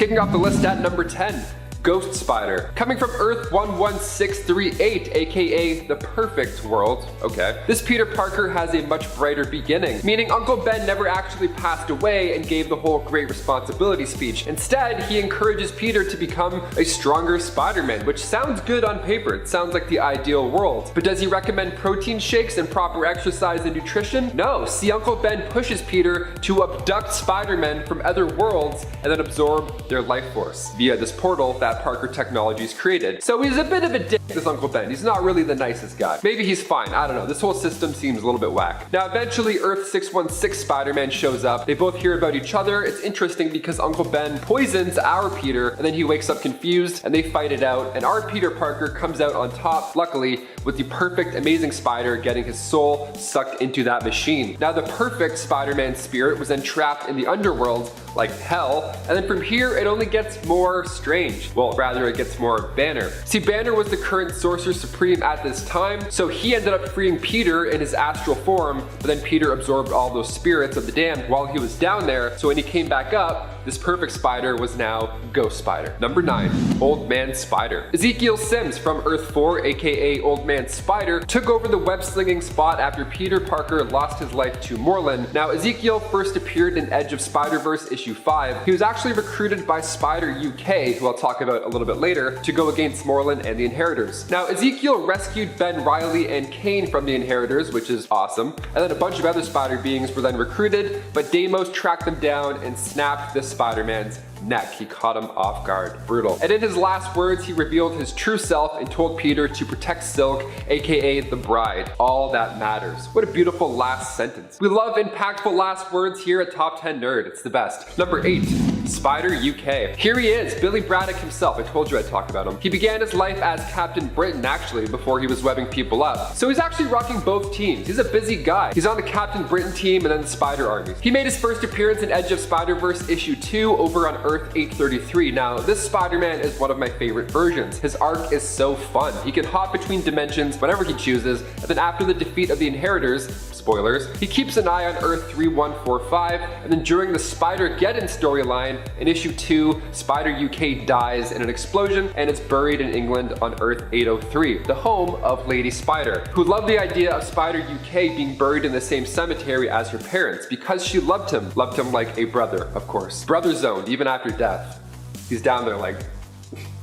Kicking off the list at number 10. Ghost Spider. Coming from Earth 11638, aka the perfect world. Okay. This Peter Parker has a much brighter beginning, meaning Uncle Ben never actually passed away and gave the whole great responsibility speech. Instead, he encourages Peter to become a stronger Spider-Man, which sounds good on paper. It sounds like the ideal world. But does he recommend protein shakes and proper exercise and nutrition? No. See, Uncle Ben pushes Peter to abduct Spider-Man from other worlds and then absorb their life force via this portal that Parker Technologies created. So he's a bit of a dick, this Uncle Ben. He's not really the nicest guy. Maybe he's fine, I don't know. This whole system seems a little bit whack. Now eventually Earth 616 Spider-Man shows up. They both hear about each other. It's interesting because Uncle Ben poisons our Peter and then he wakes up confused and they fight it out and our Peter Parker comes out on top, luckily, with the perfect amazing spider getting his soul sucked into that machine. Now the perfect Spider-Man spirit was then trapped in the underworld like hell, and then from here it only gets more strange. Well, rather it gets more Banner. See, Banner was the current Sorcerer Supreme at this time, so he ended up freeing Peter in his astral form, but then Peter absorbed all those spirits of the damned while he was down there, so when he came back up, this perfect spider was now Ghost Spider. Number 9, Old Man Spider. Ezekiel Sims from Earth 4, aka Old Man Spider, took over the web-slinging spot after Peter Parker lost his life to Morlun. Now, Ezekiel first appeared in Edge of Spider-Verse issue 5. He was actually recruited by Spider UK, who I'll talk about a little bit later, to go against Morlun and the Inheritors. Now, Ezekiel rescued Ben Reilly and Kane from the Inheritors, which is awesome, and then a bunch of other spider beings were then recruited, but Deimos tracked them down and snapped this Spider-Man's neck. He caught him off guard. Brutal. And in his last words, he revealed his true self and told Peter to protect Silk, aka the Bride. All that matters. What a beautiful last sentence. We love impactful last words here at Top 10 Nerd. It's the best. Number 8. Spider UK. Here he is, Billy Braddock himself. I told you I'd talk about him. He began his life as Captain Britain, actually, before he was webbing people up. So he's actually rocking both teams. He's a busy guy. He's on the Captain Britain team and then the Spider Army. He made his first appearance in Edge of Spider-Verse issue 2 over on Earth 833. Now, this Spider-Man is one of my favorite versions. His arc is so fun. He can hop between dimensions whenever he chooses, and then after the defeat of the Inheritors, spoilers, he keeps an eye on Earth 3145, and then during the Spider-Geddon storyline, in issue 2, Spider UK dies in an explosion, and it's buried in England on Earth 803, the home of Lady Spider, who loved the idea of Spider UK being buried in the same cemetery as her parents, because she loved him like a brother, of course. Brother zoned, even after death. He's down there like,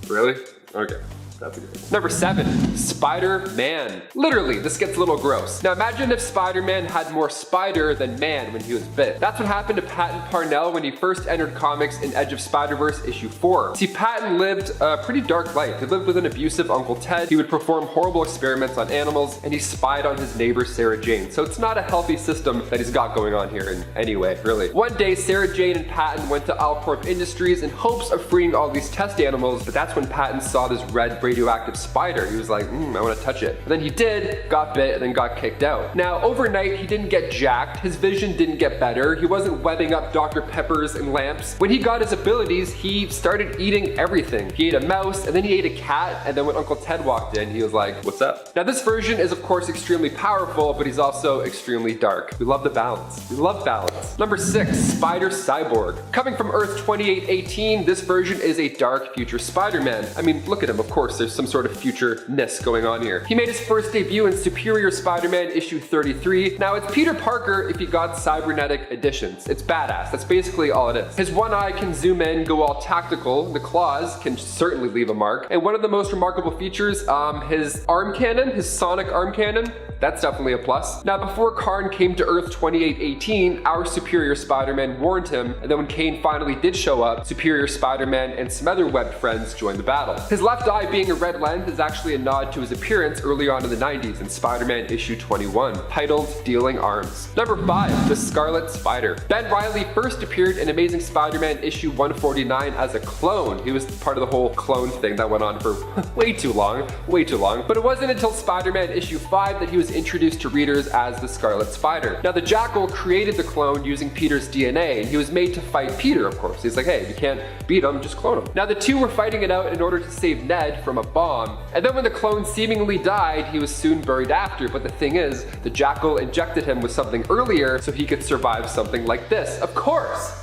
really? Okay. That's a good one. Number 7, Spider-Man. Literally, this gets a little gross. Now imagine if Spider-Man had more spider than man when he was bit. That's what happened to Patton Parnell when he first entered comics in Edge of Spider-Verse issue 4. See, Patton lived a pretty dark life. He lived with an abusive Uncle Ted. He would perform horrible experiments on animals, and he spied on his neighbor Sarah Jane. So it's not a healthy system that he's got going on here in any way, really. One day, Sarah Jane and Patton went to Alcorp Industries in hopes of freeing all these test animals, but that's when Patton saw this red radioactive spider. He was like, I want to touch it. And then he did, got bit, and then got kicked out. Now, overnight, he didn't get jacked. His vision didn't get better. He wasn't webbing up Dr. Peppers and lamps. When he got his abilities, he started eating everything. He ate a mouse, and then he ate a cat, and then when Uncle Ted walked in, he was like, what's up? Now, this version is, of course, extremely powerful, but he's also extremely dark. We love the balance. We love balance. Number 6, Spider Cyborg. Coming from Earth 2818, this version is a dark future Spider-Man. I mean, look at him, of course, there's some sort of future-ness going on here. He made his first debut in Superior Spider-Man issue 33. Now, it's Peter Parker if he got cybernetic additions. It's badass. That's basically all it is. His one eye can zoom in, go all tactical. The claws can certainly leave a mark. And one of the most remarkable features, his arm cannon, his sonic arm cannon, that's definitely a plus. Now, before Karn came to Earth 2818, our Superior Spider-Man warned him, and then when Kane finally did show up, Superior Spider-Man and some other webbed friends joined the battle. His left eye being a red lens is actually a nod to his appearance early on in the 90s in Spider-Man issue 21, titled Dealing Arms. Number 5, the Scarlet Spider. Ben Reilly first appeared in Amazing Spider-Man issue 149 as a clone. He was part of the whole clone thing that went on for way too long, but it wasn't until Spider-Man issue 5 that he was was introduced to readers as the Scarlet Spider. Now the Jackal created the clone using Peter's DNA, and he was made to fight Peter, of course. He's like, hey, if you can't beat him, just clone him. Now the two were fighting it out in order to save Ned from a bomb, and then when the clone seemingly died, he was soon buried after. But the thing is, the Jackal injected him with something earlier so he could survive something like this. Of course.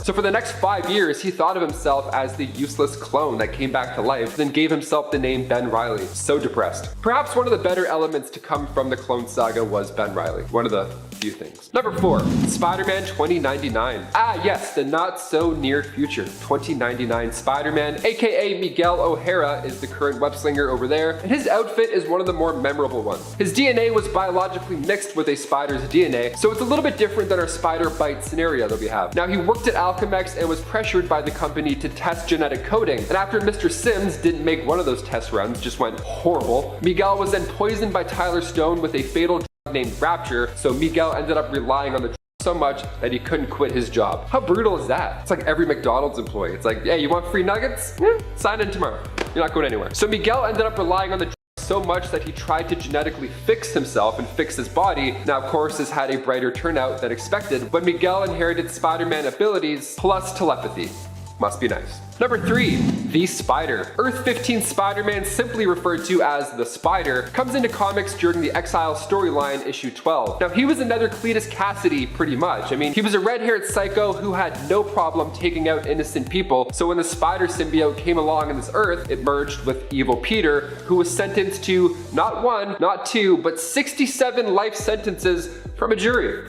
So for the next 5 years, he thought of himself as the useless clone that came back to life, then gave himself the name Ben Reilly. So depressed. Perhaps one of the better elements to come from the Clone Saga was Ben Reilly. One of the few things. Number 4, Spider-Man 2099. Ah yes, the not so near future. 2099 Spider-Man, aka Miguel O'Hara, is the current web slinger over there, and his outfit is one of the more memorable ones. His DNA was biologically mixed with a spider's DNA, so it's a little bit different than our spider bite scenario that we have. Now he worked at Alchemex and was pressured by the company to test genetic coding, and after Mr. Sims didn't make one of those test runs, just went horrible, Miguel was then poisoned by Tyler Stone with a fatal drug named Rapture, so Miguel ended up relying on the drug so much that he couldn't quit his job. How brutal is that? It's like every McDonald's employee. It's like, hey, you want free nuggets? Sign in tomorrow. You're not going anywhere. So Miguel ended up relying on the drug so much that he tried to genetically fix himself and fix his body. Now, of course, this had a brighter turnout than expected, but Miguel inherited Spider-Man abilities plus telepathy. Must be nice. Number 3, the Spider. Earth 15 Spider-Man, simply referred to as the Spider, comes into comics during the Exile storyline issue 12. Now he was another Cletus Cassidy pretty much. I mean, he was a red-haired psycho who had no problem taking out innocent people, so when the Spider symbiote came along on this Earth, it merged with evil Peter, who was sentenced to not 1, not 2, but 67 life sentences from a jury.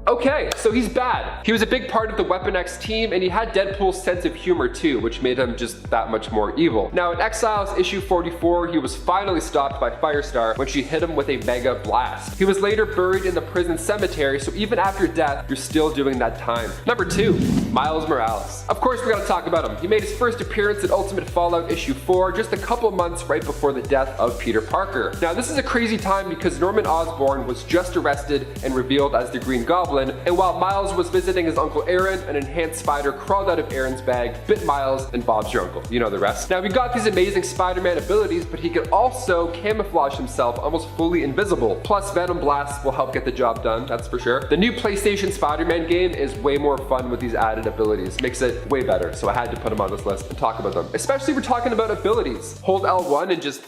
Okay, so he's bad. He was a big part of the Weapon X team, and he had Deadpool's sense of humor too, which made him just that much more evil. Now in Exiles issue 44, he was finally stopped by Firestar when she hit him with a mega blast. He was later buried in the prison cemetery, so even after death, you're still doing that time. Number 2, Miles Morales. Of course we gotta talk about him. He made his first appearance in Ultimate Fallout issue 4 just a couple months right before the death of Peter Parker. Now this is a crazy time because Norman Osborn was just arrested and revealed as the Green Goblin, and while Miles was visiting his Uncle Aaron, an enhanced spider crawled out of Aaron's bag, bit Miles, and Bob's your uncle. You know the rest. Now he got these amazing Spider-Man abilities, but he could also camouflage himself almost fully invisible. Plus Venom Blasts will help get the job done, that's for sure. The new PlayStation Spider-Man game is way more fun with these added abilities. Makes it way better, so I had to put them on this list and talk about them. Especially if we're talking about abilities. Hold L1 and just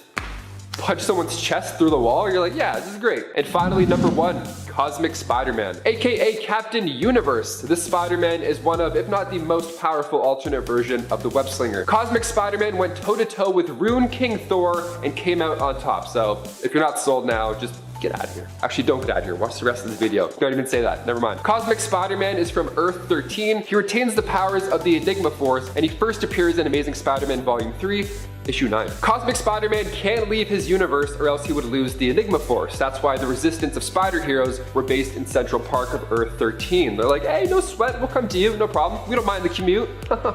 punch someone's chest through the wall, you're like, yeah, this is great. And finally, number 1, Cosmic Spider-Man, aka Captain Universe. This Spider-Man is one of, if not the most powerful alternate version of the web slinger. Cosmic Spider-Man went toe-to-toe with Rune King Thor and came out on top. So if you're not sold now, just get out of here. Actually, don't get out of here. Watch the rest of this video. Don't even say that. Never mind. Cosmic Spider-Man is from Earth 13. He retains the powers of the Enigma Force, and he first appears in Amazing Spider-Man Volume 3, Issue 9. Cosmic Spider-Man can't leave his universe or else he would lose the Enigma Force. That's why the resistance of spider heroes were based in Central Park of Earth 13. They're like, hey, no sweat, we'll come to you, no problem. We don't mind the commute.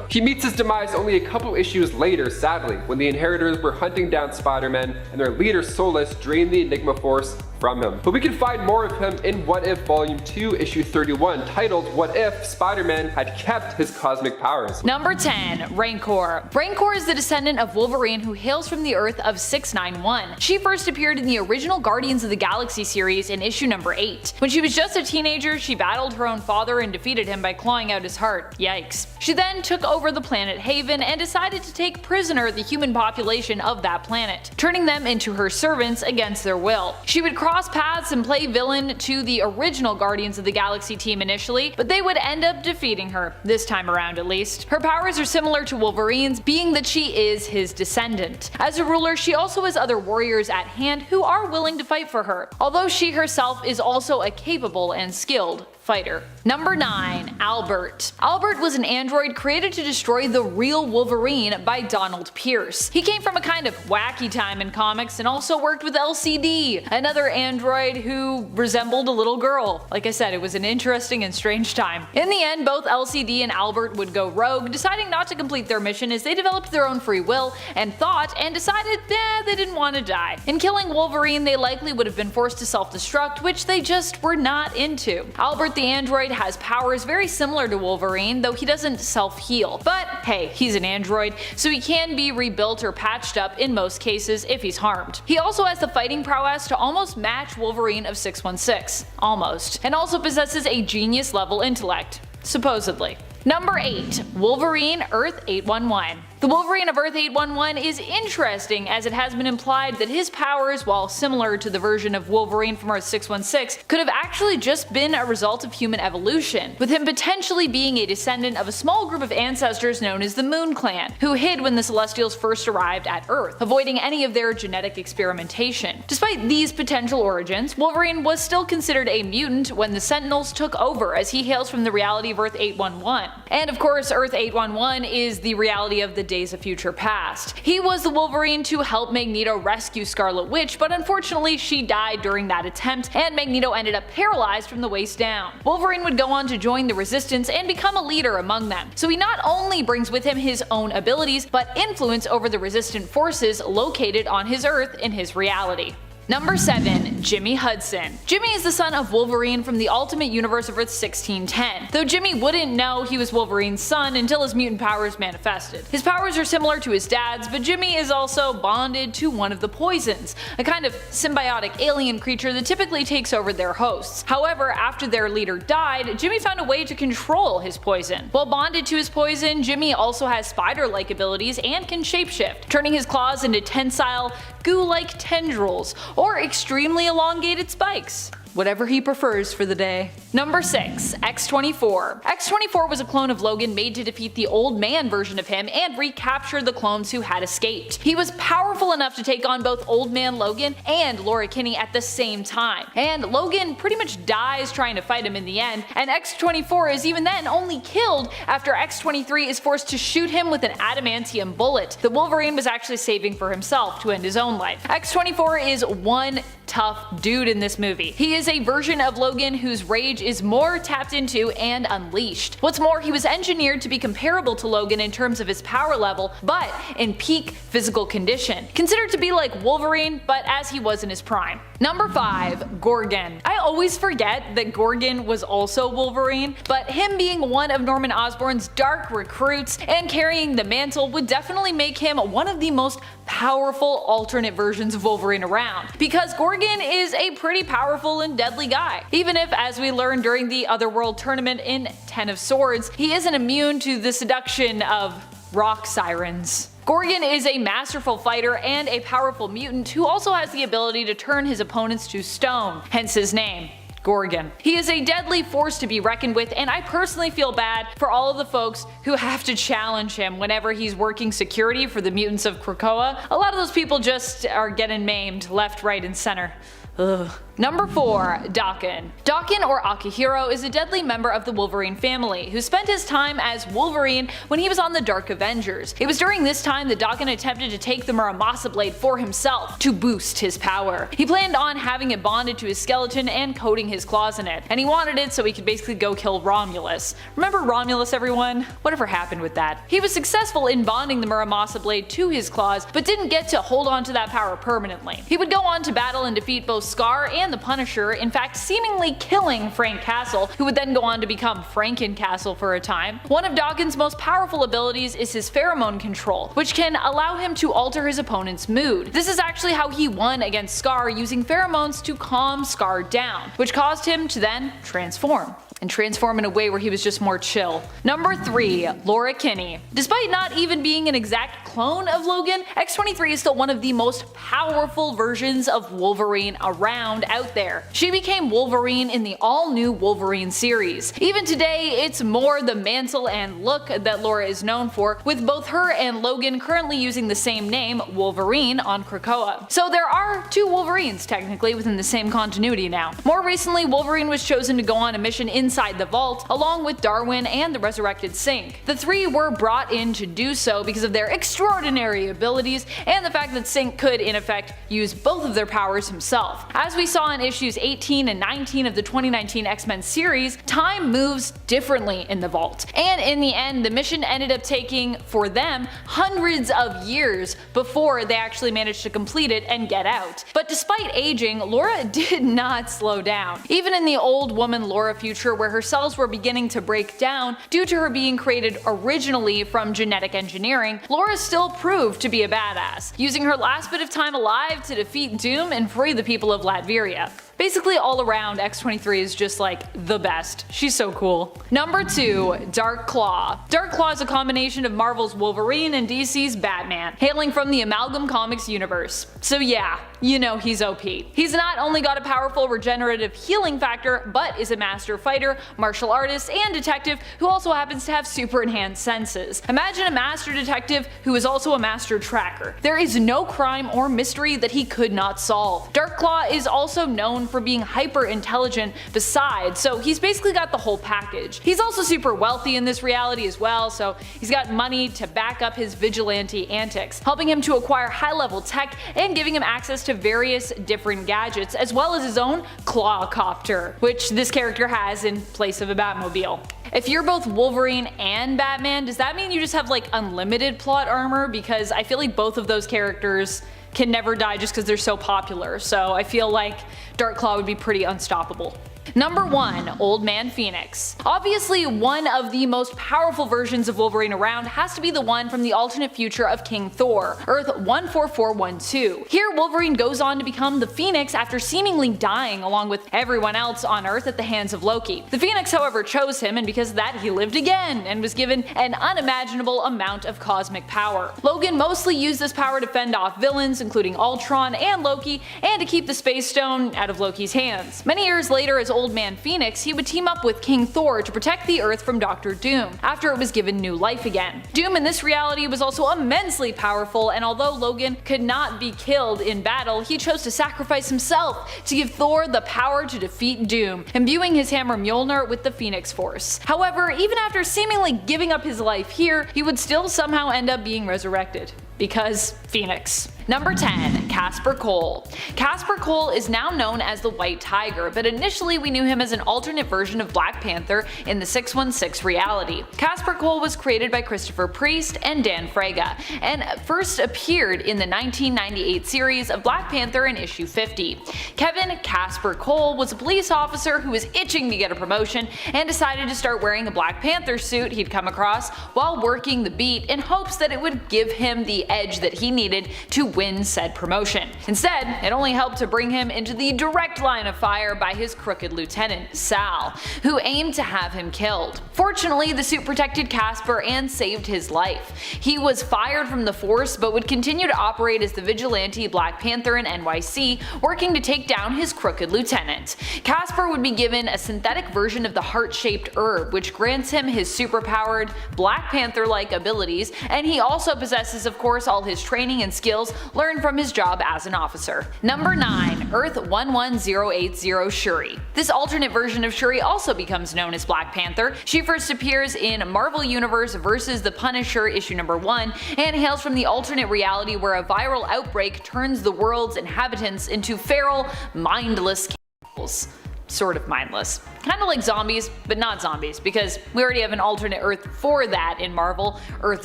He meets his demise only a couple issues later, sadly, when the Inheritors were hunting down Spider-Man and their leader Solus drained the Enigma Force from him. But we can find more of him in What If Volume 2, Issue 31, titled What If Spider-Man Had Kept His Cosmic Powers. Number 10, Rancor. Rancor is the descendant of Wolverine who hails from the Earth of 691. She first appeared in the original Guardians of the Galaxy series in issue number 8. When she was just a teenager, she battled her own father and defeated him by clawing out his heart. Yikes. She then took over the planet Haven and decided to take prisoner the human population of that planet, turning them into her servants against their will. She would cross paths and play villain to the original Guardians of the Galaxy team initially, but they would end up defeating her, this time around at least. Her powers are similar to Wolverine's, being that she is his descendant. As a ruler, she also has other warriors at hand who are willing to fight for her, although she herself is also a capable and skilled fighter. Number 9, Albert. Albert was an android created to destroy the real Wolverine by Donald Pierce. He came from a kind of wacky time in comics and also worked with LCD, another android who resembled a little girl. Like I said, it was an interesting and strange time. In the end, both LCD and Albert would go rogue, deciding not to complete their mission as they developed their own free will and thought and decided they didn't want to die. In killing Wolverine, they likely would have been forced to self-destruct, which they just were not into. Albert note, the android has powers very similar to Wolverine, though he doesn't self-heal. But hey, he's an android, so he can be rebuilt or patched up in most cases if he's harmed. He also has the fighting prowess to almost match Wolverine of 616. Almost. And also possesses a genius level intellect. Supposedly. Number 8. Wolverine Earth 811. The Wolverine of Earth 811 is interesting, as it has been implied that his powers, while similar to the version of Wolverine from Earth 616, could have actually just been a result of human evolution, with him potentially being a descendant of a small group of ancestors known as the Moon Clan, who hid when the Celestials first arrived at Earth, avoiding any of their genetic experimentation. Despite these potential origins, Wolverine was still considered a mutant when the Sentinels took over, as he hails from the reality of Earth 811. And of course, Earth 811 is the reality of the Days of Future Past. He was the Wolverine to help Magneto rescue Scarlet Witch, but unfortunately she died during that attempt, and Magneto ended up paralyzed from the waist down. Wolverine would go on to join the Resistance and become a leader among them, so he not only brings with him his own abilities, but influence over the resistant forces located on his Earth in his reality. Number 7. Jimmy Hudson. Jimmy is the son of Wolverine from the Ultimate Universe of Earth 1610, though Jimmy wouldn't know he was Wolverine's son until his mutant powers manifested. His powers are similar to his dad's, but Jimmy is also bonded to one of the Poisons, a kind of symbiotic alien creature that typically takes over their hosts. However, after their leader died, Jimmy found a way to control his poison. While bonded to his poison, Jimmy also has spider-like abilities and can shapeshift, turning his claws into tensile, goo-like tendrils, or extremely elongated spikes. Whatever he prefers for the day. Number 6. X-24. X-24 was a clone of Logan made to defeat the old man version of him and recapture the clones who had escaped. He was powerful enough to take on both Old Man Logan and Laura Kinney at the same time, and Logan pretty much dies trying to fight him in the end, and X-24 is even then only killed after X-23 is forced to shoot him with an adamantium bullet that Wolverine was actually saving for himself to end his own life. X-24 is one tough dude in this movie. He is a version of Logan whose rage is more tapped into and unleashed. What's more, he was engineered to be comparable to Logan in terms of his power level, but in peak physical condition. Considered to be like Wolverine, but as he was in his prime. Number 5. Gorgon. I always forget that Gorgon was also Wolverine, but him being one of Norman Osborn's dark recruits and carrying the mantle would definitely make him one of the most powerful alternate versions of Wolverine around, because Gorgon is a pretty powerful and deadly guy. Even if, as we learned during the Otherworld tournament in Ten of Swords, he isn't immune to the seduction of rock sirens. Gorgon is a masterful fighter and a powerful mutant who also has the ability to turn his opponents to stone, hence his name. Gorgon. He is a deadly force to be reckoned with, and I personally feel bad for all of the folks who have to challenge him whenever he's working security for the mutants of Krakoa. A lot of those people just are getting maimed left, right, and center. Ugh. Number 4. Daken. Daken, or Akihiro, is a deadly member of the Wolverine family, who spent his time as Wolverine when he was on the Dark Avengers. It was during this time that Daken attempted to take the Muramasa blade for himself to boost his power. He planned on having it bonded to his skeleton and coating his claws in it, and he wanted it so he could basically go kill Romulus. Remember Romulus, everyone? Whatever happened with that? He was successful in bonding the Muramasa blade to his claws, but didn't get to hold on to that power permanently. He would go on to battle and defeat both Scar and the Punisher, in fact seemingly killing Frank Castle, who would then go on to become Franken Castle for a time. One of Daken's most powerful abilities is his pheromone control, which can allow him to alter his opponent's mood. This is actually how he won against Scar, using pheromones to calm Scar down, which caused him to then transform. And transform in a way where he was just more chill. Number 3. Laura Kinney. Despite not even being an exact clone of Logan, X-23 is still one of the most powerful versions of Wolverine around out there. She became Wolverine in the all-new Wolverine series. Even today, it's more the mantle and look that Laura is known for, with both her and Logan currently using the same name, Wolverine, on Krakoa. So there are 2 Wolverines technically within the same continuity now. More recently, Wolverine was chosen to go on a mission inside the vault, along with Darwin and the resurrected Synch. The 3 were brought in to do so because of their extraordinary abilities and the fact that Synch could, in effect, use both of their powers himself. As we saw in issues 18 and 19 of the 2019 X-Men series, time moves differently in the vault, and in the end the mission ended up taking, for them, hundreds of years before they actually managed to complete it and get out. But despite aging, Laura did not slow down. Even in the old woman Laura future cancer where her cells were beginning to break down due to her being created originally from genetic engineering, Laura still proved to be a badass, using her last bit of time alive to defeat Doom and free the people of Latveria. Basically all around, X-23 is just like the best. She's so cool. Number 2. Dark Claw. Dark Claw is a combination of Marvel's Wolverine and DC's Batman, hailing from the Amalgam Comics universe. So yeah, you know he's OP. He's not only got a powerful regenerative healing factor, but is a master fighter, martial artist, and detective who also happens to have super enhanced senses. Imagine a master detective who is also a master tracker. There is no crime or mystery that he could not solve. Dark Claw is also known for being hyper intelligent besides, so he's basically got the whole package. He's also super wealthy in this reality as well, so he's got money to back up his vigilante antics, helping him to acquire high level tech and giving him access to various different gadgets, as well as his own Clawcopter, which this character has in place of a Batmobile. If you're both Wolverine and Batman, does that mean you just have like unlimited plot armor? Because I feel like both of those characters can never die just because they're so popular, so I feel like Dark Claw would be pretty unstoppable. Number 1. Old Man Phoenix. Obviously, one of the most powerful versions of Wolverine around has to be the one from the alternate future of King Thor, Earth 14412. Here, Wolverine goes on to become the Phoenix after seemingly dying along with everyone else on Earth at the hands of Loki. The Phoenix, however, chose him, and because of that, he lived again and was given an unimaginable amount of cosmic power. Logan mostly used this power to fend off villains, including Ultron and Loki, and to keep the Space Stone out of Loki's hands. Many years later, as Old Man Phoenix, he would team up with King Thor to protect the Earth from Dr. Doom, after it was given new life again. Doom in this reality was also immensely powerful, and although Logan could not be killed in battle, he chose to sacrifice himself to give Thor the power to defeat Doom, imbuing his hammer Mjolnir with the Phoenix Force. However, even after seemingly giving up his life here, he would still somehow end up being resurrected. Because Phoenix. Number 10. Casper Cole. Casper Cole is now known as the White Tiger, but initially we knew him as an alternate version of Black Panther in the 616 reality. Casper Cole was created by Christopher Priest and Dan Fraga, and first appeared in the 1998 series of Black Panther in issue 50. Kevin Casper Cole was a police officer who was itching to get a promotion and decided to start wearing a Black Panther suit he'd come across while working the beat in hopes that it would give him the edge that he needed to win said promotion. Instead, it only helped to bring him into the direct line of fire by his crooked lieutenant, Sal, who aimed to have him killed. Fortunately, the suit protected Casper and saved his life. He was fired from the force but would continue to operate as the vigilante Black Panther in NYC, working to take down his crooked lieutenant. Casper would be given a synthetic version of the heart-shaped herb, which grants him his superpowered Black Panther-like abilities, and he also possesses, of course, all his training and skills learned from his job as an officer. Number 9. Earth 11080 Shuri. This alternate version of Shuri also becomes known as Black Panther. She first appears in Marvel Universe vs. the Punisher issue number 1 and hails from the alternate reality where a viral outbreak turns the world's inhabitants into feral, mindless cannibals. Sort of mindless. Kind of like zombies, but not zombies, because we already have an alternate Earth for that in Marvel, Earth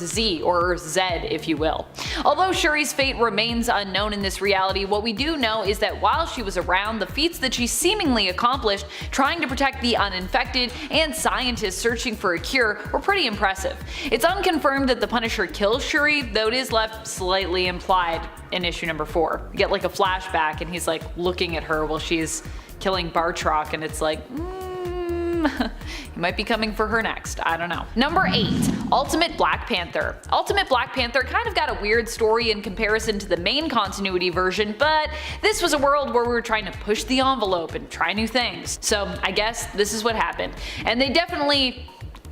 Z, or Earth Z if you will. Although Shuri's fate remains unknown in this reality, what we do know is that while she was around, the feats that she seemingly accomplished trying to protect the uninfected and scientists searching for a cure were pretty impressive. It's unconfirmed that the Punisher kills Shuri, though it is left slightly implied in issue number 4. You get like a flashback and he's like looking at her while she's killing Bartrock, and it's like, he might be coming for her next, I don't know. Number 8. Ultimate Black Panther. Ultimate Black Panther kind of got a weird story in comparison to the main continuity version, but this was a world where we were trying to push the envelope and try new things. So I guess this is what happened. And they definitely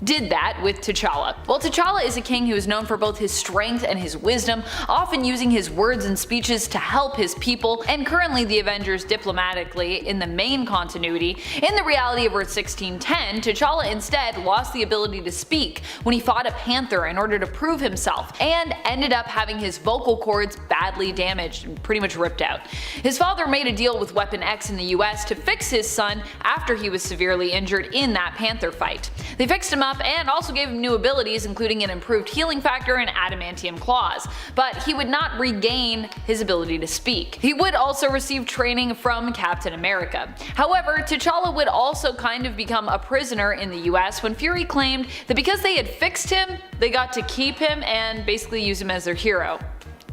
did that with T'Challa. Well, T'Challa is a king who is known for both his strength and his wisdom, often using his words and speeches to help his people, and currently the Avengers diplomatically in the main continuity. In the reality of Earth 1610, T'Challa instead lost the ability to speak when he fought a panther in order to prove himself, and ended up having his vocal cords badly damaged and pretty much ripped out. His father made a deal with Weapon X in the US to fix his son after he was severely injured in that panther fight. They fixed him up up and also gave him new abilities, including an improved healing factor and adamantium claws, but he would not regain his ability to speak. He would also receive training from Captain America. However, T'Challa would also kind of become a prisoner in the US when Fury claimed that because they had fixed him, they got to keep him and basically use him as their hero.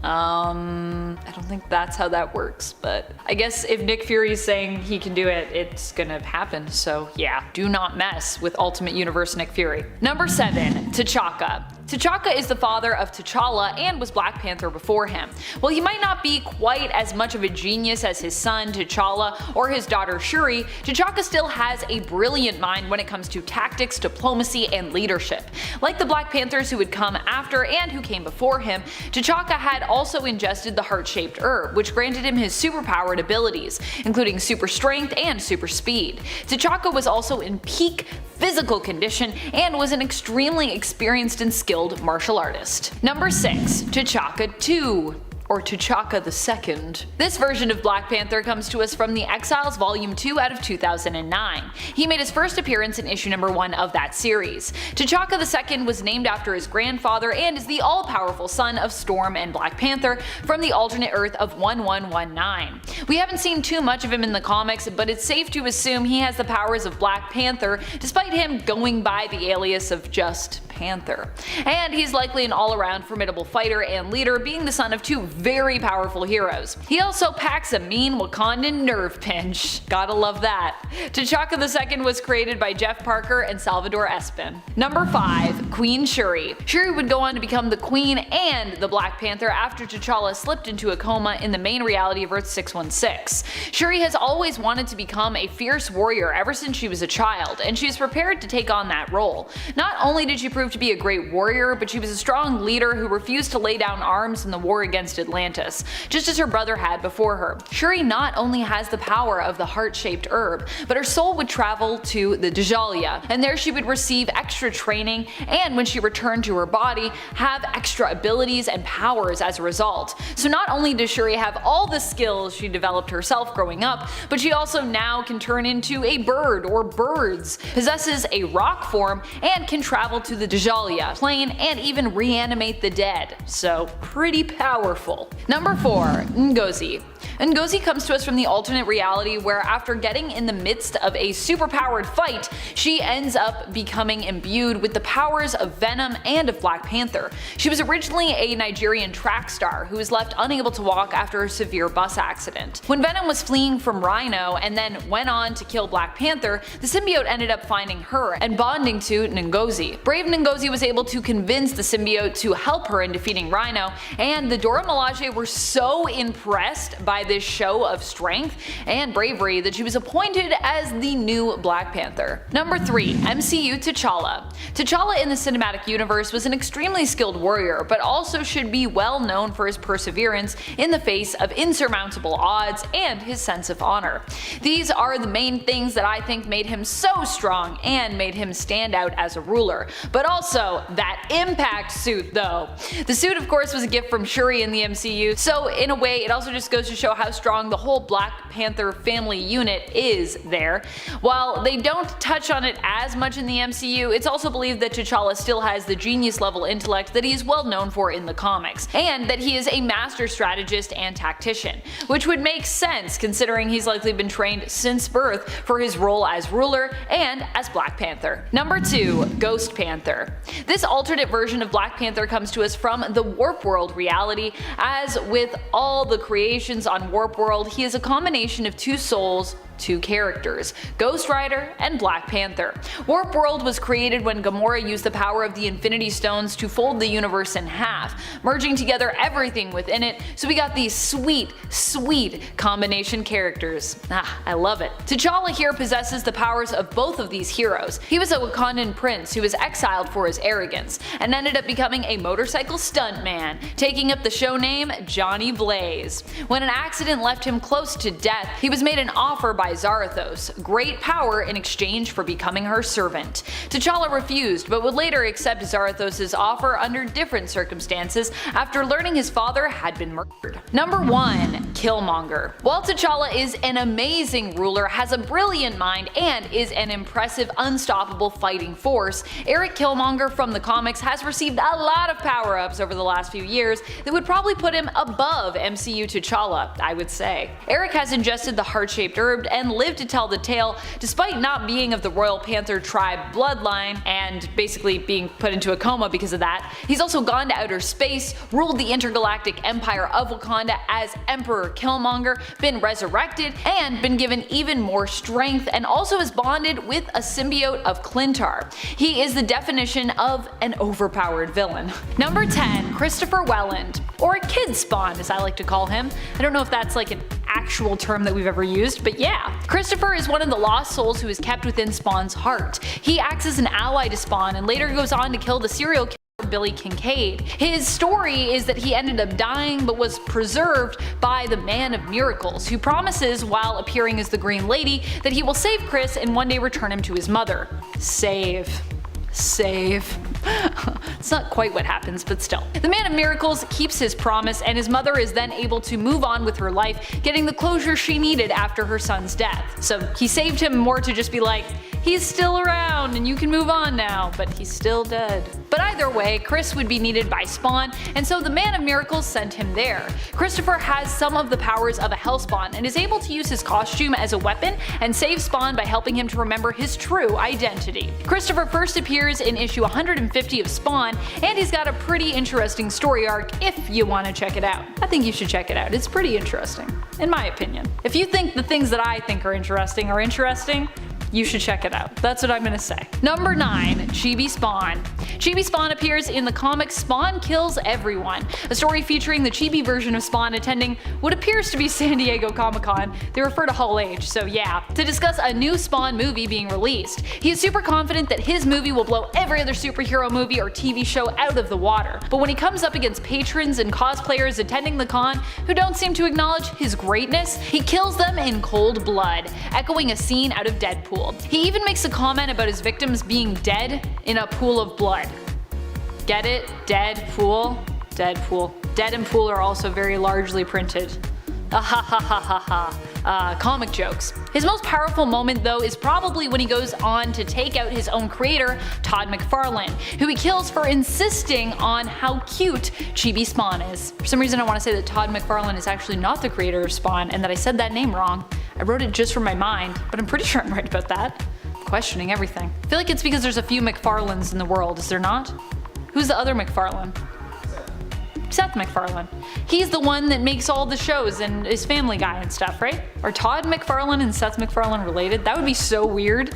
I don't think that's how that works, but I guess if Nick Fury is saying he can do it, it's gonna happen, so yeah. Do not mess with Ultimate Universe Nick Fury. Number 7. T'Chaka. T'Chaka is the father of T'Challa and was Black Panther before him. While he might not be quite as much of a genius as his son T'Challa or his daughter Shuri, T'Chaka still has a brilliant mind when it comes to tactics, diplomacy, and leadership. Like the Black Panthers who would come after and who came before him, T'Chaka had also ingested the heart-shaped herb, which granted him his superpowered abilities, including super strength and super speed. T'Chaka was also in peak physical condition and was an extremely experienced and skilled martial artist. Number 6. T'Chaka 2. Or T'Chaka II. This version of Black Panther comes to us from The Exiles Volume 2 out of 2009. He made his first appearance in issue number 1 of that series. T'Chaka II was named after his grandfather and is the all-powerful son of Storm and Black Panther from the alternate Earth of 1119. We haven't seen too much of him in the comics, but it's safe to assume he has the powers of Black Panther despite him going by the alias of just Panther. And he's likely an all-around formidable fighter and leader, being the son of two very powerful heroes. He also packs a mean Wakandan nerve pinch. Gotta love that. T'Chaka II was created by Jeff Parker and Salvador Espin. Number 5. Queen Shuri. Shuri would go on to become the Queen and the Black Panther after T'Challa slipped into a coma in the main reality of Earth 616. Shuri has always wanted to become a fierce warrior ever since she was a child, and she is prepared to take on that role. Not only did she prove to be a great warrior, but she was a strong leader who refused to lay down arms in the war against Atlantis, just as her brother had before her. Shuri not only has the power of the heart-shaped herb, but her soul would travel to the Djalia, and there she would receive extra training, and when she returned to her body, have extra abilities and powers as a result. So not only does Shuri have all the skills she developed herself growing up, but she also now can turn into a bird or birds, possesses a rock form, and can travel to the Djalia plane and even reanimate the dead. So pretty powerful. Number 4. Ngozi. Ngozi comes to us from the alternate reality where after getting in the midst of a superpowered fight, she ends up becoming imbued with the powers of Venom and of Black Panther. She was originally a Nigerian track star who was left unable to walk after a severe bus accident. When Venom was fleeing from Rhino and then went on to kill Black Panther, the symbiote ended up finding her and bonding to Ngozi. Brave Ngozi was able to convince the symbiote to help her in defeating Rhino, and the Dora Milaje were so impressed by this show of strength and bravery that she was appointed as the new Black Panther. Number 3. MCU T'Challa. T'Challa in the cinematic universe was an extremely skilled warrior, but also should be well known for his perseverance in the face of insurmountable odds and his sense of honor. These are the main things that I think made him so strong and made him stand out as a ruler. But also, that impact suit though. The suit of course was a gift from Shuri in the MCU, so in a way it also just goes to show how strong the whole Black Panther family unit is there. While they don't touch on it as much in the MCU, it's also believed that T'Challa still has the genius level intellect that he is well known for in the comics, and that he is a master strategist and tactician, which would make sense considering he's likely been trained since birth for his role as ruler and as Black Panther. Number 2. Ghost Panther. This alternate version of Black Panther comes to us from the Warp World reality. As with all the creations on Warp World, he is a combination of two souls, two characters, Ghost Rider and Black Panther. Warp World was created when Gamora used the power of the Infinity Stones to fold the universe in half, merging together everything within it, so we got these sweet combination characters. I love it. T'Challa here possesses the powers of both of these heroes. He was a Wakandan prince who was exiled for his arrogance, and ended up becoming a motorcycle stuntman, taking up the show name Johnny Blaze. When an accident left him close to death, he was made an offer by by Zarathos, great power in exchange for becoming her servant. T'Challa refused, but would later accept Zarathos' offer under different circumstances after learning his father had been murdered. Number 1. Killmonger. While T'Challa is an amazing ruler, has a brilliant mind, and is an impressive, unstoppable fighting force, Eric Killmonger from the comics has received a lot of power-ups over the last few years that would probably put him above MCU T'Challa, I would say. Eric has ingested the heart-shaped herb and lived to tell the tale despite not being of the Royal Panther tribe bloodline and basically being put into a coma because of that. He's also gone to outer space, ruled the intergalactic empire of Wakanda as Emperor Killmonger, been resurrected, and been given even more strength, and also is bonded with a symbiote of Clintar. He is the definition of an overpowered villain. Number 10. Christopher Welland, or Kid Spawn as I like to call him. I don't know if that's like an actual term that we've ever used, but yeah. Christopher is one of the lost souls who is kept within Spawn's heart. He acts as an ally to Spawn and later goes on to kill the serial killer Billy Kincaid. His story is that he ended up dying but was preserved by the Man of Miracles, who promises while appearing as the Green Lady that he will save Chris and one day return him to his mother. Save. It's not quite what happens, but still. The Man of Miracles keeps his promise, and his mother is then able to move on with her life, getting the closure she needed after her son's death. So he saved him more to just be like, he's still around and you can move on now, but he's still dead. But either way, Chris would be needed by Spawn, and so the Man of Miracles sent him there. Christopher has some of the powers of a Hellspawn and is able to use his costume as a weapon and save Spawn by helping him to remember his true identity. Christopher first appears in issue 150 of Spawn, and he's got a pretty interesting story arc if you want to check it out. I think you should check it out. It's pretty interesting, in my opinion. If you think the things that I think are interesting, you should check it out. That's what I'm gonna say. Number 9. Chibi Spawn. Chibi Spawn appears in the comic Spawn Kills Everyone, a story featuring the chibi version of Spawn attending what appears to be San Diego Comic-Con. They refer to Hall H, so yeah, to discuss a new Spawn movie being released. He is super confident that his movie will blow every other superhero movie or TV show out of the water, but when he comes up against patrons and cosplayers attending the con who don't seem to acknowledge his greatness, he kills them in cold blood, echoing a scene out of Deadpool. He even makes a comment about his victims being dead in a pool of blood. Get it? Dead pool? Deadpool. Dead and pool are also very largely printed. Comic jokes. His most powerful moment though is probably when he goes on to take out his own creator, Todd McFarlane, who he kills for insisting on how cute Chibi Spawn is. For some reason I want to say that Todd McFarlane is actually not the creator of Spawn and that I said that name wrong. I wrote it just from my mind, but I'm pretty sure I'm right about that. I'm questioning everything. I feel like it's because there's a few McFarlanes in the world, is there not? Who's the other McFarlane? Seth MacFarlane. He's the one that makes all the shows and is Family Guy and stuff, right? Are Todd McFarlane and Seth MacFarlane related? That would be so weird.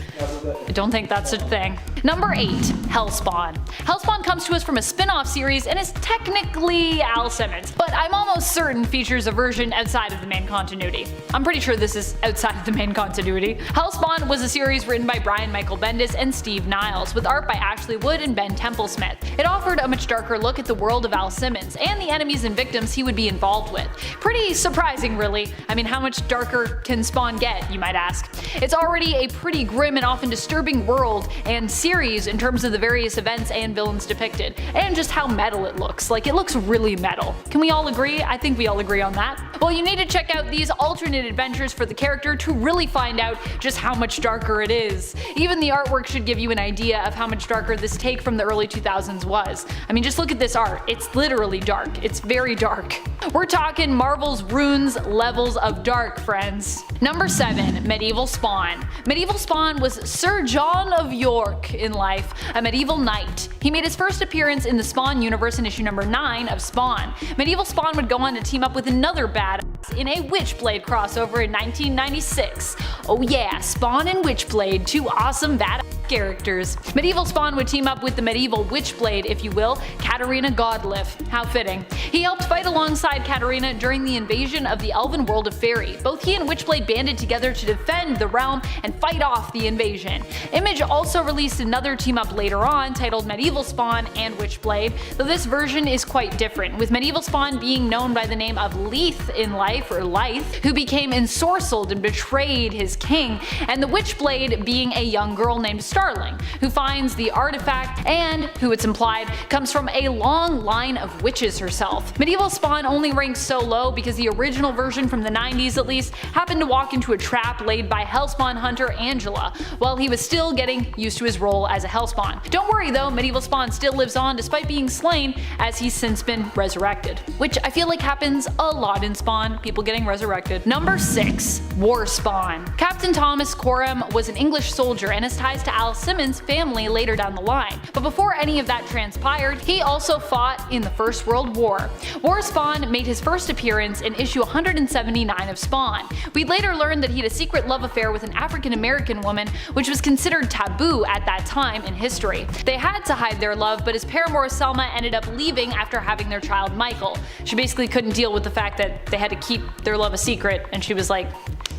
I don't think that's a thing. Number 8. Hellspawn. Hellspawn comes to us from a spin-off series and is technically Al Simmons, but I'm almost certain features a version outside of the main continuity. I'm pretty sure this is outside of the main continuity. Hellspawn was a series written by Brian Michael Bendis and Steve Niles, with art by Ashley Wood and Ben Templesmith. It offered a much darker look at the world of Al Simmons and the enemies and victims he would be involved with. Pretty surprising, really. I mean, how much darker can Spawn get, you might ask? It's already a pretty grim and often disturbing world and series in terms of the various events and villains depicted, and just how metal it looks. Like, it looks really metal. Can we all agree? I think we all agree on that. Well, you need to check out these alternate adventures for the character to really find out just how much darker it is. Even the artwork should give you an idea of how much darker this take from the early 2000s was. I mean, just look at this art. It's literally dark. It's very dark. We're talking Marvel's Runes levels of dark, friends. Number 7. Medieval Spawn. Medieval Spawn was Sir John of York in life, a medieval knight. He made his first appearance in the Spawn universe in issue number 9 of Spawn. Medieval Spawn would go on to team up with another badass in a Witchblade crossover in 1996. Oh yeah, Spawn and Witchblade, two awesome badass characters. Medieval Spawn would team up with the medieval Witchblade, if you will, Katarina Godliff. How fitting. He helped fight alongside Katarina during the invasion of the elven world of Fairy. Both he and Witchblade banded together to defend the realm and fight off the invasion. Image also released another team-up later on titled Medieval Spawn and Witchblade, though this version is quite different, with Medieval Spawn being known by the name of Leith in life, or Lythe, who became ensorcelled and betrayed his king, and the Witchblade being a young girl named Starling, who finds the artifact and, who it's implied, comes from a long line of witches herself. Medieval Spawn only ranks so low because the original version from the 90s at least happened to walk into a trap laid by Hellspawn hunter Angela, while he was still getting used to his role as a Hellspawn. Don't worry though, Medieval Spawn still lives on despite being slain, as he's since been resurrected. Which I feel like happens a lot in Spawn, people getting resurrected. Number 6. War Spawn. Captain Thomas Coram was an English soldier and has ties to Al Simmons' family later down the line, but before any of that transpired, he also fought in the First World War. War Spawn made his first appearance in issue 179 of Spawn. We'd later learn that he had a secret love affair with an African American woman, which was considered taboo at that time in history. They had to hide their love, but his paramour Selma ended up leaving after having their child Michael. She basically couldn't deal with the fact that they had to keep their love a secret, and she was like,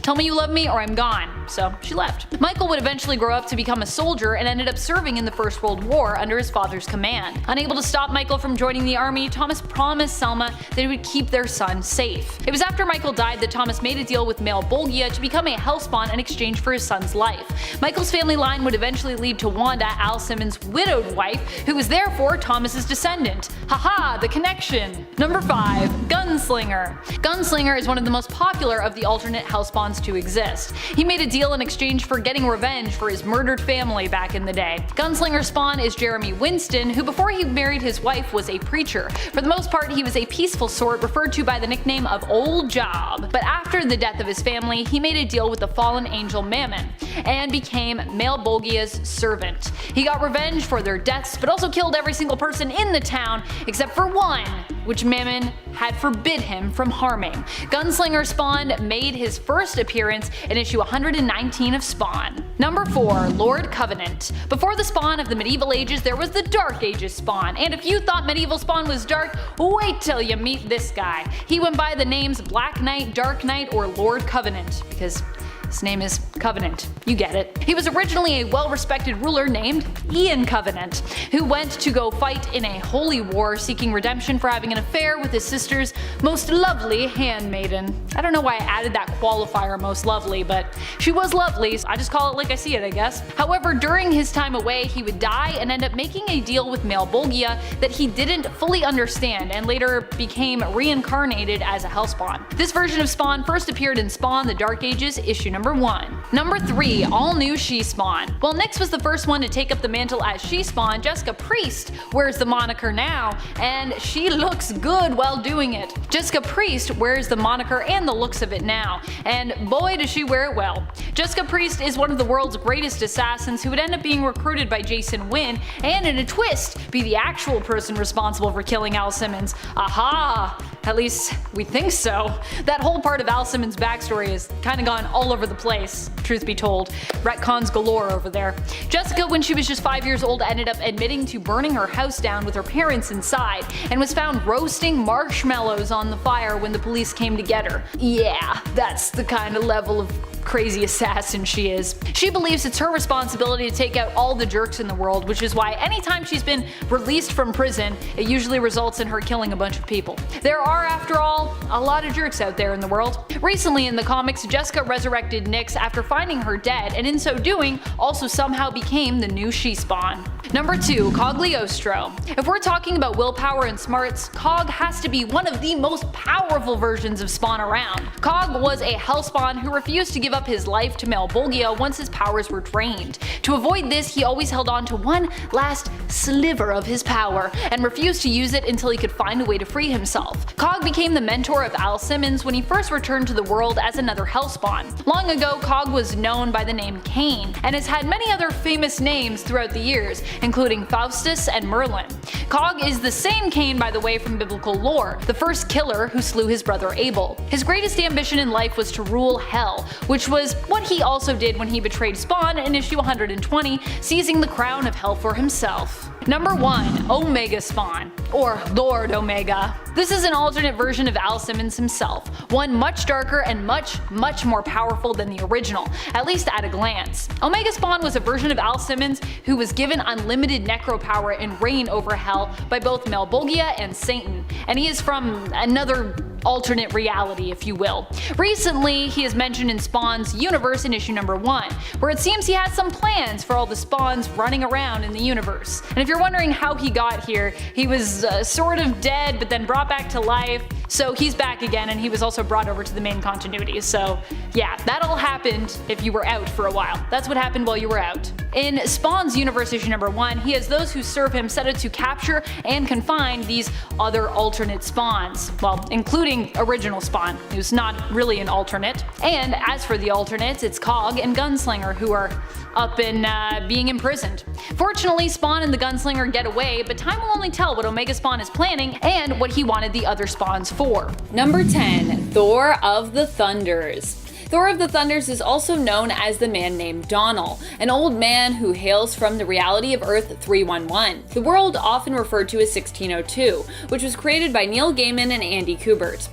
"Tell me you love me or I'm gone." So she left. Michael would eventually grow up to become a soldier and ended up serving in the First World War under his father's command. Unable to stop Michael from joining the army, Thomas promised Selma that he would keep their son safe. It was after Michael died that Thomas made a deal with Male Bolgia to become a Hellspawn in exchange for his son's life. Michael's family line would eventually lead to Wanda, Al Simmons' widowed wife, who was therefore Thomas's descendant. Haha, the connection! Number 5. Gunslinger. Gunslinger is one of the most popular of the alternate Hellspawns to exist. He made a deal in exchange for getting revenge for his murdered family back in the day. Gunslinger Spawn is Jeremy Winston, who before he married his wife was a preacher. For the most part, he was a peaceful sort referred to by the nickname of Old Job. But after the death of his family, he made a deal with the fallen angel Mammon and became Male Bolgia's servant. He got revenge for their deaths, but also killed every single person in the town except for one, which Mammon had forbid him from harming. Gunslinger Spawn made his first appearance in issue 119 of Spawn. Number 4. Lord Covenant. Before the Spawn of the medieval ages, there was the Dark Ages Spawn, and if you thought medieval Spawn was dark, wait till you meet this guy. He went by the names Black Knight, Dark Knight, or Lord Covenant, because his name is Covenant. You get it. He was originally a well-respected ruler named Ian Covenant, who went to go fight in a holy war seeking redemption for having an affair with his sister's most lovely handmaiden. I don't know why I added that qualifier, most lovely, but she was lovely, so I just call it like I see it, I guess. However, during his time away, he would die and end up making a deal with Male Bolgia that he didn't fully understand and later became reincarnated as a Hellspawn. This version of Spawn first appeared in Spawn: The Dark Ages, issue number 1. Number 3. All New She-Spawn. While Nyx was the first one to take up the mantle as She-Spawn, Jessica Priest wears the moniker now, and she looks good while doing it. Jessica Priest wears the moniker and the looks of it now, and boy does she wear it well. Jessica Priest is one of the world's greatest assassins who would end up being recruited by Jason Wynn, and in a twist, be the actual person responsible for killing Al Simmons. Aha! At least, we think so. That whole part of Al Simmons' backstory has kinda gone all over the place, truth be told. Retcons galore over there. Jessica, when she was just 5 years old, ended up admitting to burning her house down with her parents inside, and was found roasting marshmallows on the fire when the police came to get her. Yeah, that's the kind of level of crazy assassin she is. She believes it's her responsibility to take out all the jerks in the world, which is why anytime she's been released from prison, it usually results in her killing a bunch of people. There are, after all, a lot of jerks out there in the world. Recently in the comics, Jessica resurrected Nyx after finding her dead, and in so doing, also somehow became the new She-Spawn. Number 2. Cogliostro. If we're talking about willpower and smarts, Cog has to be one of the most powerful versions of Spawn around. Cog was a Hellspawn who refused to give up his life to Male Bolgia once his powers were drained. To avoid this, he always held on to one last sliver of his power, and refused to use it until he could find a way to free himself. Cog became the mentor of Al Simmons when he first returned to the world as another Hellspawn. Long ago, Cog was known by the name Cain, and has had many other famous names throughout the years, including Faustus and Merlin. Cog is the same Cain, by the way, from biblical lore, the first killer who slew his brother Abel. His greatest ambition in life was to rule Hell, which which was what he also did when he betrayed Spawn in issue 120, seizing the crown of hell for himself. Number 1. Omega Spawn, or Lord Omega. This is an alternate version of Al Simmons himself, one much darker and much more powerful than the original, at least at a glance. Omega Spawn was a version of Al Simmons who was given unlimited necro power and reign over hell by both Malebolgia and Satan, and he is from another alternate reality, if you will. Recently, he is mentioned in Spawn's universe in issue number 1, where it seems he has some plans for all the Spawns running around in the universe. And if you're wondering how he got here, he was sort of dead but then brought back to life, so he's back again, and he was also brought over to the main continuity. So yeah, that all happened if you were out for a while. That's what happened while you were out. In Spawn's universe issue number 1, he has those who serve him set out to capture and confine these other alternate Spawns, well, including original Spawn, who's not really an alternate. And as for the alternates, it's Cog and Gunslinger, who are up and being imprisoned. Fortunately, Spawn and the Gunslinger get away, but time will only tell what Omega Spawn is planning and what he wanted the other Spawns for. Number 10. Thor of the Thunders. Thor of the Thunders is also known as the man named Donnel, an old man who hails from the reality of Earth 311, the world often referred to as 1602, which was created by Neil Gaiman and Andy Kubert.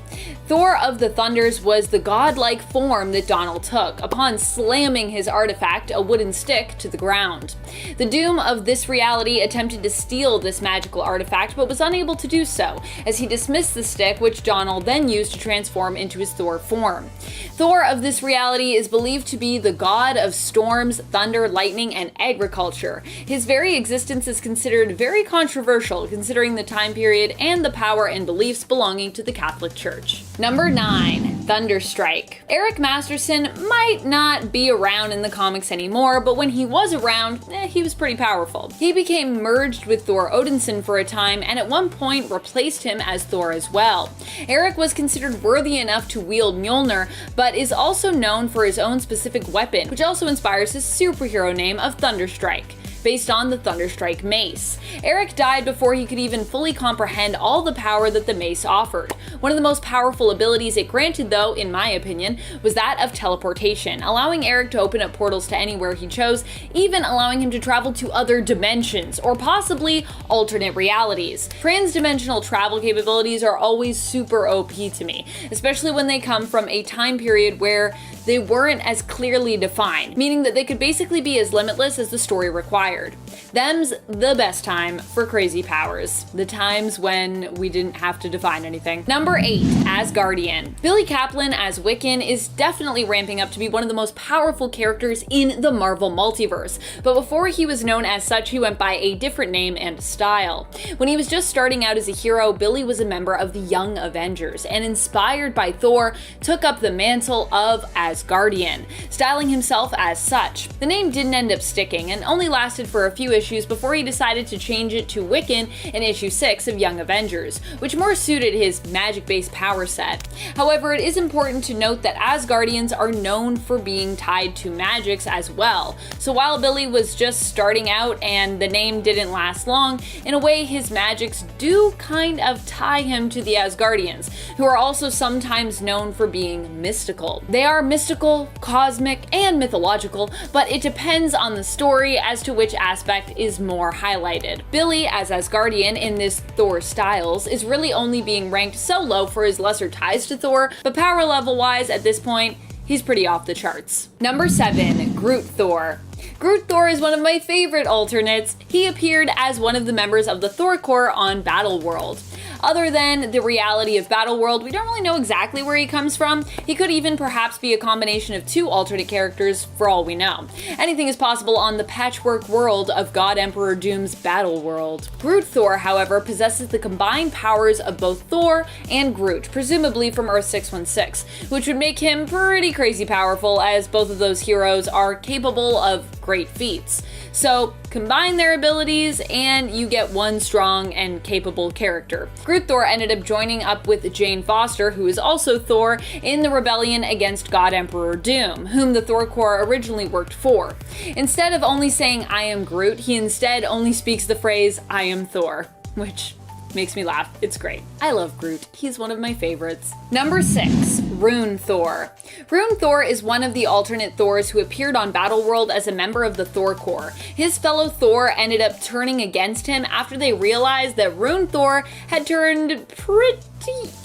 Thor of the Thunders was the godlike form that Donnel took upon slamming his artifact, a wooden stick, to the ground. The Doom of this reality attempted to steal this magical artifact but was unable to do so, as he dismissed the stick, which Donnel then used to transform into his Thor form. Thor of this reality is believed to be the god of storms, thunder, lightning, and agriculture. His very existence is considered very controversial considering the time period and the power and beliefs belonging to the Catholic Church. Number 9. Thunderstrike. Eric Masterson might not be around in the comics anymore, but when he was around, he was pretty powerful. He became merged with Thor Odinson for a time and at one point replaced him as Thor as well. Eric was considered worthy enough to wield Mjolnir, but is also known for his own specific weapon, which also inspires his superhero name of Thunderstrike, based on the Thunderstrike mace. Eric died before he could even fully comprehend all the power that the mace offered. One of the most powerful abilities it granted, though, in my opinion, was that of teleportation, allowing Eric to open up portals to anywhere he chose, even allowing him to travel to other dimensions, or possibly alternate realities. Trans-dimensional travel capabilities are always super OP to me, especially when they come from a time period where they weren't as clearly defined, meaning that they could basically be as limitless as the story required. Them's the best time for crazy powers. The times when we didn't have to define anything. Number 8. Asgardian. Billy Kaplan as Wiccan is definitely ramping up to be one of the most powerful characters in the Marvel multiverse, but before he was known as such, he went by a different name and style. When he was just starting out as a hero, Billy was a member of the Young Avengers, and inspired by Thor, took up the mantle of Asgardian, styling himself as such. The name didn't end up sticking, and only lasted for a few issues before he decided to change it to Wiccan in issue 6 of Young Avengers, which more suited his magic-based power set. However, it is important to note that Asgardians are known for being tied to magics as well, so while Billy was just starting out and the name didn't last long, in a way his magics do kind of tie him to the Asgardians, who are also sometimes known for being mystical. They are mystical, cosmic, and mythological, but it depends on the story as to which aspect is more highlighted. Billy, as Asgardian in this Thor Styles, is really only being ranked so low for his lesser ties to Thor, but power level wise at this point, he's pretty off the charts. Number 7. Groot Thor. Groot Thor is one of my favorite alternates. He appeared as one of the members of the Thor Corps on Battleworld. Other than the reality of Battleworld, we don't really know exactly where he comes from. He could even perhaps be a combination of two alternate characters for all we know. Anything is possible on the patchwork world of God Emperor Doom's Battleworld. Groot Thor, however, possesses the combined powers of both Thor and Groot, presumably from Earth 616, which would make him pretty crazy powerful, as both of those heroes are capable of great feats. So combine their abilities and you get one strong and capable character. Groot Thor ended up joining up with Jane Foster, who is also Thor, in the rebellion against God Emperor Doom, whom the Thor Corps originally worked for. Instead of only saying "I am Groot," he instead only speaks the phrase "I am Thor," which makes me laugh. It's great. I love Groot. He's one of my favorites. Number 6. Rune Thor. Rune Thor is one of the alternate Thors who appeared on Battleworld as a member of the Thor Corps. His fellow Thor ended up turning against him after they realized that Rune Thor had turned pretty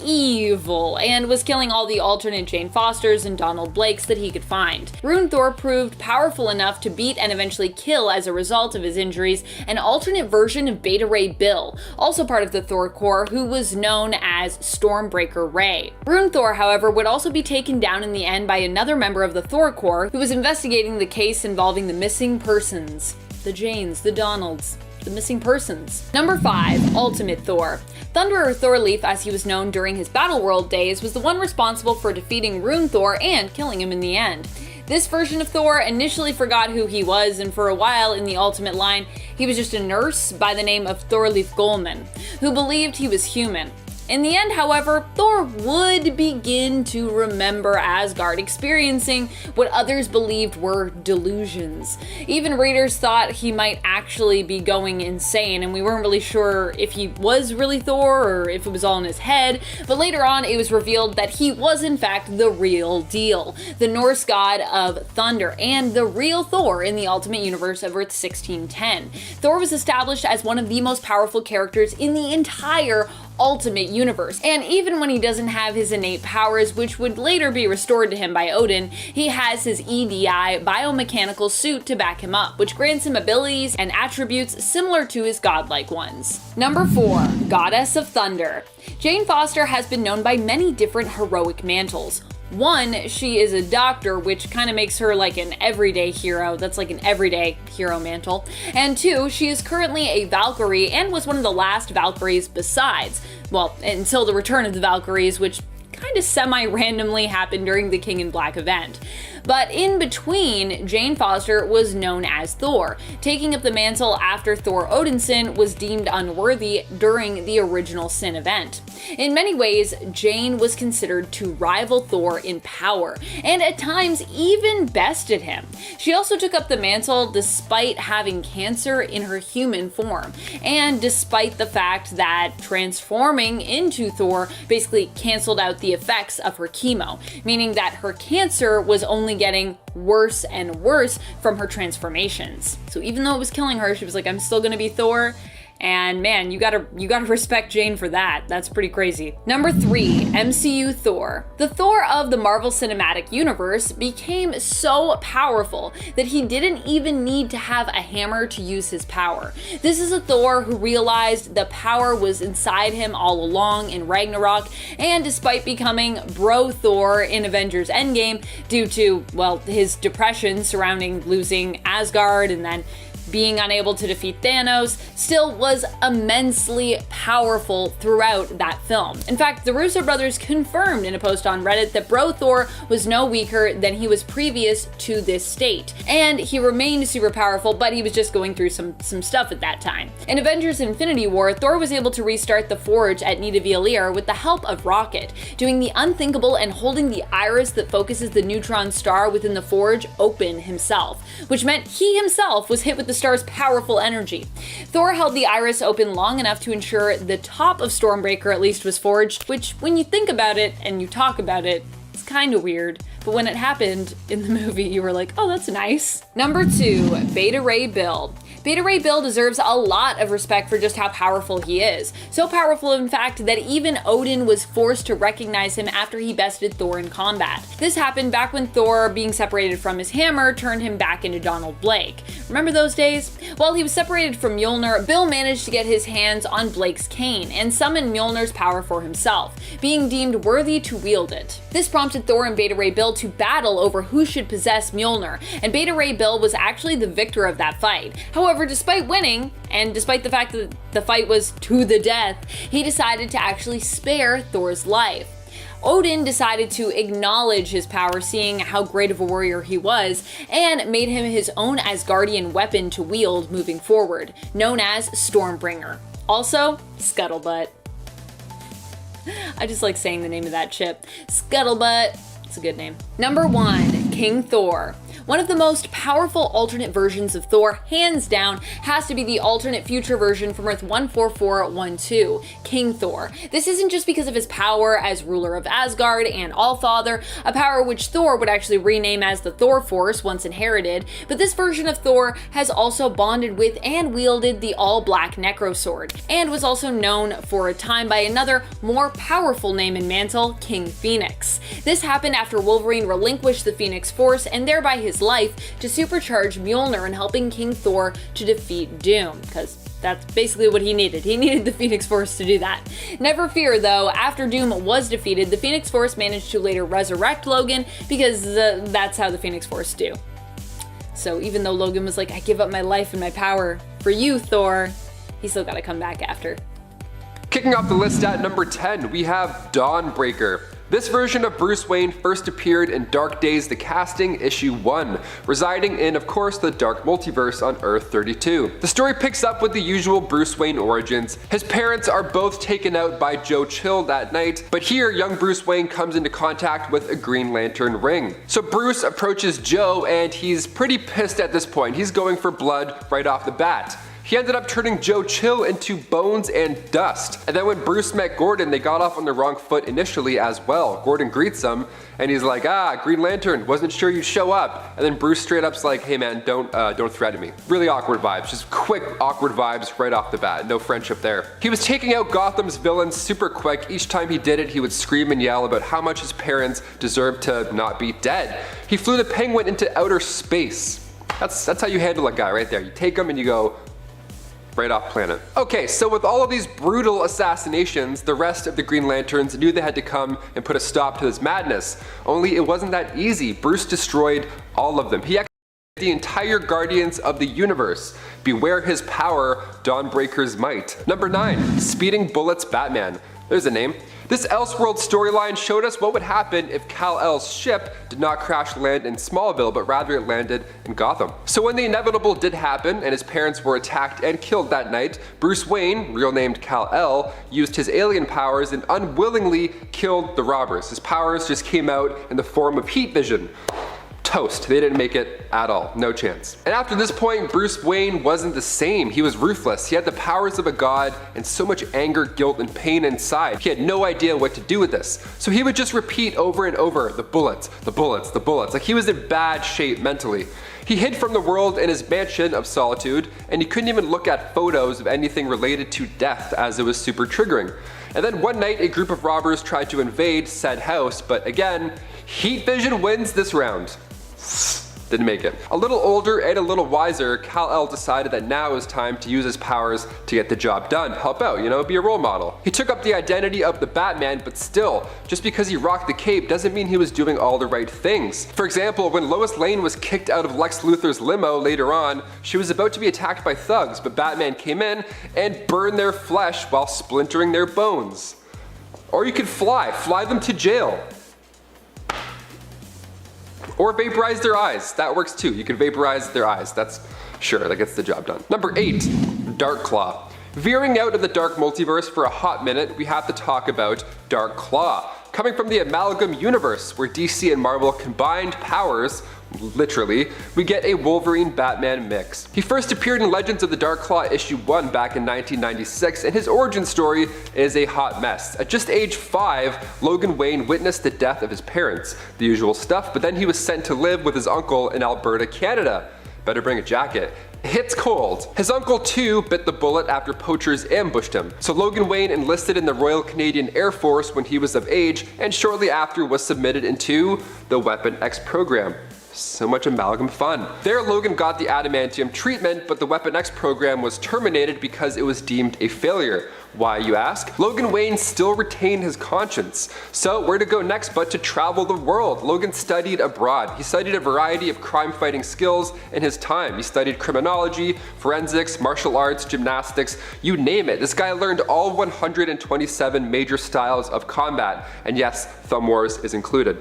evil and was killing all the alternate Jane Fosters and Donald Blakes that he could find. Rune Thor proved powerful enough to beat and eventually kill, as a result of his injuries, an alternate version of Beta Ray Bill, also part of the Thor Corps, who was known as Stormbreaker Ray. Rune Thor, however, would also be taken down in the end by another member of the Thor Corps who was investigating the case involving the missing persons. The Janes, the Donalds, the missing persons. Number 5, Ultimate Thor. Thunderer Thorleif, as he was known during his Battleworld days, was the one responsible for defeating Rune Thor and killing him in the end. This version of Thor initially forgot who he was, and for a while in the Ultimate line, he was just a nurse by the name of Thorleif Golman, who believed he was human. In the end, however, Thor would begin to remember Asgard, experiencing what others believed were delusions. Even readers thought he might actually be going insane, and we weren't really sure if he was really Thor or if it was all in his head, but later on it was revealed that he was in fact the real deal, the Norse god of thunder, and the real Thor in the Ultimate Universe of Earth 1610. Thor was established as one of the most powerful characters in the entire Ultimate Universe, and even when he doesn't have his innate powers, which would later be restored to him by Odin, he has his EDI biomechanical suit to back him up, which grants him abilities and attributes similar to his godlike ones. Number 4, Goddess of Thunder. Jane Foster has been known by many different heroic mantles. One, she is a doctor, which kind of makes her like an everyday hero. That's like an everyday hero mantle. And 2, she is currently a Valkyrie and was one of the last Valkyries besides, well, until the return of the Valkyries, which kind of semi-randomly happened during the King in Black event. But in between, Jane Foster was known as Thor, taking up the mantle after Thor Odinson was deemed unworthy during the original Sin event. In many ways, Jane was considered to rival Thor in power, and at times even bested him. She also took up the mantle despite having cancer in her human form, and despite the fact that transforming into Thor basically canceled out the effects of her chemo, meaning that her cancer was only getting worse and worse from her transformations. So even though it was killing her, she was like, I'm still gonna be Thor. And man, you gotta respect Jane for that. That's pretty crazy. Number 3, MCU Thor. The Thor of the Marvel Cinematic Universe became so powerful that he didn't even need to have a hammer to use his power. This is a Thor who realized the power was inside him all along in Ragnarok, and despite becoming bro Thor in Avengers Endgame due to, well, his depression surrounding losing Asgard and then being unable to defeat Thanos, still was immensely powerful throughout that film. In fact, the Russo brothers confirmed in a post on Reddit that Bro Thor was no weaker than he was previous to this state, and he remained super powerful, but he was just going through some stuff at that time. In Avengers Infinity War, Thor was able to restart the Forge at Nidavellir with the help of Rocket, doing the unthinkable and holding the iris that focuses the neutron star within the Forge open himself, which meant he himself was hit with the star's powerful energy. Thor held the iris open long enough to ensure the top of Stormbreaker at least was forged, which when you think about it and you talk about it, it's kind of weird. But when it happened in the movie, you were like, oh, that's nice. Number 2, Beta Ray Bill. Beta Ray Bill deserves a lot of respect for just how powerful he is. So powerful, in fact, that even Odin was forced to recognize him after he bested Thor in combat. This happened back when Thor, being separated from his hammer, turned him back into Donald Blake. Remember those days? While he was separated from Mjolnir, Bill managed to get his hands on Blake's cane and summon Mjolnir's power for himself, being deemed worthy to wield it. This prompted Thor and Beta Ray Bill to battle over who should possess Mjolnir, and Beta Ray Bill was actually the victor of that fight. However, despite winning, and despite the fact that the fight was to the death, he decided to actually spare Thor's life. Odin decided to acknowledge his power, seeing how great of a warrior he was, and made him his own Asgardian weapon to wield moving forward, known as Stormbringer. Also, Scuttlebutt. I just like saying the name of that chip. Scuttlebutt. It's a good name. Number 1, King Thor. One of the most powerful alternate versions of Thor, hands down, has to be the alternate future version from Earth 14412, King Thor. This isn't just because of his power as ruler of Asgard and Allfather, a power which Thor would actually rename as the Thor Force once inherited, but this version of Thor has also bonded with and wielded the all-black Necrosword, and was also known for a time by another, more powerful name and mantle, King Phoenix. This happened after Wolverine relinquished the Phoenix Force and thereby his life to supercharge Mjolnir in helping King Thor to defeat Doom, because that's basically what he needed. He needed the Phoenix Force to do that. Never fear though, after Doom was defeated, the Phoenix Force managed to later resurrect Logan because that's how the Phoenix Force do. So even though Logan was like, I give up my life and my power for you, Thor, he still gotta come back after. Kicking off the list at number 10, we have Dawnbreaker. This version of Bruce Wayne first appeared in Dark Days The Casting, issue 1, residing in, of course, the Dark Multiverse on Earth 32. The story picks up with the usual Bruce Wayne origins. His parents are both taken out by Joe Chill that night, but here young Bruce Wayne comes into contact with a Green Lantern ring. So Bruce approaches Joe and he's pretty pissed at this point. He's going for blood right off the bat. He ended up turning Joe Chill into bones and dust. And then when Bruce met Gordon, they got off on the wrong foot initially as well. Gordon greets him and he's like, Green Lantern, wasn't sure you'd show up. And then Bruce straight up's like, hey man, don't threaten me. Really awkward vibes, just quick awkward vibes right off the bat. No friendship there. He was taking out Gotham's villains super quick. Each time he did it, he would scream and yell about how much his parents deserved to not be dead. He flew the Penguin into outer space. That's how you handle a guy right there. You take him and you go, right off planet. Okay, so with all of these brutal assassinations, the rest of the Green Lanterns knew they had to come and put a stop to this madness. Only it wasn't that easy. Bruce destroyed all of them. He actually the entire Guardians of the Universe. Beware his power, Dawnbreaker's might. Number 9, Speeding Bullets Batman. There's a name. This Elseworld storyline showed us what would happen if Kal-El's ship did not crash land in Smallville, but rather it landed in Gotham. So when the inevitable did happen and his parents were attacked and killed that night, Bruce Wayne, real named Kal-El, used his alien powers and unwillingly killed the robbers. His powers just came out in the form of heat vision. Toast. They didn't make it at all. No chance. And after this point, Bruce Wayne wasn't the same. He was ruthless. He had the powers of a god and so much anger, guilt, and pain inside. He had no idea what to do with this. So he would just repeat over and over, the bullets, the bullets, the bullets. Like he was in bad shape mentally. He hid from the world in his mansion of solitude, and he couldn't even look at photos of anything related to death as it was super triggering. And then one night, a group of robbers tried to invade said house, but again, heat vision wins this round. Didn't make it. A little older and a little wiser, Kal-El decided that now is time to use his powers to get the job done. Help out, you know, be a role model. He took up the identity of the Batman, but still, just because he rocked the cape doesn't mean he was doing all the right things. For example, when Lois Lane was kicked out of Lex Luthor's limo later on, she was about to be attacked by thugs, but Batman came in and burned their flesh while splintering their bones. Or you could fly them to jail. Or vaporize their eyes. That works too. You can vaporize their eyes. That's sure, that gets the job done. Number 8, Darkclaw. Veering out of the Dark Multiverse for a hot minute, we have to talk about Darkclaw. Coming from the Amalgam Universe, where DC and Marvel combined powers, literally, we get a Wolverine-Batman mix. He first appeared in Legends of the Darkclaw issue 1 back in 1996, and his origin story is a hot mess. At just age 5, Logan Wayne witnessed the death of his parents. The usual stuff, but then he was sent to live with his uncle in Alberta, Canada. Better bring a jacket. It's cold. His uncle too bit the bullet after poachers ambushed him. So Logan Wayne enlisted in the Royal Canadian Air Force when he was of age, and shortly after was submitted into the Weapon X program. So much amalgam fun. There Logan got the adamantium treatment, but the Weapon X program was terminated because it was deemed a failure. Why, you ask? Logan Wayne still retained his conscience. So where to go next but to travel the world? Logan studied abroad. He studied a variety of crime-fighting skills in his time. He studied criminology, forensics, martial arts, gymnastics, you name it. This guy learned all 127 major styles of combat. And yes, Thumb Wars is included.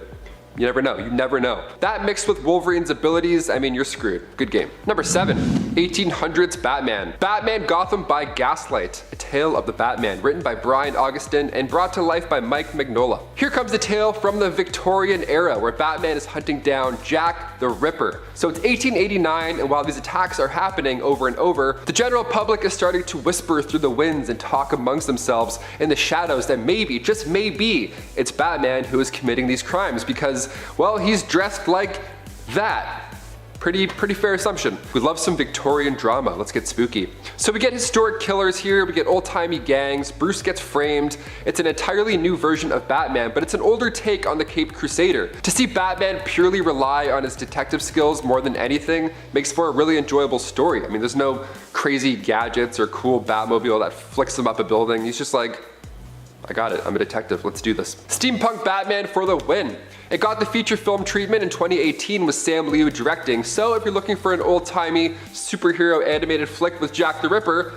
You never know. You never know. That mixed with Wolverine's abilities, I mean, you're screwed. Good game. Number 7, 1800s Batman. Batman Gotham by Gaslight. A Tale of the Batman, written by Brian Augustin and brought to life by Mike Mignola. Here comes the tale from the Victorian era where Batman is hunting down Jack the Ripper. So it's 1889, and while these attacks are happening over and over, the general public is starting to whisper through the winds and talk amongst themselves in the shadows that maybe, just maybe, it's Batman who is committing these crimes because, well, he's dressed like that. Pretty fair assumption. We love some Victorian drama. Let's get spooky. So we get historic killers here, we get old-timey gangs, Bruce gets framed. It's an entirely new version of Batman, but it's an older take on the Caped Crusader. To see Batman purely rely on his detective skills more than anything makes for a really enjoyable story. I mean, there's no crazy gadgets or cool Batmobile that flicks him up a building. He's just like, I got it, I'm a detective, let's do this. Steampunk Batman for the win. It got the feature film treatment in 2018 with Sam Liu directing, so if you're looking for an old-timey superhero animated flick with Jack the Ripper,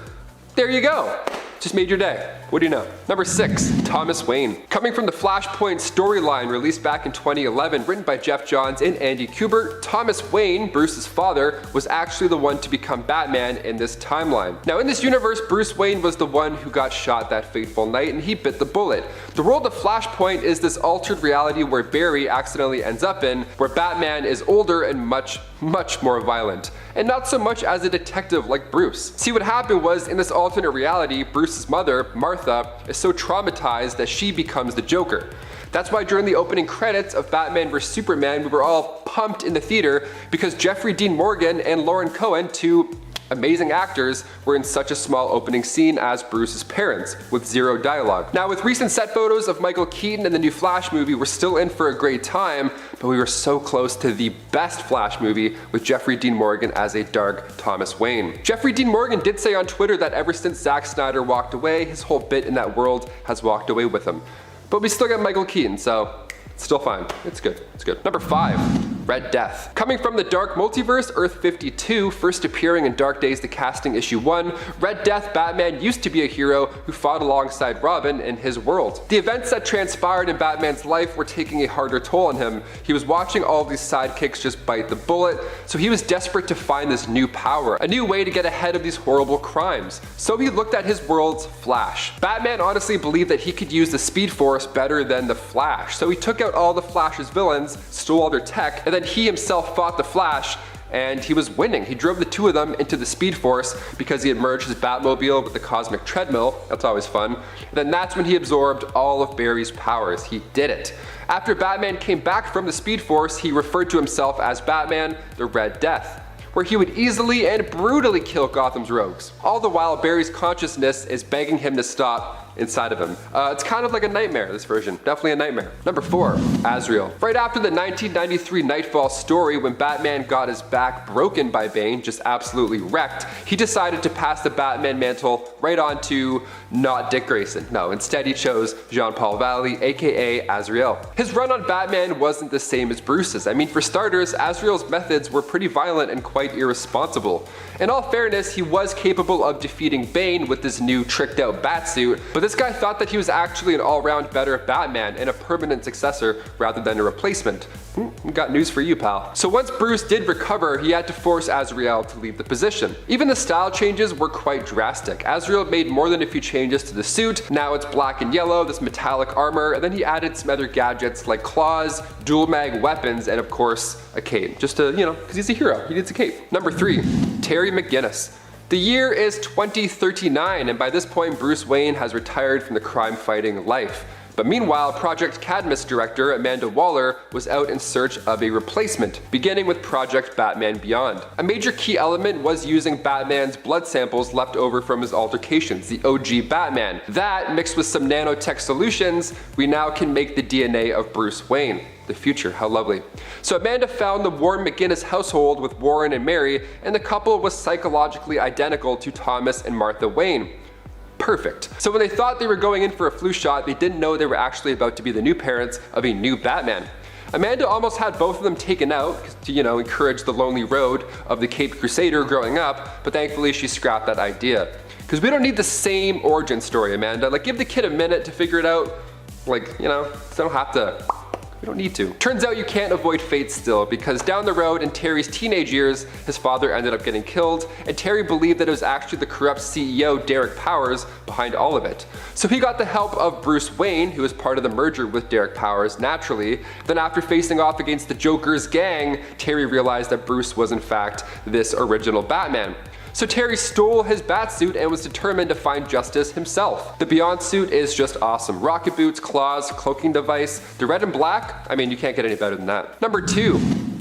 there you go. Just made your day. What do you know? Number 6, Thomas Wayne. Coming from the Flashpoint storyline released back in 2011, written by Jeff Johns and Andy Kubert, Thomas Wayne, Bruce's father, was actually the one to become Batman in this timeline. Now in this universe, Bruce Wayne was the one who got shot that fateful night and he bit the bullet. The world of Flashpoint is this altered reality where Barry accidentally ends up in, where Batman is older and much more violent, and not so much as a detective like Bruce. See, what happened was, in this alternate reality, Bruce's mother, Martha, is so traumatized that she becomes the Joker. That's why during the opening credits of Batman vs Superman, we were all pumped in the theater because Jeffrey Dean Morgan and Lauren Cohen, two amazing actors, were in such a small opening scene as Bruce's parents, with zero dialogue. Now with recent set photos of Michael Keaton in the new Flash movie, we're still in for a great time, but we were so close to the best Flash movie with Jeffrey Dean Morgan as a dark Thomas Wayne. Jeffrey Dean Morgan did say on Twitter that ever since Zack Snyder walked away, his whole bit in that world has walked away with him. But we still got Michael Keaton, so it's still fine. It's good. It's good. Number 5, Red Death. Coming from the Dark Multiverse, Earth 52, first appearing in Dark Days The Casting Issue 1, Red Death Batman used to be a hero who fought alongside Robin in his world. The events that transpired in Batman's life were taking a harder toll on him. He was watching all of these sidekicks just bite the bullet, so he was desperate to find this new power, a new way to get ahead of these horrible crimes. So he looked at his world's Flash. Batman honestly believed that he could use the Speed Force better than the Flash, so he took out all the Flash's villains, stole all their tech, and then he himself fought the Flash, and he was winning. He drove the two of them into the Speed Force because he had merged his Batmobile with the Cosmic Treadmill. That's always fun. And then that's when he absorbed all of Barry's powers. He did it. After Batman came back from the Speed Force, he referred to himself as Batman, the Red Death, where he would easily and brutally kill Gotham's rogues. All the while, Barry's consciousness is begging him to stop inside of him. It's kind of like a nightmare, this version. Definitely a nightmare. Number 4, Azrael. Right after the 1993 Nightfall story, when Batman got his back broken by Bane, just absolutely wrecked, he decided to pass the Batman mantle right on to not Dick Grayson. No, instead he chose Jean-Paul Valley, aka Azrael. His run on Batman wasn't the same as Bruce's. I mean, for starters, Azrael's methods were pretty violent and quite irresponsible. In all fairness, he was capable of defeating Bane with this new tricked out batsuit, but this guy thought that he was actually an all-round better Batman and a permanent successor rather than a replacement. Got news for you, pal. So once Bruce did recover, he had to force Azrael to leave the position. Even the style changes were quite drastic. Azrael made more than a few changes to the suit. Now it's black and yellow, this metallic armor, and then he added some other gadgets like claws, dual mag weapons, and of course, a cape. Just to, because he's a hero, he needs a cape. Number 3, Terry McGinnis. The year is 2039, and by this point, Bruce Wayne has retired from the crime-fighting life. But meanwhile, Project Cadmus director Amanda Waller was out in search of a replacement, beginning with Project Batman Beyond. A major key element was using Batman's blood samples left over from his altercations, the OG Batman. That, mixed with some nanotech solutions, we now can make the DNA of Bruce Wayne. The future, how lovely. So Amanda found the Warren McGinnis household with Warren and Mary, and the couple was psychologically identical to Thomas and Martha Wayne. Perfect. So when they thought they were going in for a flu shot, they didn't know they were actually about to be the new parents of a new Batman. Amanda almost had both of them taken out to, encourage the lonely road of the Caped Crusader growing up, but thankfully she scrapped that idea. Because we don't need the same origin story, Amanda. Like, give the kid a minute to figure it out. Like, don't have to We don't need to. Turns out you can't avoid fate still, because down the road in Terry's teenage years, his father ended up getting killed, and Terry believed that it was actually the corrupt CEO Derek Powers behind all of it. So he got the help of Bruce Wayne, who was part of the merger with Derek Powers naturally. Then after facing off against the Joker's gang, Terry realized that Bruce was in fact this original Batman. So Terry stole his Batsuit and was determined to find justice himself. The Beyond suit is just awesome. Rocket boots, claws, cloaking device, the red and black, I mean, you can't get any better than that. Number 2.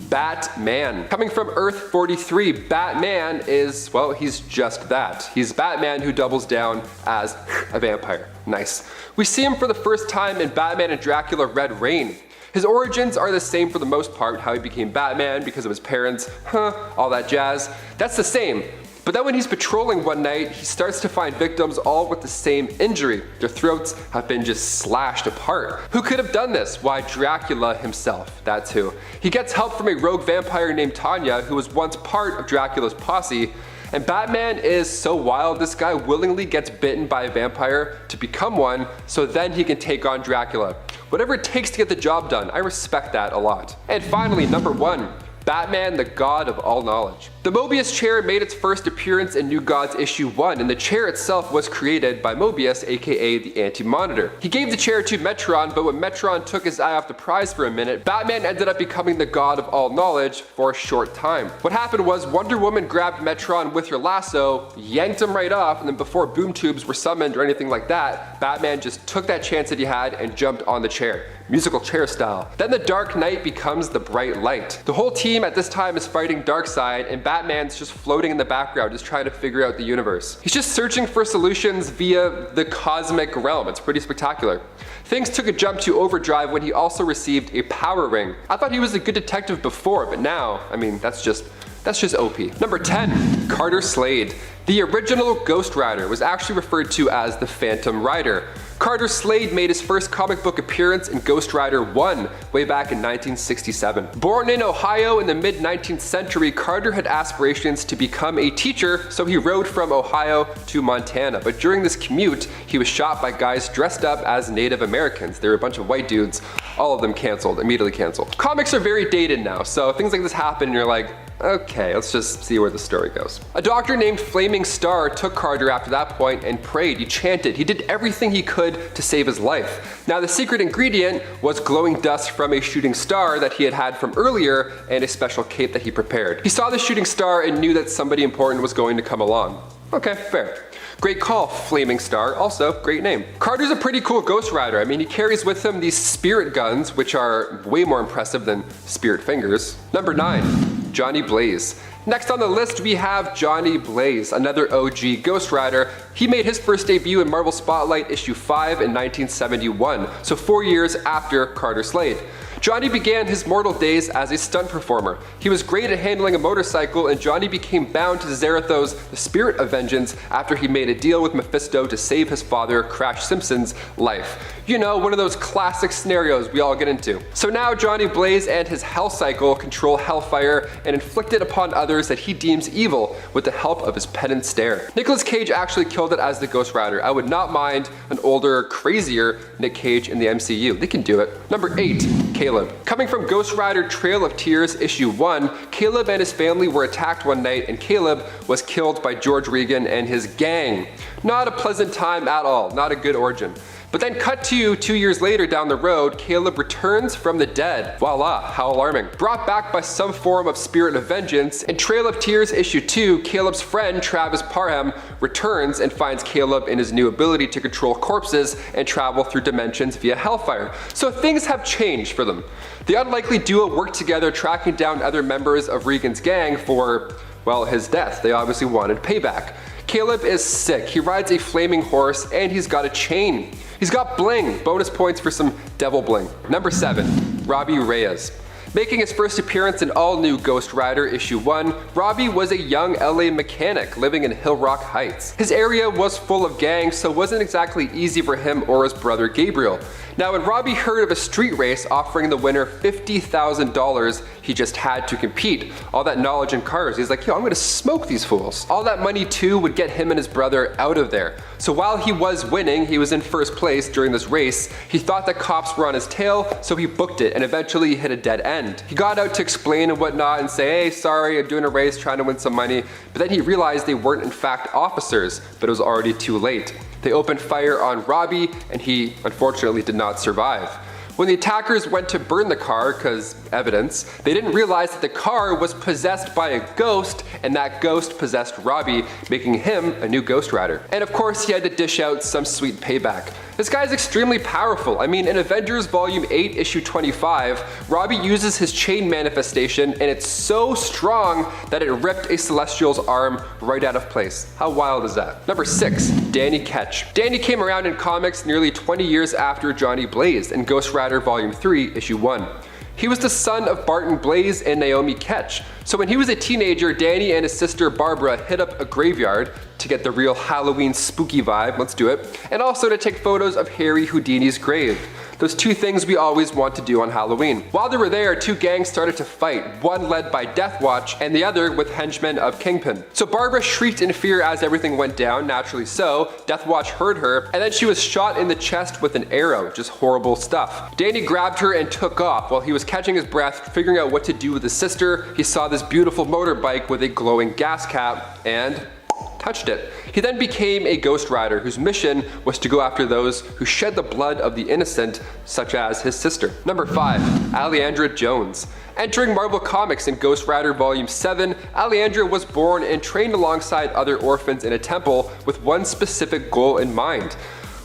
Batman. Coming from Earth 43, Batman is, well, he's just that. He's Batman who doubles down as a vampire. Nice. We see him for the first time in Batman and Dracula Red Reign. His origins are the same for the most part, how he became Batman because of his parents, all that jazz. That's the same. But then when he's patrolling one night, he starts to find victims all with the same injury. Their throats have been just slashed apart. Who could have done this? Why, Dracula himself, that's who. He gets help from a rogue vampire named Tanya, who was once part of Dracula's posse. And Batman is so wild, this guy willingly gets bitten by a vampire to become one, so then he can take on Dracula. Whatever it takes to get the job done, I respect that a lot. And finally, number 1. Batman, the God of all knowledge. The Mobius chair made its first appearance in New Gods issue 1, and the chair itself was created by Mobius, aka the Anti-Monitor. He gave the chair to Metron, but when Metron took his eye off the prize for a minute, Batman ended up becoming the God of all knowledge for a short time. What happened was Wonder Woman grabbed Metron with her lasso, yanked him right off, and then before boom tubes were summoned or anything like that, Batman just took that chance that he had and jumped on the chair. Musical chair style. Then the Dark Knight becomes the bright light. The whole team at this time is fighting Darkseid, and Batman's just floating in the background, just trying to figure out the universe. He's just searching for solutions via the cosmic realm. It's pretty spectacular. Things took a jump to overdrive when he also received a power ring. I thought he was a good detective before, but now, I mean, that's just OP. Number 10, Carter Slade. The original Ghost Rider was actually referred to as the Phantom Rider. Carter Slade made his first comic book appearance in Ghost Rider 1 way back in 1967. Born in Ohio in the mid-19th century, Carter had aspirations to become a teacher, so he rode from Ohio to Montana. But during this commute, he was shot by guys dressed up as Native Americans. They were a bunch of white dudes, all of them canceled, immediately canceled. Comics are very dated now, so things like this happen and you're like, okay, let's just see where the story goes. A doctor named Flaming Star took Carter after that point and prayed, he chanted, he did everything he could to save his life. Now the secret ingredient was glowing dust from a shooting star that he had had from earlier and a special cape that he prepared. He saw the shooting star and knew that somebody important was going to come along. Okay, fair. Great call, Flaming Star. Also, great name. Carter's a pretty cool Ghost Rider. I mean, he carries with him these spirit guns, which are way more impressive than spirit fingers. Number 9, Johnny Blaze. Next on the list, we have Johnny Blaze, another OG Ghost Rider. He made his first debut in Marvel Spotlight issue 5 in 1971, so 4 years after Carter Slade. Johnny began his mortal days as a stunt performer. He was great at handling a motorcycle, and Johnny became bound to Zarathos, the spirit of vengeance, after he made a deal with Mephisto to save his father, Crash Simpson's, life. You know, one of those classic scenarios we all get into. So now Johnny Blaze and his Hell Cycle control Hellfire and inflict it upon others that he deems evil with the help of his penance stare. Nicolas Cage actually killed it as the Ghost Rider. I would not mind an older, crazier Nick Cage in the MCU. They can do it. Number 8, Caleb. Coming from Ghost Rider Trail of Tears issue 1, Caleb and his family were attacked one night and Caleb was killed by George Regan and his gang. Not a pleasant time at all, not a good origin. But then cut to 2 years later down the road, Caleb returns from the dead. Voila, how alarming. Brought back by some form of spirit of vengeance, in Trail of Tears issue 2, Caleb's friend Travis Parham returns and finds Caleb in his new ability to control corpses and travel through dimensions via Hellfire. So things have changed for them. The unlikely duo worked together tracking down other members of Regan's gang for, well, his death. They obviously wanted payback. Caleb is sick. He rides a flaming horse and he's got a chain. He's got bling. Bonus points for some devil bling. Number 7, Robbie Reyes. Making his first appearance in all-new Ghost Rider issue 1, Robbie was a young LA mechanic living in Hill Rock Heights. His area was full of gangs, so it wasn't exactly easy for him or his brother Gabriel. Now, when Robbie heard of a street race offering the winner $50,000, he just had to compete. All that knowledge in cars, he's like, yo, I'm gonna smoke these fools. All that money too would get him and his brother out of there. So while he was winning, he was in first place during this race, he thought that cops were on his tail, so he booked it and eventually he hit a dead end. He got out to explain and whatnot and say, hey, sorry, I'm doing a race trying to win some money, but then he realized they weren't in fact officers, but it was already too late. They opened fire on Robbie and he unfortunately did not survive. When the attackers went to burn the car, because evidence, they didn't realize that the car was possessed by a ghost, and that ghost possessed Robbie, making him a new Ghost Rider. And of course, he had to dish out some sweet payback. This guy's extremely powerful. I mean, in Avengers Volume 8, Issue 25, Robbie uses his chain manifestation, and it's so strong that it ripped a Celestial's arm right out of place. How wild is that? Number 6, Danny Ketch. Danny came around in comics nearly 20 years after Johnny Blaze in Ghost Rider Volume 3, Issue 1. He was the son of Barton Blaze and Naomi Ketch. So when he was a teenager, Danny and his sister Barbara hit up a graveyard to get the real Halloween spooky vibe, let's do it, and also to take photos of Harry Houdini's grave. Those two things we always want to do on Halloween. While they were there, two gangs started to fight, one led by Deathwatch and the other with henchmen of Kingpin. So Barbara shrieked in fear as everything went down, naturally so. Deathwatch heard her, and then she was shot in the chest with an arrow, just horrible stuff. Danny grabbed her and took off. While he was catching his breath, figuring out what to do with his sister, he saw this beautiful motorbike with a glowing gas cap and touched it. He then became a Ghost Rider whose mission was to go after those who shed the blood of the innocent, such as his sister. Number 5, Alejandra Jones. Entering Marvel Comics in Ghost Rider Volume 7, Alejandra was born and trained alongside other orphans in a temple with one specific goal in mind.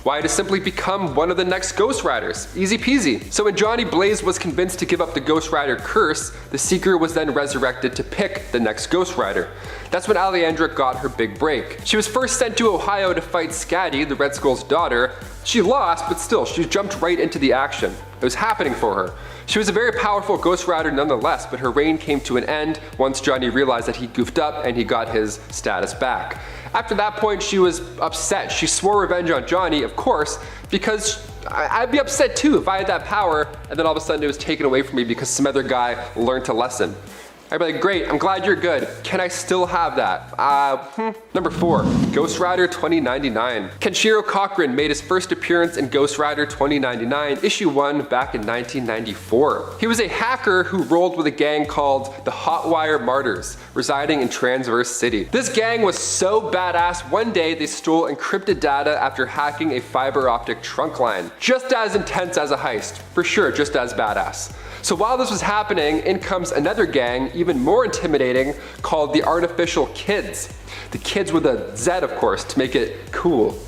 Why, to simply become one of the next Ghost Riders. Easy peasy. So when Johnny Blaze was convinced to give up the Ghost Rider curse, the Seeker was then resurrected to pick the next Ghost Rider. That's when Alejandra got her big break. She was first sent to Ohio to fight Skadi, the Red Skull's daughter. She lost, but still, she jumped right into the action. It was happening for her. She was a very powerful Ghost Rider nonetheless, but her reign came to an end once Johnny realized that he goofed up and he got his status back. After that point, she was upset. She swore revenge on Johnny, of course, because I'd be upset too if I had that power and then all of a sudden it was taken away from me because some other guy learned a lesson. I'd be like, great, I'm glad you're good. Can I still have that? Number 4, Ghost Rider 2099. Kenshiro Cochran made his first appearance in Ghost Rider 2099, issue 1, back in 1994. He was a hacker who rolled with a gang called the Hotwire Martyrs, residing in Transverse City. This gang was so badass, one day they stole encrypted data after hacking a fiber optic trunk line. Just as intense as a heist, for sure, just as badass. So while this was happening, in comes another gang, even more intimidating, called the Artificial Kids. The kids with a Z, of course, to make it cool.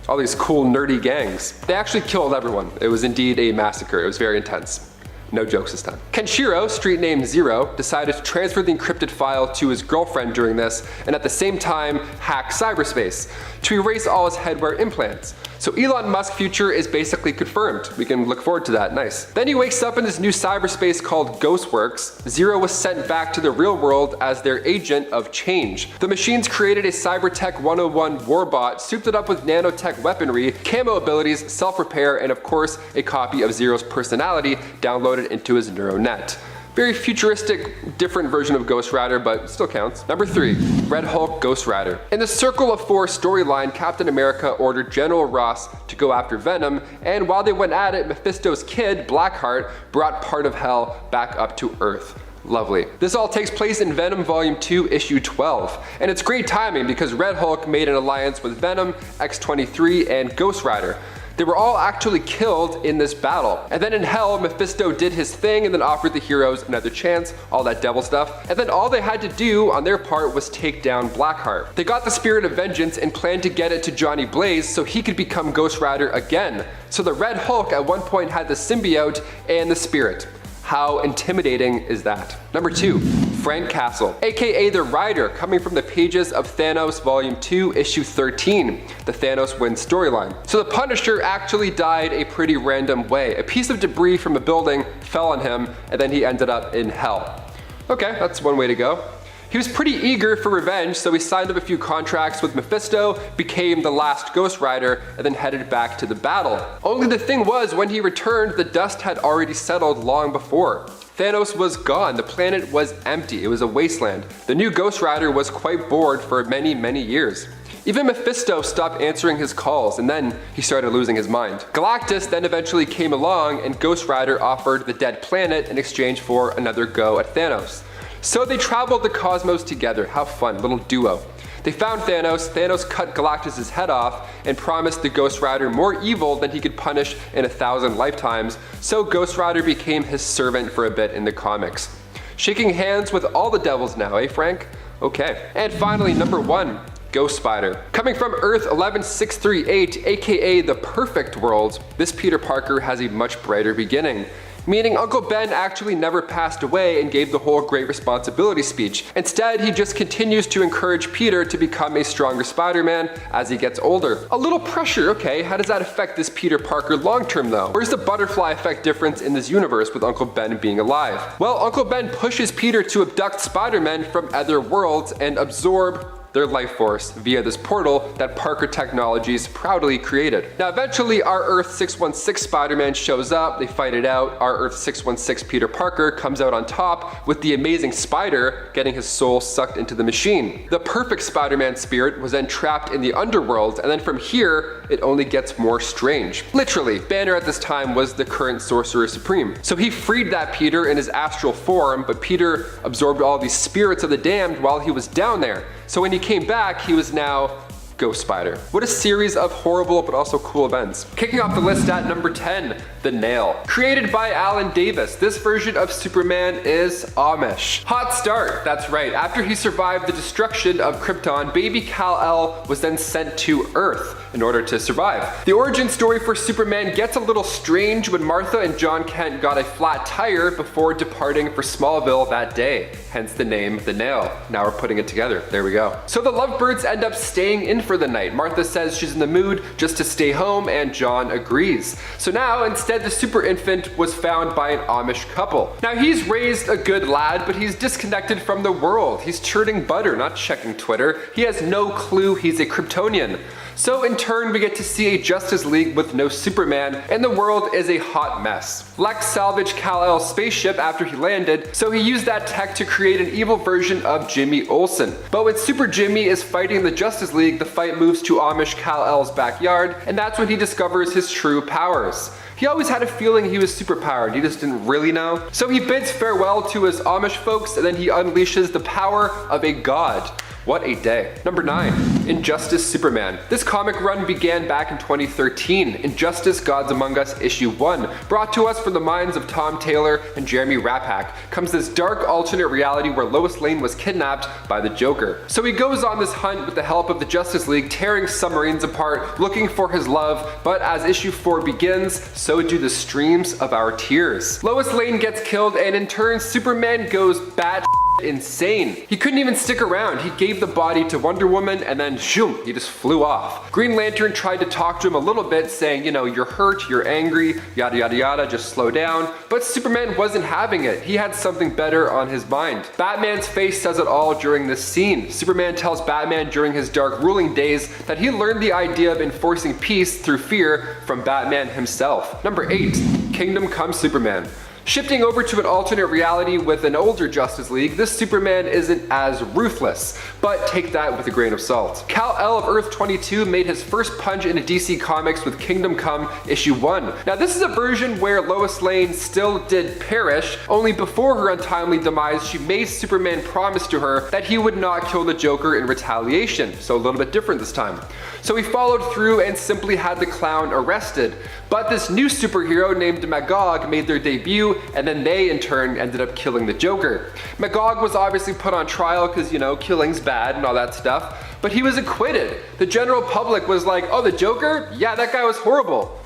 All these cool, nerdy gangs. They actually killed everyone. It was indeed a massacre. It was very intense. No jokes this time. Kenshiro, street name Zero, decided to transfer the encrypted file to his girlfriend during this, and at the same time hack cyberspace to erase all his headwear implants. So Elon Musk future is basically confirmed. We can look forward to that, nice. Then he wakes up in this new cyberspace called Ghostworks. Zero was sent back to the real world as their agent of change. The machines created a Cybertech 101 warbot, souped it up with nanotech weaponry, camo abilities, self-repair, and of course, a copy of Zero's personality downloaded into his neural net. Very futuristic, different version of Ghost Rider, but still counts. Number 3, Red Hulk Ghost Rider. In the Circle of 4 storyline, Captain America ordered General Ross to go after Venom, and while they went at it, Mephisto's kid, Blackheart, brought part of hell back up to Earth. Lovely. This all takes place in Venom Volume 2, Issue 12. And it's great timing because Red Hulk made an alliance with Venom, X-23, and Ghost Rider. They were all actually killed in this battle. And then in hell, Mephisto did his thing and then offered the heroes another chance, all that devil stuff. And then all they had to do on their part was take down Blackheart. They got the Spirit of Vengeance and planned to get it to Johnny Blaze so he could become Ghost Rider again. So the Red Hulk at one point had the symbiote and the Spirit. How intimidating is that? Number 2, Frank Castle, aka the Rider, coming from the pages of Thanos Volume 2, Issue 13, the Thanos Wins storyline. So the Punisher actually died a pretty random way. A piece of debris from a building fell on him, and then he ended up in hell. Okay, that's one way to go. He was pretty eager for revenge, so he signed up a few contracts with Mephisto, became the last Ghost Rider, and then headed back to the battle. Only the thing was, when he returned, the dust had already settled long before. Thanos was gone, the planet was empty, it was a wasteland. The new Ghost Rider was quite bored for many, many years. Even Mephisto stopped answering his calls, and then he started losing his mind. Galactus then eventually came along, and Ghost Rider offered the dead planet in exchange for another go at Thanos. So they traveled the cosmos together. How fun, little duo. They found Thanos, Thanos cut Galactus' head off, and promised the Ghost Rider more evil than he could punish in 1,000 lifetimes, so Ghost Rider became his servant for a bit in the comics. Shaking hands with all the devils now, eh Frank? Okay. And finally, number 1. Ghost Spider. Coming from Earth 11638, aka the Perfect World, this Peter Parker has a much brighter beginning. Meaning Uncle Ben actually never passed away and gave the whole great responsibility speech. Instead, he just continues to encourage Peter to become a stronger Spider-Man as he gets older. A little pressure, okay, how does that affect this Peter Parker long-term though? Where's the butterfly effect difference in this universe with Uncle Ben being alive? Well, Uncle Ben pushes Peter to abduct Spider-Man from other worlds and absorb their life force via this portal that Parker Technologies proudly created. Now eventually our Earth 616 Spider-Man shows up, they fight it out, our Earth 616 Peter Parker comes out on top with the amazing Spider getting his soul sucked into the machine. The perfect Spider-Man spirit was then trapped in the underworld, and then from here it only gets more strange. Literally, Banner at this time was the current Sorcerer Supreme. So he freed that Peter in his astral form, but Peter absorbed all these spirits of the damned while he was down there. So when he came back, he was now Ghost Spider. What a series of horrible but also cool events. Kicking off the list at number 10, The Nail. Created by Alan Davis, this version of Superman is Amish. Hot start, that's right. After he survived the destruction of Krypton, baby Kal-El was then sent to Earth in order to survive. The origin story for Superman gets a little strange when Martha and John Kent got a flat tire before departing for Smallville that day, hence the name The Nail. Now we're putting it together, there we go. So the Lovebirds end up staying in for the night. Martha says she's in the mood just to stay home, and John agrees. So now instead the super infant was found by an Amish couple. Now he's raised a good lad, but he's disconnected from the world. He's churning butter, not checking Twitter. He has no clue he's a Kryptonian. So in turn, we get to see a Justice League with no Superman, and the world is a hot mess. Lex salvaged Kal-El's spaceship after he landed, so he used that tech to create an evil version of Jimmy Olsen. But when Super Jimmy is fighting the Justice League, the fight moves to Amish Kal-El's backyard, and that's when he discovers his true powers. He always had a feeling he was superpowered, he just didn't really know. So he bids farewell to his Amish folks, and then he unleashes the power of a god. What a day. Number 9, Injustice Superman. This comic run began back in 2013. Injustice Gods Among Us issue 1, brought to us from the minds of Tom Taylor and Jeremy Rapak, comes this dark alternate reality where Lois Lane was kidnapped by the Joker. So he goes on this hunt with the help of the Justice League, tearing submarines apart, looking for his love, but as issue 4 begins, so do the streams of our tears. Lois Lane gets killed, and in turn, Superman goes bat insane. He couldn't even stick around. He gave the body to Wonder Woman, and then shoom, he just flew off. Green Lantern tried to talk to him a little bit, saying, you know, you're hurt, you're angry, yada yada yada, just slow down. But Superman wasn't having it. He had something better on his mind. Batman's face says it all during this scene. Superman tells Batman during his dark ruling days that he learned the idea of enforcing peace through fear from Batman himself. Number 8, Kingdom Come Superman. Shifting over to an alternate reality with an older Justice League, this Superman isn't as ruthless, but take that with a grain of salt. Kal-El of Earth 22 made his first punch into DC Comics with Kingdom Come issue 1. Now this is a version where Lois Lane still did perish, only before her untimely demise she made Superman promise to her that he would not kill the Joker in retaliation, so a little bit different this time. So he followed through and simply had the clown arrested. But this new superhero named Magog made their debut, and then they in turn ended up killing the Joker. Magog was obviously put on trial because, you know, killing's bad and all that stuff, but he was acquitted. The general public was like, oh, the Joker? Yeah, that guy was horrible.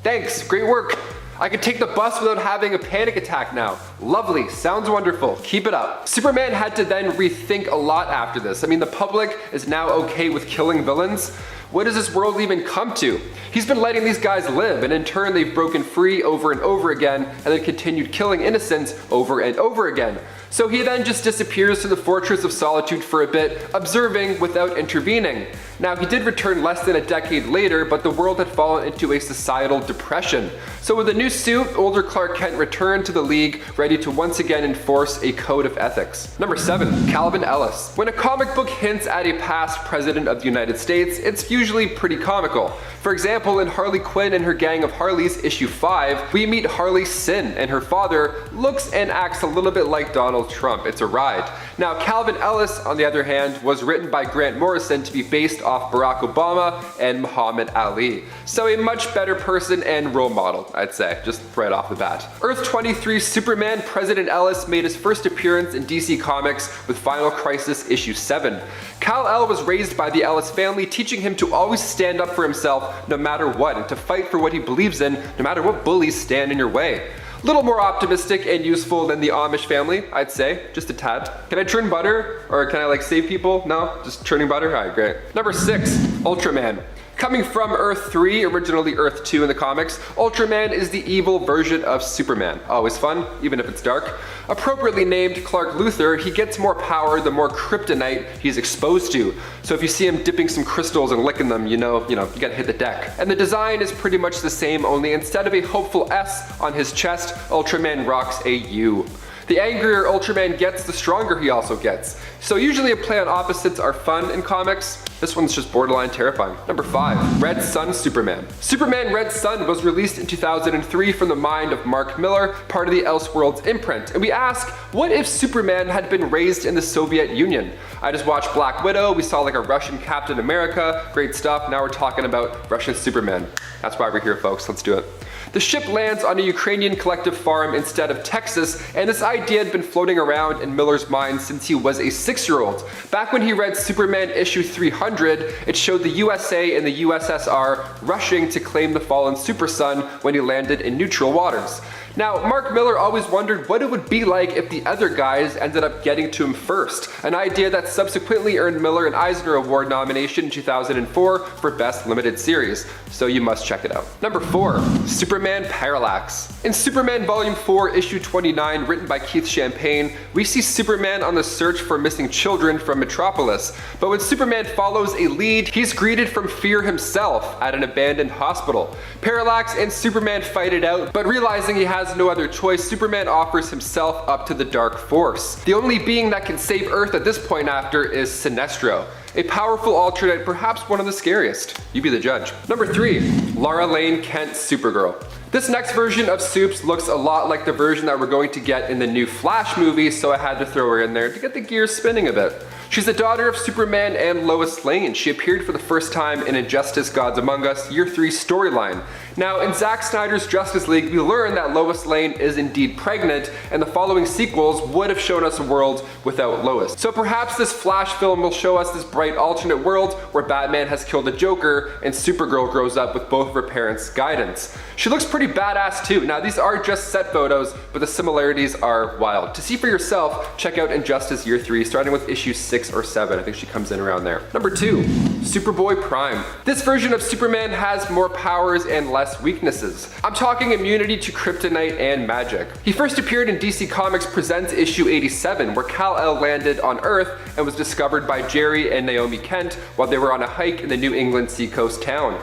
Thanks, great work. I can take the bus without having a panic attack now. Lovely, sounds wonderful, keep it up. Superman had to then rethink a lot after this. I mean, the public is now okay with killing villains. What does this world even come to? He's been letting these guys live, and in turn they've broken free over and over again, and then continued killing innocents over and over again. So he then just disappears to the Fortress of Solitude for a bit, observing without intervening. Now, he did return less than a decade later, but the world had fallen into a societal depression. So with a new suit, older Clark Kent returned to the League, ready to once again enforce a code of ethics. Number 7, Calvin Ellis. When a comic book hints at a past president of the United States, it's usually pretty comical. For example, in Harley Quinn and Her Gang of Harleys issue 5, we meet Harley Sin, and her father looks and acts a little bit like Donald Trump. It's a ride. Now, Calvin Ellis, on the other hand, was written by Grant Morrison to be based off Barack Obama and Muhammad Ali. So a much better person and role model, I'd say, just right off the bat. Earth 23 Superman President Ellis made his first appearance in DC Comics with Final Crisis issue 7. Kal-El was raised by the Ellis family, teaching him to always stand up for himself no matter what, and to fight for what he believes in no matter what bullies stand in your way. Little more optimistic and useful than the Amish family, I'd say, just a tad. Can I churn butter? Or can I like save people? No? Just churning butter? Alright, great. Number 6, Ultraman. Coming from Earth 3, originally Earth 2 in the comics, Ultraman is the evil version of Superman. Always fun, even if it's dark. Appropriately named Clark Luthor, he gets more power the more kryptonite he's exposed to. So if you see him dipping some crystals and licking them, you know, you gotta hit the deck. And the design is pretty much the same, only instead of a hopeful S on his chest, Ultraman rocks a U. The angrier Ultraman gets, the stronger he also gets. So usually a play on opposites are fun in comics. This one's just borderline terrifying. Number 5, Red Sun Superman. Superman Red Sun was released in 2003 from the mind of Mark Miller, part of the Elseworlds imprint. And we ask, what if Superman had been raised in the Soviet Union? I just watched Black Widow, we saw like a Russian Captain America, great stuff. Now we're talking about Russian Superman. That's why we're here, folks, let's do it. The ship lands on a Ukrainian collective farm instead of Texas, and this idea had been floating around in Miller's mind since he was a 6-year-old. Back when he read Superman issue 300, it showed the USA and the USSR rushing to claim the fallen Super Sun when he landed in neutral waters. Now, Mark Miller always wondered what it would be like if the other guys ended up getting to him first, an idea that subsequently earned Miller an Eisner Award nomination in 2004 for Best Limited Series, so you must check it out. Number 4, Superman Parallax. In Superman Volume 4, Issue 29, written by Keith Champagne, we see Superman on the search for missing children from Metropolis, but when Superman follows a lead, he's greeted from fear himself at an abandoned hospital. Parallax and Superman fight it out, but realizing he has no other choice, Superman offers himself up to the Dark Force. The only being that can save Earth at this point after is Sinestro, a powerful alternate, perhaps one of the scariest. You be the judge. Number 3, Lara Lane Kent Supergirl. This next version of Supes looks a lot like the version that we're going to get in the new Flash movie, so I had to throw her in there to get the gears spinning a bit. She's the daughter of Superman and Lois Lane. She appeared for the first time in Injustice Gods Among Us Year 3 storyline. Now, in Zack Snyder's Justice League, we learn that Lois Lane is indeed pregnant, and the following sequels would have shown us a world without Lois. So perhaps this Flash film will show us this bright alternate world where Batman has killed the Joker and Supergirl grows up with both of her parents' guidance. She looks pretty badass too. Now, these are just set photos, but the similarities are wild. To see for yourself, check out Injustice Year 3, starting with issue 6 or 7. I think she comes in around there. Number 2, Superboy Prime. This version of Superman has more powers and less weaknesses. I'm talking immunity to kryptonite and magic. He first appeared in DC Comics Presents issue 87, where Kal-El landed on Earth and was discovered by Jerry and Naomi Kent while they were on a hike in the New England seacoast town.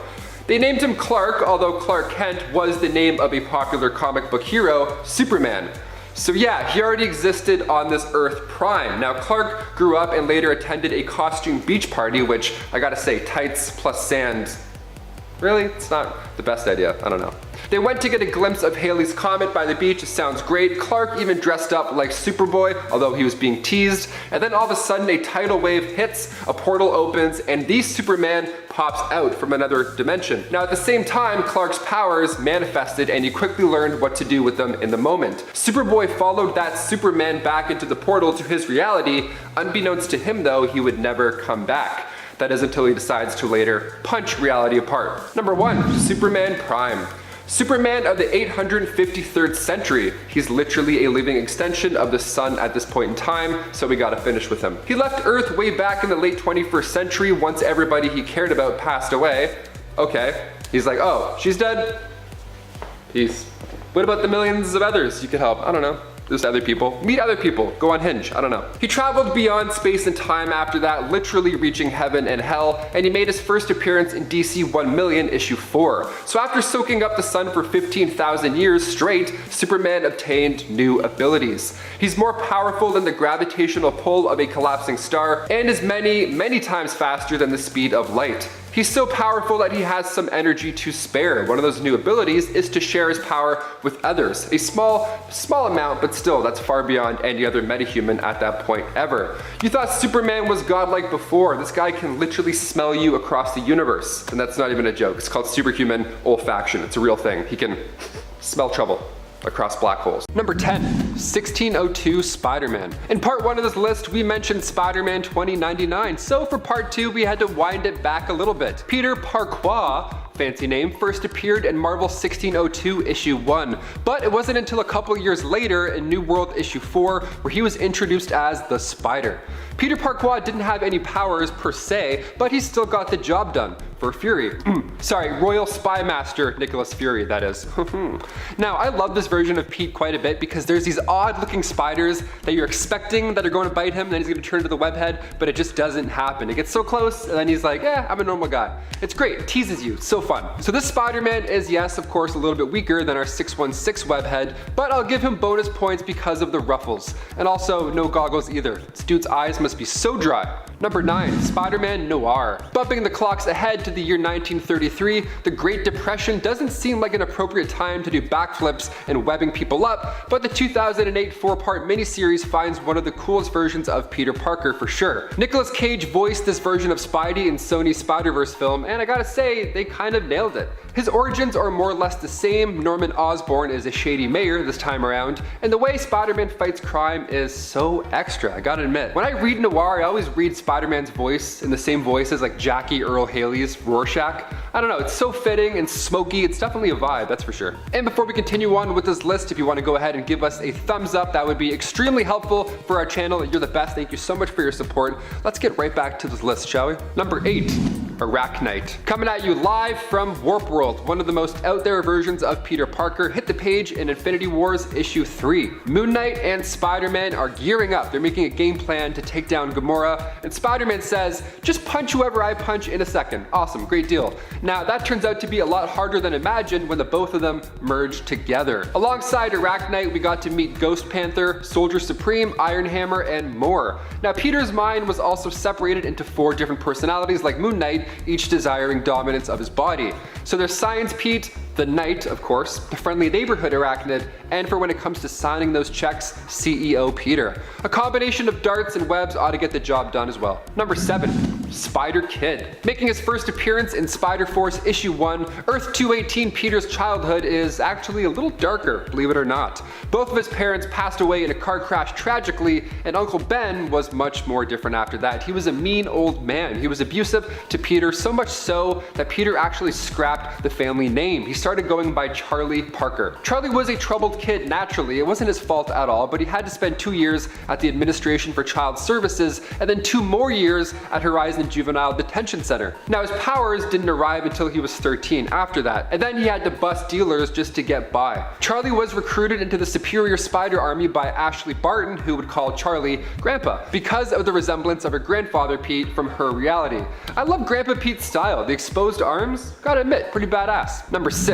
They named him Clark, although Clark Kent was the name of a popular comic book hero, Superman. So yeah, he already existed on this Earth Prime. Now, Clark grew up and later attended a costume beach party, which I gotta say, tights plus sand, really? It's not the best idea, I don't know. They went to get a glimpse of Halley's Comet by the beach. It sounds great. Clark even dressed up like Superboy, although he was being teased. And then all of a sudden a tidal wave hits, a portal opens, and the Superman pops out from another dimension. Now at the same time, Clark's powers manifested and he quickly learned what to do with them in the moment. Superboy followed that Superman back into the portal to his reality. Unbeknownst to him though, he would never come back. That is until he decides to later punch reality apart. Number 1, Superman Prime. Superman of the 853rd century. He's literally a living extension of the sun at this point in time, so we gotta finish with him. He left Earth way back in the late 21st century once everybody he cared about passed away. Okay, he's like, oh, she's dead? Peace. What about the millions of others you could help? I don't know. Just other people. Meet other people. Go on Hinge. I don't know. He traveled beyond space and time after that, literally reaching heaven and hell, and he made his first appearance in DC 1 Million issue 4. So after soaking up the sun for 15,000 years straight, Superman obtained new abilities. He's more powerful than the gravitational pull of a collapsing star, and is many times faster than the speed of light. He's so powerful that he has some energy to spare. One of those new abilities is to share his power with others. A small amount, but still, that's far beyond any other metahuman at that point ever. You thought Superman was godlike before. This guy can literally smell you across the universe. And that's not even a joke. It's called superhuman olfaction. It's a real thing. He can smell trouble across black holes. Number 10, 1602 Spider-Man. In part 1 of this list, we mentioned Spider-Man 2099, so for part 2, we had to wind it back a little bit. Peter Parquois, fancy name, first appeared in Marvel 1602 issue 1, but it wasn't until a couple years later in New World issue 4 where he was introduced as the Spider. Peter Parquois didn't have any powers per se, but he still got the job done for Fury. Sorry, Royal Spy Master Nicholas Fury, that is. Now, I love this version of Pete quite a bit because there's these odd looking spiders that you're expecting that are going to bite him, and then he's going to turn into the webhead, but it just doesn't happen. It gets so close, and then he's like, I'm a normal guy. It's great, it teases you, so fun. So this Spider-Man is, yes, of course, a little bit weaker than our 616 webhead, but I'll give him bonus points because of the ruffles. And also, no goggles either. This dude's eyes must be so dry. Number 9, Spider-Man Noir. Bumping the clocks ahead to the year 1933, the Great Depression doesn't seem like an appropriate time to do backflips and webbing people up, but the 2008 4-part miniseries finds one of the coolest versions of Peter Parker for sure. Nicolas Cage voiced this version of Spidey in Sony's Spider-Verse film, and I gotta say, they kind of nailed it. His origins are more or less the same. Norman Osborn is a shady mayor this time around, and the way Spider-Man fights crime is so extra, I gotta admit. When I read Noir, I always read Spider-Man's voice in the same voice as like Jackie Earle Haley's Rorschach. I don't know, it's so fitting and smoky, it's definitely a vibe, that's for sure. And before we continue on with this list, if you want to go ahead and give us a thumbs up, that would be extremely helpful for our channel. You're the best, thank you so much for your support. Let's get right back to this list, shall we? Number 8, Arachnite. Coming at you live from Warp World, one of the most out there versions of Peter Parker hit the page in Infinity Wars issue 3. Moon Knight and Spider-Man are gearing up. They're making a game plan to take down Gamora, and Spider-Man says, just punch whoever I punch in a second. Awesome, great deal. Now that turns out to be a lot harder than imagined when the both of them merge together. Alongside Arachnite, we got to meet Ghost Panther, Soldier Supreme, Iron Hammer, and more. Now Peter's mind was also separated into 4 different personalities like Moon Knight, each desiring dominance of his body. So there's Science Pete, the Knight, of course, the friendly neighborhood Arachnid, and for when it comes to signing those checks, CEO Peter. A combination of darts and webs ought to get the job done as well. Number 7, Spider Kid. Making his first appearance in Spider-Force issue 1, Earth 218 Peter's childhood is actually a little darker, believe it or not. Both of his parents passed away in a car crash tragically, and Uncle Ben was much more different after that. He was a mean old man. He was abusive to Peter, so much so that Peter actually scrapped the family name. He started going by Charlie Parker. Charlie was a troubled kid naturally. It wasn't his fault at all, but he had to spend 2 years at the Administration for Child Services and then 2 more years at Horizon Juvenile Detention Center. Now his powers didn't arrive until he was 13 after that, and then he had to bust dealers just to get by. Charlie was recruited into the Superior Spider Army by Ashley Barton, who would call Charlie Grandpa, because of the resemblance of her grandfather Pete from her reality. I love Grandpa Pete's style. The exposed arms, gotta admit, pretty badass. Number 6,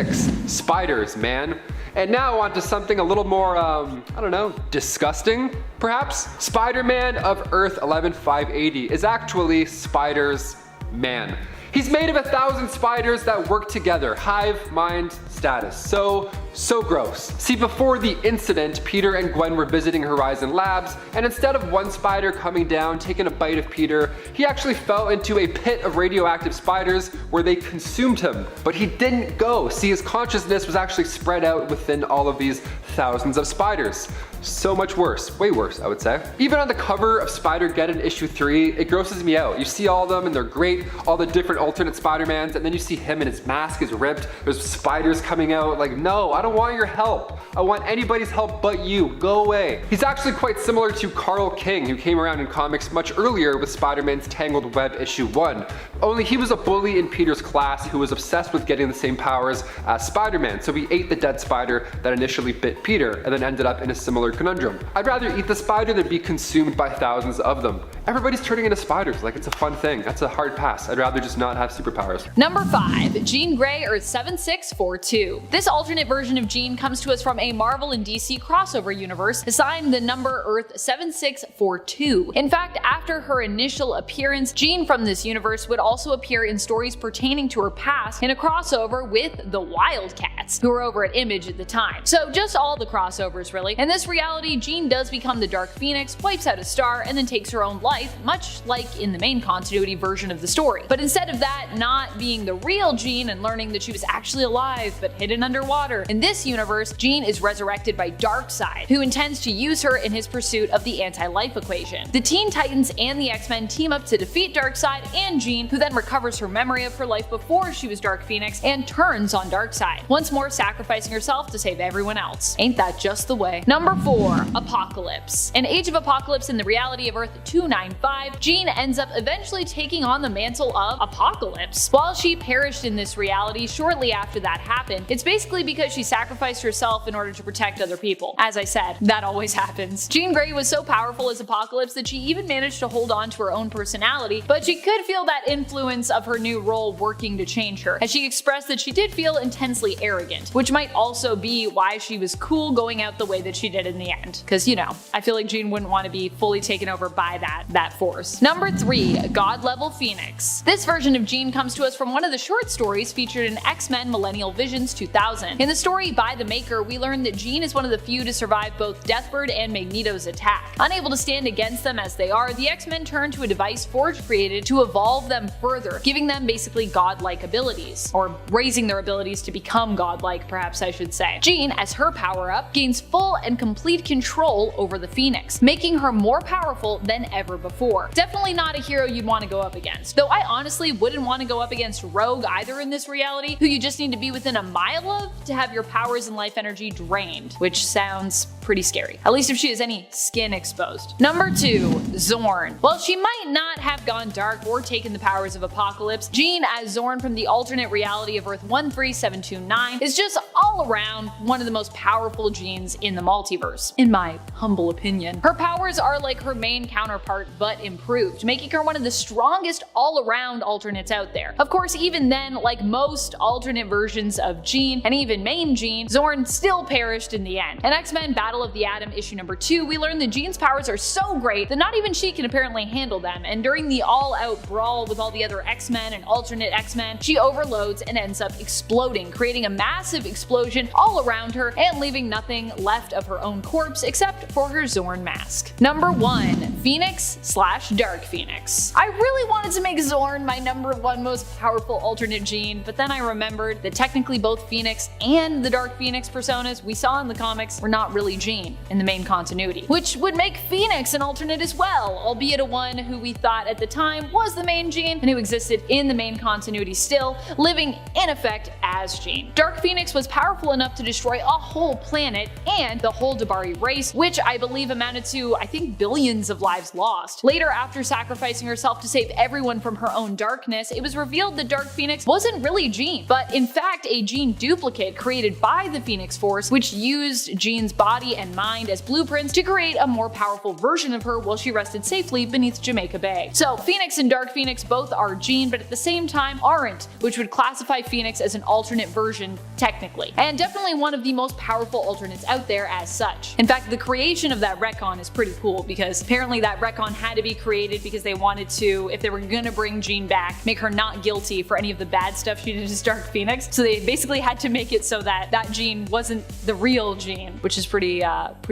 spiders, man. And now on to something a little more, I don't know, disgusting, perhaps? Spider-Man of Earth 11580 is actually Spider's man. He's made of 1,000 spiders that work together, hive mind status. So So gross. See, before the incident, Peter and Gwen were visiting Horizon Labs, and instead of one spider coming down, taking a bite of Peter, he actually fell into a pit of radioactive spiders where they consumed him. But he didn't go. See, his consciousness was actually spread out within all of these thousands of spiders. So much worse, way worse, I would say. Even on the cover of Spider-Geddon issue 3, it grosses me out. You see all of them and they're great, all the different alternate Spider-Mans, and then you see him and his mask is ripped, there's spiders coming out. Like, no, I don't want your help. I want anybody's help but you. Go away. He's actually quite similar to Carl King, who came around in comics much earlier with Spider-Man's Tangled Web issue 1. Only he was a bully in Peter's class who was obsessed with getting the same powers as Spider-Man, so he ate the dead spider that initially bit Peter and then ended up in a similar conundrum. I'd rather eat the spider than be consumed by thousands of them. Everybody's turning into spiders like it's a fun thing. That's a hard pass. I'd rather just not have superpowers. Number 5. Jean Grey Earth 7642. This alternate version of Jean comes to us from a Marvel and DC crossover universe assigned the number Earth 7642. In fact, after her initial appearance, Jean from this universe would also appear in stories pertaining to her past in a crossover with the Wildcats, who were over at Image at the time. So just all the crossovers really. In this reality, Jean does become the Dark Phoenix, wipes out a star, and then takes her own life, much like in the main continuity version of the story. But instead of that not being the real Jean and learning that she was actually alive but hidden underwater, in this universe, Jean is resurrected by Darkseid, who intends to use her in his pursuit of the anti-life equation. The Teen Titans and the X-Men team up to defeat Darkseid and Jean, who then recovers her memory of her life before she was Dark Phoenix and turns on Darkseid, once more sacrificing herself to save everyone else. Ain't that just the way? Number 4. Apocalypse. In Age of Apocalypse in the reality of Earth 295, Jean ends up eventually taking on the mantle of Apocalypse. While she perished in this reality shortly after that happened, it's basically because she sacrificed herself in order to protect other people. As I said, that always happens. Jean Grey was so powerful as Apocalypse that she even managed to hold on to her own personality, but she could feel that influence of her new role working to change her, as she expressed that she did feel intensely arrogant, which might also be why she was cool going out the way that she did in the end. Because, you know, I feel like Jean wouldn't want to be fully taken over by that force. Number 3. God Level Phoenix. This version of Jean comes to us from one of the short stories featured in X-Men Millennial Visions 2000. In the story by the Maker, we learn that Jean is one of the few to survive both Deathbird and Magneto's attack. Unable to stand against them as they are, the X-Men turn to a device Forge created to evolve them further, giving them basically godlike abilities, or raising their abilities to become godlike, perhaps I should say. Jean, as her power-up, gains full and complete control over the Phoenix, making her more powerful than ever before. Definitely not a hero you'd want to go up against, though I honestly wouldn't want to go up against Rogue either in this reality, who you just need to be within a mile of to have your powers and life energy drained, which sounds pretty scary, at least if she has any skin exposed. Number 2. Zorn. While she might not have gone dark or taken the powers of Apocalypse, Jean as Zorn from the alternate reality of Earth 13729 is just all around one of the most powerful Jeans in the multiverse, in my humble opinion. Her powers are like her main counterpart but improved, making her one of the strongest all-around alternates out there. Of course, even then, like most alternate versions of Jean, and even main Jean, Zorn still perished in the end. In X-Men Battle of the Atom issue number 2, we learn that Jean's powers are so great that not even she can apparently handle them, and during the all-out brawl with all the other X-Men and alternate X-Men, she overloads and ends up exploding, creating a massive explosion all around her and leaving nothing left of her own corpse except for her Zorn mask. Number 1. Phoenix/Dark Phoenix. I really wanted to make Zorn my number 1 most powerful alternate Jean, but then I remembered that technically both Phoenix and the Dark Phoenix personas we saw in the comics were not really Jean in the main continuity, which would make Phoenix an alternate as well, albeit a one who we thought at the time was the main Jean and who existed in the main continuity still, living in effect as Jean. Dark Phoenix was powerful enough to destroy a whole planet and the whole Dabari race, which I believe amounted to, I think, billions of lives lost. Later, after sacrificing herself to save everyone from her own darkness, it was revealed that Dark Phoenix wasn't really Jean, but in fact a Jean duplicate created by the Phoenix Force, which used Jean's body body and mind as blueprints to create a more powerful version of her while she rested safely beneath Jamaica Bay. So Phoenix and Dark Phoenix both are Jean, but at the same time aren't, which would classify Phoenix as an alternate version technically, and definitely one of the most powerful alternates out there as such. In fact, the creation of that retcon is pretty cool because apparently that retcon had to be created because they wanted to, if they were gonna bring Jean back, make her not guilty for any of the bad stuff she did as Dark Phoenix. So they basically had to make it so that that Jean wasn't the real Jean, which is pretty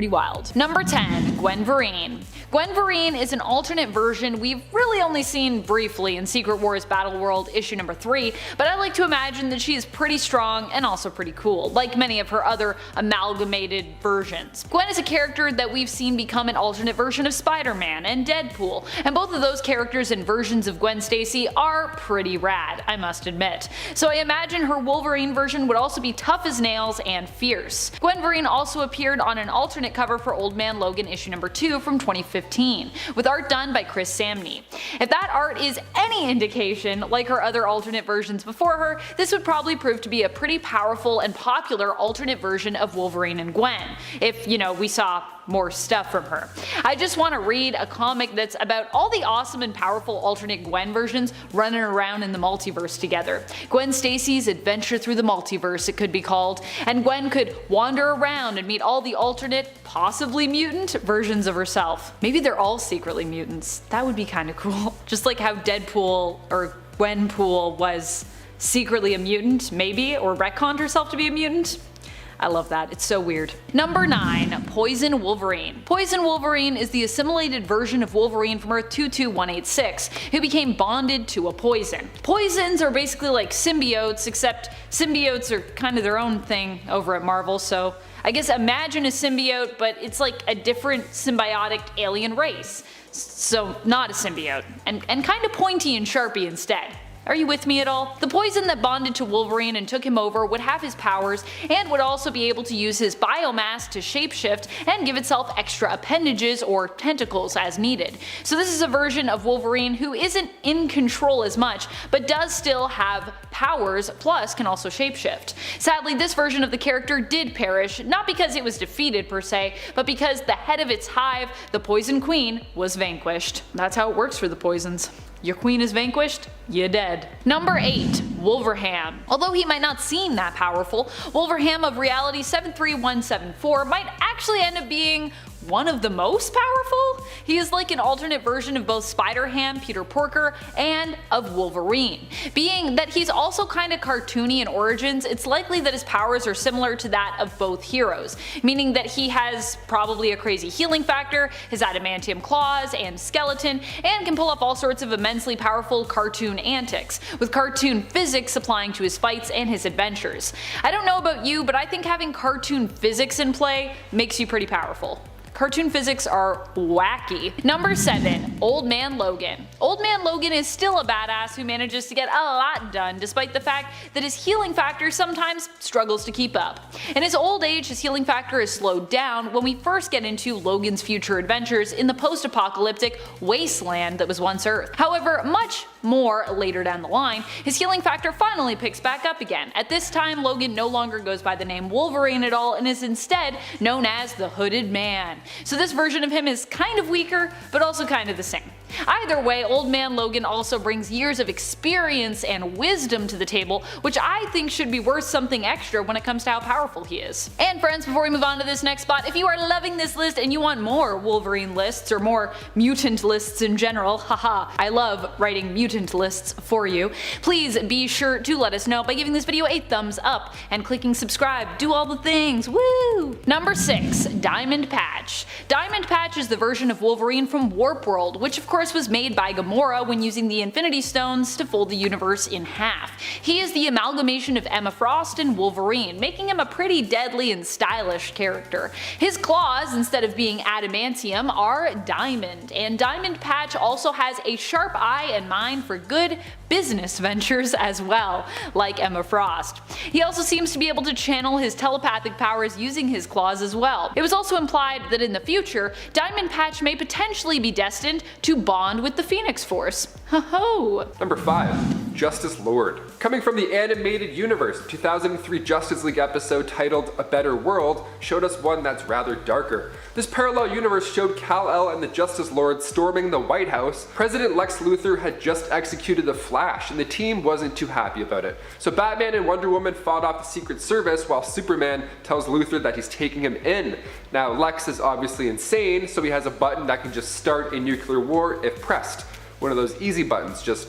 wild. Number 10, Gwen Vereen. Gwen Vereen is an alternate version we've really only seen briefly in Secret Wars Battle World issue number 3, but I like to imagine that she is pretty strong and also pretty cool, like many of her other amalgamated versions. Gwen is a character that we've seen become an alternate version of Spider-Man and Deadpool, and both of those characters and versions of Gwen Stacy are pretty rad, I must admit. So I imagine her Wolverine version would also be tough as nails and fierce. Gwen Vereen also appeared on an alternate cover for Old Man Logan issue number 2 from 2015, with art done by Chris Samnee. If that art is any indication, like her other alternate versions before her, this would probably prove to be a pretty powerful and popular alternate version of Wolverine and Gwen, if, you know, we saw more stuff from her. I just want to read a comic that's about all the awesome and powerful alternate Gwen versions running around in the multiverse together. Gwen Stacy's Adventure Through the Multiverse, it could be called, and Gwen could wander around and meet all the alternate, possibly mutant, versions of herself. Maybe they're all secretly mutants. That would be kind of cool. Just like how Deadpool or Gwenpool was secretly a mutant, maybe, or retconned herself to be a mutant. I love that, it's so weird. Number 9, Poison Wolverine. Poison Wolverine is the assimilated version of Wolverine from Earth 22186, who became bonded to a poison. Poisons are basically like symbiotes, except symbiotes are kind of their own thing over at Marvel, so I guess imagine a symbiote, but it's like a different symbiotic alien race. So not a symbiote, and kind of pointy and sharpy instead. Are you with me at all? The poison that bonded to Wolverine and took him over would have his powers and would also be able to use his biomass to shapeshift and give itself extra appendages or tentacles as needed. So this is a version of Wolverine who isn't in control as much, but does still have powers, plus can also shapeshift. Sadly, this version of the character did perish, not because it was defeated per se, but because the head of its hive, the Poison Queen, was vanquished. That's how it works for the poisons. Your queen is vanquished, you're dead. Number 8, Wolverham. Although he might not seem that powerful, Wolverham of Reality 73174 might actually end up being one of the most powerful? He is like an alternate version of both Spider-Ham, Peter Porker, and of Wolverine. Being that he's also kinda cartoony in origins, it's likely that his powers are similar to that of both heroes, meaning that he has probably a crazy healing factor, his adamantium claws and skeleton, and can pull off all sorts of immensely powerful cartoon antics, with cartoon physics applying to his fights and his adventures. I don't know about you, but I think having cartoon physics in play makes you pretty powerful. Cartoon physics are wacky. Number 7, Old Man Logan. Old Man Logan is still a badass who manages to get a lot done despite the fact that his healing factor sometimes struggles to keep up. In his old age, his healing factor is slowed down when we first get into Logan's future adventures in the post-apocalyptic wasteland that was once Earth. However, much more later down the line, his healing factor finally picks back up again. At this time, Logan no longer goes by the name Wolverine at all and is instead known as the Hooded Man. So this version of him is kind of weaker, but also kind of the same. Either way, Old Man Logan also brings years of experience and wisdom to the table, which I think should be worth something extra when it comes to how powerful he is. And friends, before we move on to this next spot, if you are loving this list and you want more Wolverine lists or more mutant lists in general, haha, I love writing mutant lists for you, please be sure to let us know by giving this video a thumbs up and clicking subscribe, do all the things, woo! Number 6, Diamond Patch. Diamond Patch is the version of Wolverine from Warp World, which of course was made by Gamora when using the Infinity Stones to fold the universe in half. He is the amalgamation of Emma Frost and Wolverine, making him a pretty deadly and stylish character. His claws, instead of being adamantium, are diamond, and Diamond Patch also has a sharp eye and mind for good business ventures as well, like Emma Frost. He also seems to be able to channel his telepathic powers using his claws as well. It was also implied that in the future, Diamond Patch may potentially be destined to bond with the Phoenix Force. Ho-ho! Number 5. Justice Lord. Coming from the animated universe, 2003 Justice League episode titled A Better World showed us one that's rather darker. This parallel universe showed Kal-El and the Justice Lord storming the White House. President Lex Luthor had just executed the Flash, and the team wasn't too happy about it. So Batman and Wonder Woman fought off the Secret Service while Superman tells Luthor that he's taking him in. Now Lex is obviously insane, so he has a button that can just start a nuclear war if pressed. One of those easy buttons, just,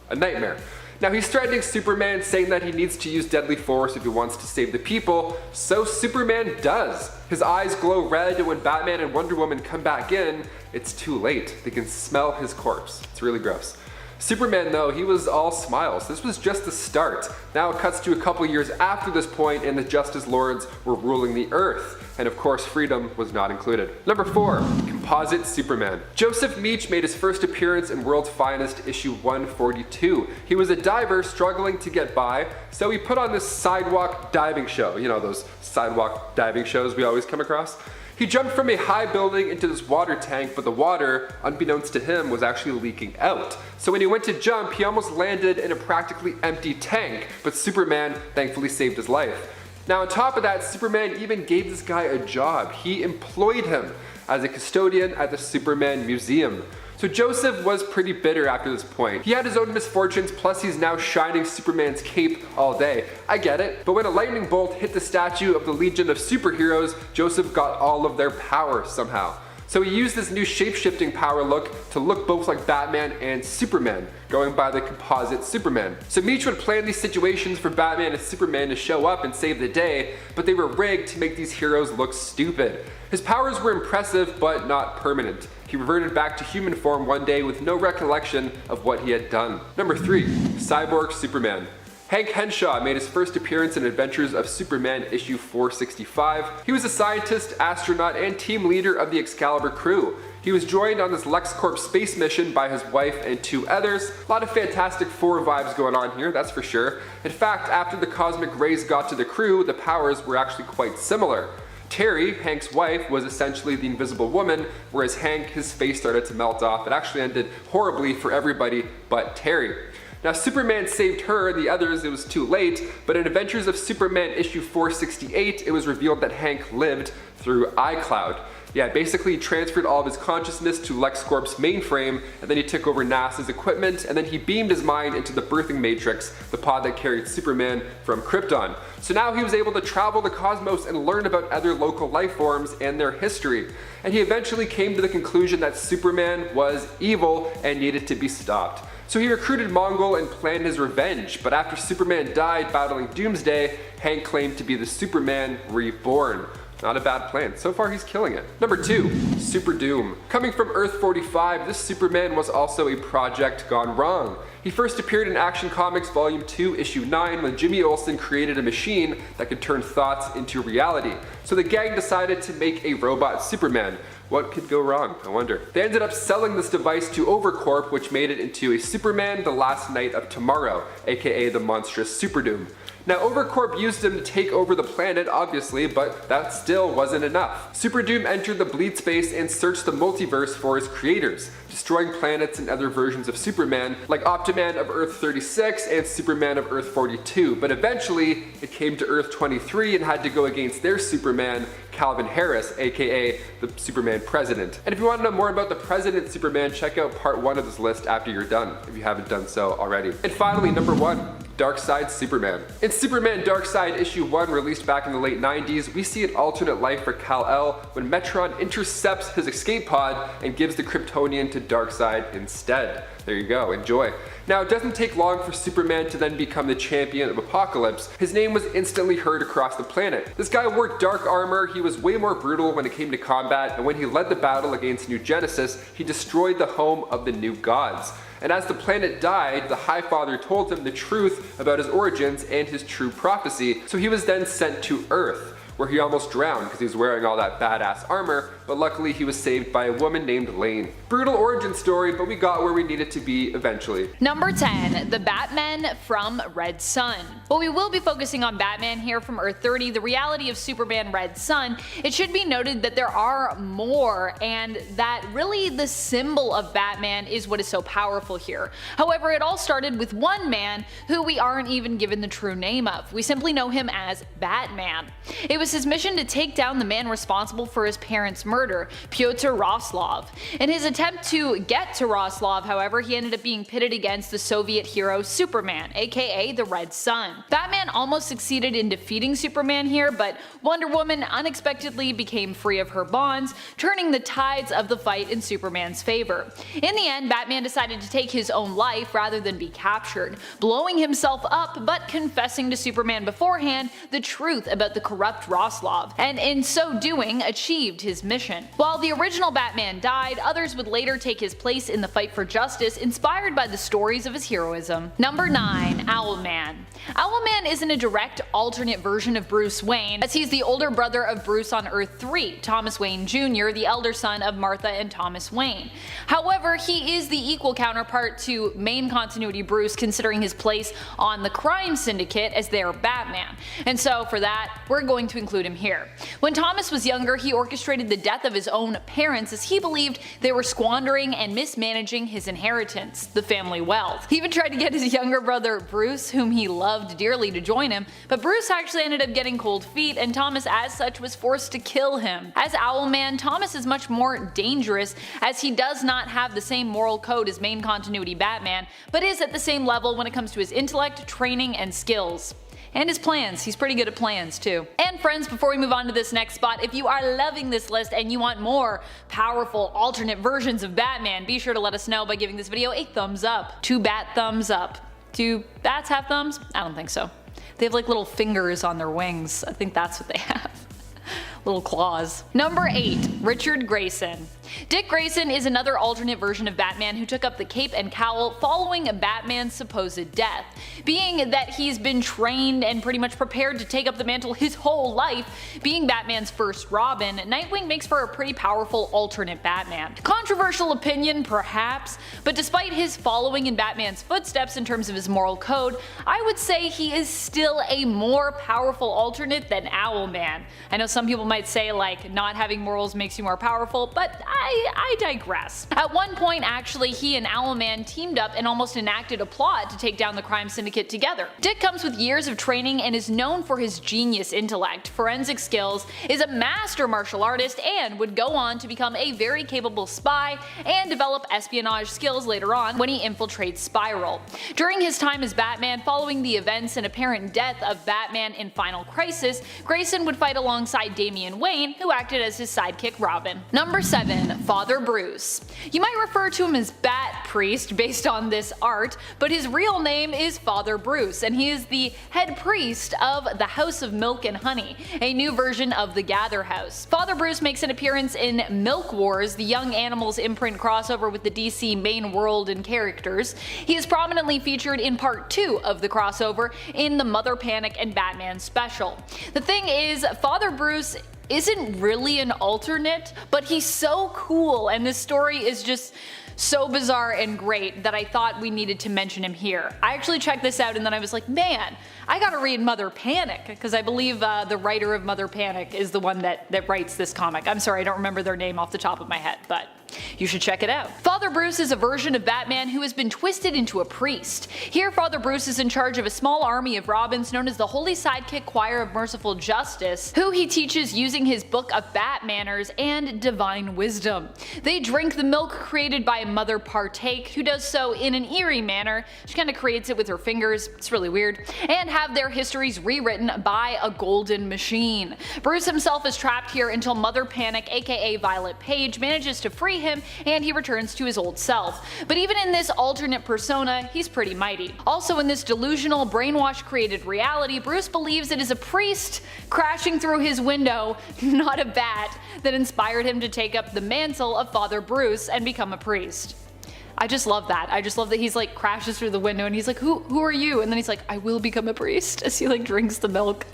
a nightmare. Now he's threatening Superman, saying that he needs to use deadly force if he wants to save the people, so Superman does. His eyes glow red, and when Batman and Wonder Woman come back in, it's too late. They can smell his corpse. It's really gross. Superman, though, he was all smiles. This was just the start. Now it cuts to a couple years after this point, and the Justice Lords were ruling the Earth. And of course, freedom was not included. Number 4. Composite Superman. Joseph Meach made his first appearance in World's Finest issue 142. He was a diver struggling to get by, so he put on this sidewalk diving show. You know, those sidewalk diving shows we always come across. He jumped from a high building into this water tank, but the water, unbeknownst to him, was actually leaking out. So when he went to jump, he almost landed in a practically empty tank, but Superman thankfully saved his life. Now on top of that, Superman even gave this guy a job. He employed him as a custodian at the Superman Museum. So Joseph was pretty bitter after this point. He had his own misfortunes, plus he's now shining Superman's cape all day. I get it, but when a lightning bolt hit the statue of the Legion of Superheroes, Joseph got all of their power somehow. So he used this new shape-shifting power look to look both like Batman and Superman, going by the composite Superman. So Meach would plan these situations for Batman and Superman to show up and save the day, but they were rigged to make these heroes look stupid. His powers were impressive, but not permanent. He reverted back to human form one day with no recollection of what he had done. Number 3. Cyborg Superman. Hank Henshaw made his first appearance in Adventures of Superman issue 465. He was a scientist, astronaut, and team leader of the Excalibur crew. He was joined on this LexCorp space mission by his wife and 2 others. A lot of Fantastic Four vibes going on here, that's for sure. In fact, after the cosmic rays got to the crew, the powers were actually quite similar. Terry, Hank's wife, was essentially the Invisible Woman, whereas Hank, his face started to melt off. It actually ended horribly for everybody but Terry. Now Superman saved her, the others it was too late, but in Adventures of Superman issue 468, it was revealed that Hank lived through iCloud. Yeah, basically he transferred all of his consciousness to LexCorp's mainframe, and then he took over NASA's equipment, and then he beamed his mind into the birthing matrix, the pod that carried Superman from Krypton. So now he was able to travel the cosmos and learn about other local life forms and their history. And he eventually came to the conclusion that Superman was evil and needed to be stopped. So he recruited Mongol and planned his revenge, but after Superman died battling Doomsday, Hank claimed to be the Superman reborn. Not a bad plan. So far he's killing it. Number 2. Super Doom. Coming from Earth 45, this Superman was also a project gone wrong. He first appeared in Action Comics Volume 2, Issue 9, when Jimmy Olsen created a machine that could turn thoughts into reality. So the gang decided to make a robot Superman. What could go wrong? I wonder. They ended up selling this device to Overcorp, which made it into a Superman the Last Night of Tomorrow, aka the monstrous Super Doom. Now Overcorp used him to take over the planet, obviously, but that still wasn't enough. Super Doom entered the bleed space and searched the multiverse for his creators, destroying planets and other versions of Superman, like Optiman of Earth 36 and Superman of Earth 42, but eventually it came to Earth 23 and had to go against their Superman, Calvin Harris, aka the Superman President. And if you want to know more about the President Superman, check out part 1 of this list after you're done, if you haven't done so already. And finally, number 1. Darkseid Superman. In Superman Darkseid issue 1, released back in the late 90s, we see an alternate life for Kal-El when Metron intercepts his escape pod and gives the Kryptonian to Darkseid instead. There you go, enjoy. Now it doesn't take long for Superman to then become the champion of Apocalypse. His name was instantly heard across the planet. This guy wore dark armor, he was way more brutal when it came to combat, and when he led the battle against New Genesis, he destroyed the home of the New Gods. And as the planet died, the High Father told him the truth about his origins and his true prophecy, so he was then sent to Earth, where he almost drowned because he was wearing all that badass armor, but luckily he was saved by a woman named Lane. Brutal origin story, but we got where we needed to be eventually. Number 10. The Batman from Red Son. While we will be focusing on Batman here from Earth 30, the reality of Superman Red Son, it should be noted that there are more, and that really the symbol of Batman is what is so powerful here. However, it all started with one man who we aren't even given the true name of. We simply know him as Batman. It was his mission to take down the man responsible for his parents' murder, Pyotr Roslov. In his attempt to get to Roslov, however, he ended up being pitted against the Soviet hero Superman, aka the Red Son. Batman almost succeeded in defeating Superman here, but Wonder Woman unexpectedly became free of her bonds, turning the tides of the fight in Superman's favor. In the end, Batman decided to take his own life rather than be captured, blowing himself up but confessing to Superman beforehand the truth about the corrupt Roslov, and in so doing achieved his mission. While the original Batman died, others would later take his place in the fight for justice, inspired by the stories of his heroism. Number 9. Owlman. Owlman isn't a direct alternate version of Bruce Wayne, as he's the older brother of Bruce on Earth 3, Thomas Wayne Jr., the elder son of Martha and Thomas Wayne. However, he is the equal counterpart to main continuity Bruce, considering his place on the crime syndicate as their Batman, and so for that, we're going to include him here. When Thomas was younger, he orchestrated the death of his own parents as he believed they were squandering and mismanaging his inheritance, the family wealth. He even tried to get his younger brother Bruce, whom he loved dearly, to join him, but Bruce actually ended up getting cold feet, and Thomas as such was forced to kill him. As Owlman, Thomas is much more dangerous as he does not have the same moral code as main continuity Batman, but is at the same level when it comes to his intellect, training, and skills. And his plans. He's pretty good at plans too. And friends, before we move on to this next spot, if you are loving this list and you want more powerful alternate versions of Batman, be sure to let us know by giving this video a thumbs up. 2 bat thumbs up. Do bats have thumbs? I don't think so. They have like little fingers on their wings. I think that's what they have. Little claws. Number 8. Richard Grayson. Dick Grayson is another alternate version of Batman who took up the cape and cowl following Batman's supposed death. Being that he's been trained and pretty much prepared to take up the mantle his whole life, being Batman's first Robin, Nightwing makes for a pretty powerful alternate Batman. Controversial opinion perhaps, but despite his following in Batman's footsteps in terms of his moral code, I would say he is still a more powerful alternate than Owlman. I know some people might say like not having morals makes you more powerful, but I digress. At one point actually, he and Owlman teamed up and almost enacted a plot to take down the crime syndicate together. Dick comes with years of training and is known for his genius intellect, forensic skills, is a master martial artist, and would go on to become a very capable spy and develop espionage skills later on when he infiltrates Spiral. During his time as Batman, following the events and apparent death of Batman in Final Crisis, Grayson would fight alongside Damian Wayne, who acted as his sidekick Robin. Number 7. Father Bruce. You might refer to him as Bat Priest based on this art, but his real name is Father Bruce, and he is the head priest of the House of Milk and Honey, a new version of the Gather House. Father Bruce makes an appearance in Milk Wars, the Young Animals imprint crossover with the DC main world and characters. He is prominently featured in part 2 of the crossover in the Mother Panic and Batman special. The thing is, Father Bruce isn't really an alternate, but he's so cool, and this story is just so bizarre and great that I thought we needed to mention him here. I actually checked this out and then I was like, man, I gotta read Mother Panic, because I believe the writer of Mother Panic is the one that writes this comic. I'm sorry, I don't remember their name off the top of my head, but you should check it out. Father Bruce is a version of Batman who has been twisted into a priest. Here, Father Bruce is in charge of a small army of Robins known as the Holy Sidekick Choir of Merciful Justice, who he teaches using his book of Bat Manners and divine wisdom. They drink the milk created by Mother Partake, who does so in an eerie manner. She kind of creates it with her fingers, it's really weird, and have their histories rewritten by a golden machine. Bruce himself is trapped here until Mother Panic, aka Violet Page, manages to free him and he returns to his old self. But even in this alternate persona, he's pretty mighty. Also in this delusional, brainwash created reality, Bruce believes it is a priest crashing through his window, not a bat, that inspired him to take up the mantle of Father Bruce and become a priest. I just love that. I just love that he's like crashes through the window and he's like, who are you? And then he's like, I will become a priest, as he like drinks the milk.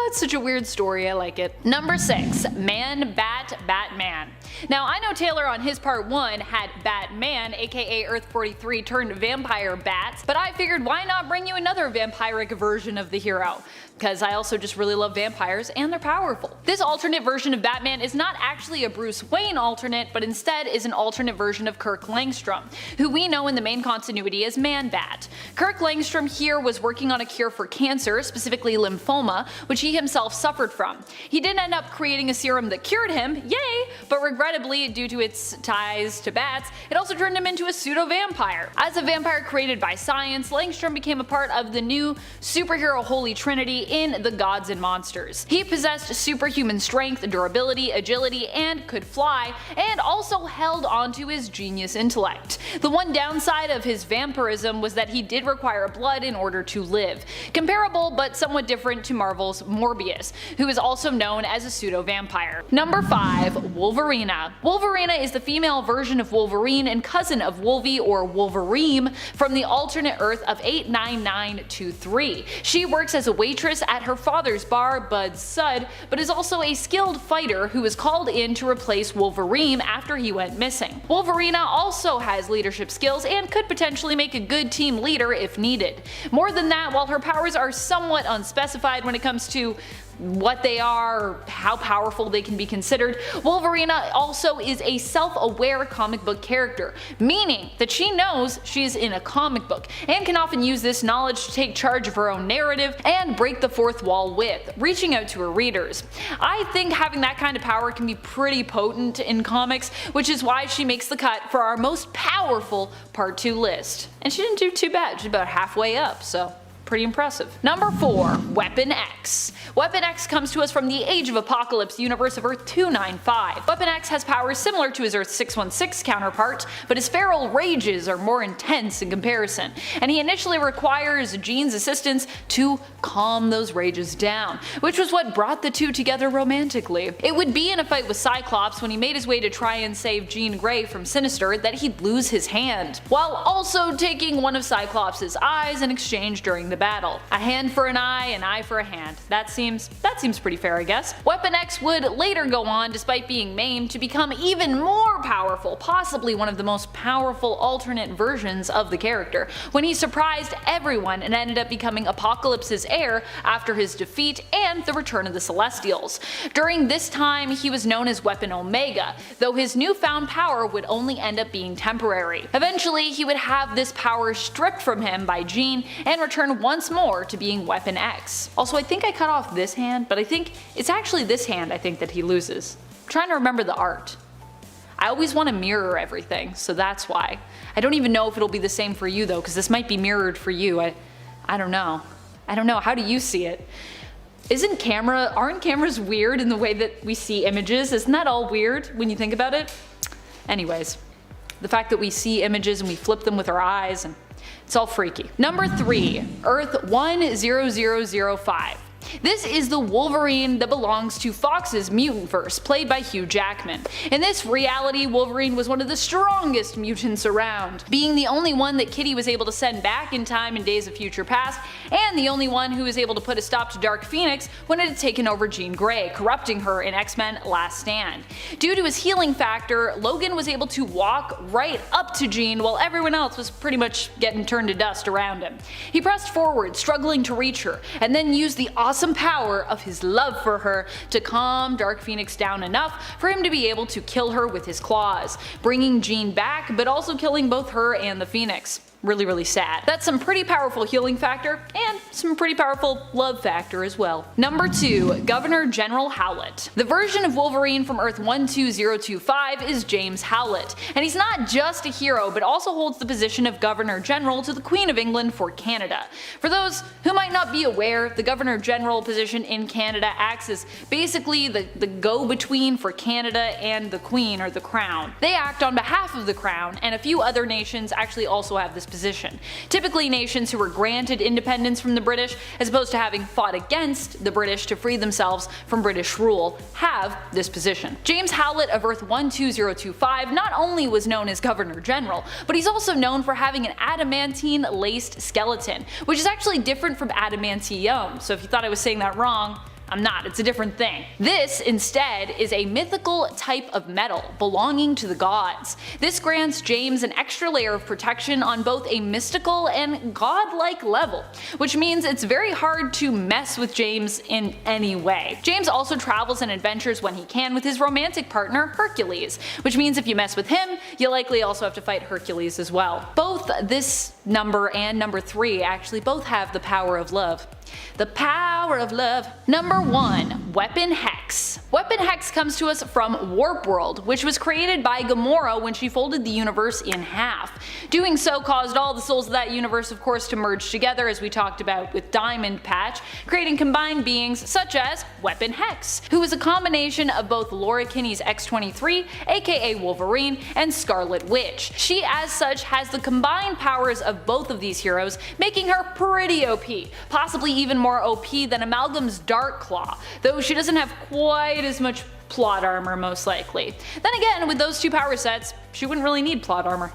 It's such a weird story, I like it. Number 6, Man Bat Batman. Now I know Taylor on his part 1 had Batman, aka Earth 43 turned vampire bats, but I figured why not bring you another vampiric version of the hero? Because I also just really love vampires and they're powerful. This alternate version of Batman is not actually a Bruce Wayne alternate, but instead is an alternate version of Kirk Langstrom, who we know in the main continuity as Man-Bat. Kirk Langstrom here was working on a cure for cancer, specifically lymphoma, which he himself suffered from. He did end up creating a serum that cured him, yay, but regrettably, due to its ties to bats, it also turned him into a pseudo-vampire. As a vampire created by science, Langstrom became a part of the new superhero Holy Trinity in The Gods and Monsters. He possessed superhuman strength, durability, agility, and could fly, and also held onto his genius intellect. The one downside of his vampirism was that he did require blood in order to live. Comparable but somewhat different to Marvel's Morbius, who is also known as a pseudo-vampire. Number 5, Wolverina. Wolverina is the female version of Wolverine and cousin of Wolvie or Wolverine from the alternate Earth of 89923. She works as a waitress at her father's bar, Bud Sud, but is also a skilled fighter who was called in to replace Wolverine after he went missing. Wolverina also has leadership skills and could potentially make a good team leader if needed. More than that, while her powers are somewhat unspecified when it comes to what they are or how powerful they can be considered, Wolverina also is a self-aware comic book character, meaning that she knows she is in a comic book and can often use this knowledge to take charge of her own narrative and break the fourth wall with, reaching out to her readers. I think having that kind of power can be pretty potent in comics, which is why she makes the cut for our most powerful Part 2 list. And she didn't do too bad, she's about halfway up, so pretty impressive. Number 4, Weapon X. Weapon X comes to us from the Age of Apocalypse universe of Earth 295. Weapon X has powers similar to his Earth 616 counterpart, but his feral rages are more intense in comparison, and he initially requires Jean's assistance to calm those rages down, which was what brought the two together romantically. It would be in a fight with Cyclops when he made his way to try and save Jean Grey from Sinister that he'd lose his hand, while also taking one of Cyclops' eyes in exchange during the battle. A hand for an eye for a hand. That seems pretty fair, I guess. Weapon X would later go on, despite being maimed, to become even more powerful, possibly one of the most powerful alternate versions of the character, when he surprised everyone and ended up becoming Apocalypse's heir after his defeat and the return of the Celestials. During this time, he was known as Weapon Omega, though his newfound power would only end up being temporary. Eventually, he would have this power stripped from him by Jean and return once more to being Weapon X. Also, I think I cut off this hand, but I think it's actually this hand I think that he loses. I'm trying to remember the art. I always want to mirror everything, so that's why. I don't even know if it'll be the same for you though, because this might be mirrored for you. I don't know. I don't know. How do you see it? Aren't cameras weird in the way that we see images? Isn't that all weird when you think about it? Anyways, the fact that we see images and we flip them with our eyes, and it's all freaky. Number 3, Earth 10005. This is the Wolverine that belongs to Fox's Mutantverse, played by Hugh Jackman. In this reality, Wolverine was one of the strongest mutants around, being the only one that Kitty was able to send back in time in Days of Future Past, and the only one who was able to put a stop to Dark Phoenix when it had taken over Jean Grey, corrupting her in X-Men Last Stand. Due to his healing factor, Logan was able to walk right up to Jean while everyone else was pretty much getting turned to dust around him. He pressed forward, struggling to reach her, and then used the awesome power of his love for her to calm Dark Phoenix down enough for him to be able to kill her with his claws, bringing Jean back but also killing both her and the Phoenix. Really, really sad. That's some pretty powerful healing factor and some pretty powerful love factor as well. Number 2, Governor General Howlett. The version of Wolverine from Earth 12025 is James Howlett, and he's not just a hero but also holds the position of Governor General to the Queen of England for Canada. For those who might not be aware, the Governor General position in Canada acts as basically the go-between for Canada and the Queen or the Crown. They act on behalf of the Crown, and a few other nations actually also have this position. Typically nations who were granted independence from the British, as opposed to having fought against the British to free themselves from British rule, have this position. James Howlett of Earth 12025 not only was known as Governor General, but he's also known for having an adamantine laced skeleton, which is actually different from adamantium, so if you thought I was saying that wrong, I'm not, it's a different thing. This, instead, is a mythical type of metal belonging to the gods. This grants James an extra layer of protection on both a mystical and godlike level, which means it's very hard to mess with James in any way. James also travels and adventures when he can with his romantic partner Hercules, which means if you mess with him, you likely also have to fight Hercules as well. Both this number and number 3 actually both have the power of love. The power of love. Number 1. Weapon Hex. Weapon Hex comes to us from Warp World, which was created by Gamora when she folded the universe in half. Doing so caused all the souls of that universe, of course, to merge together, as we talked about with Diamond Patch, creating combined beings such as Weapon Hex, who is a combination of both Laura Kinney's X-23, aka Wolverine, and Scarlet Witch. She, as such, has the combined powers of both of these heroes, making her pretty OP, possibly even more OP than Amalgam's Darkclaw, though she doesn't have quite as much plot armor most likely. Then again, with those two power sets, she wouldn't really need plot armor.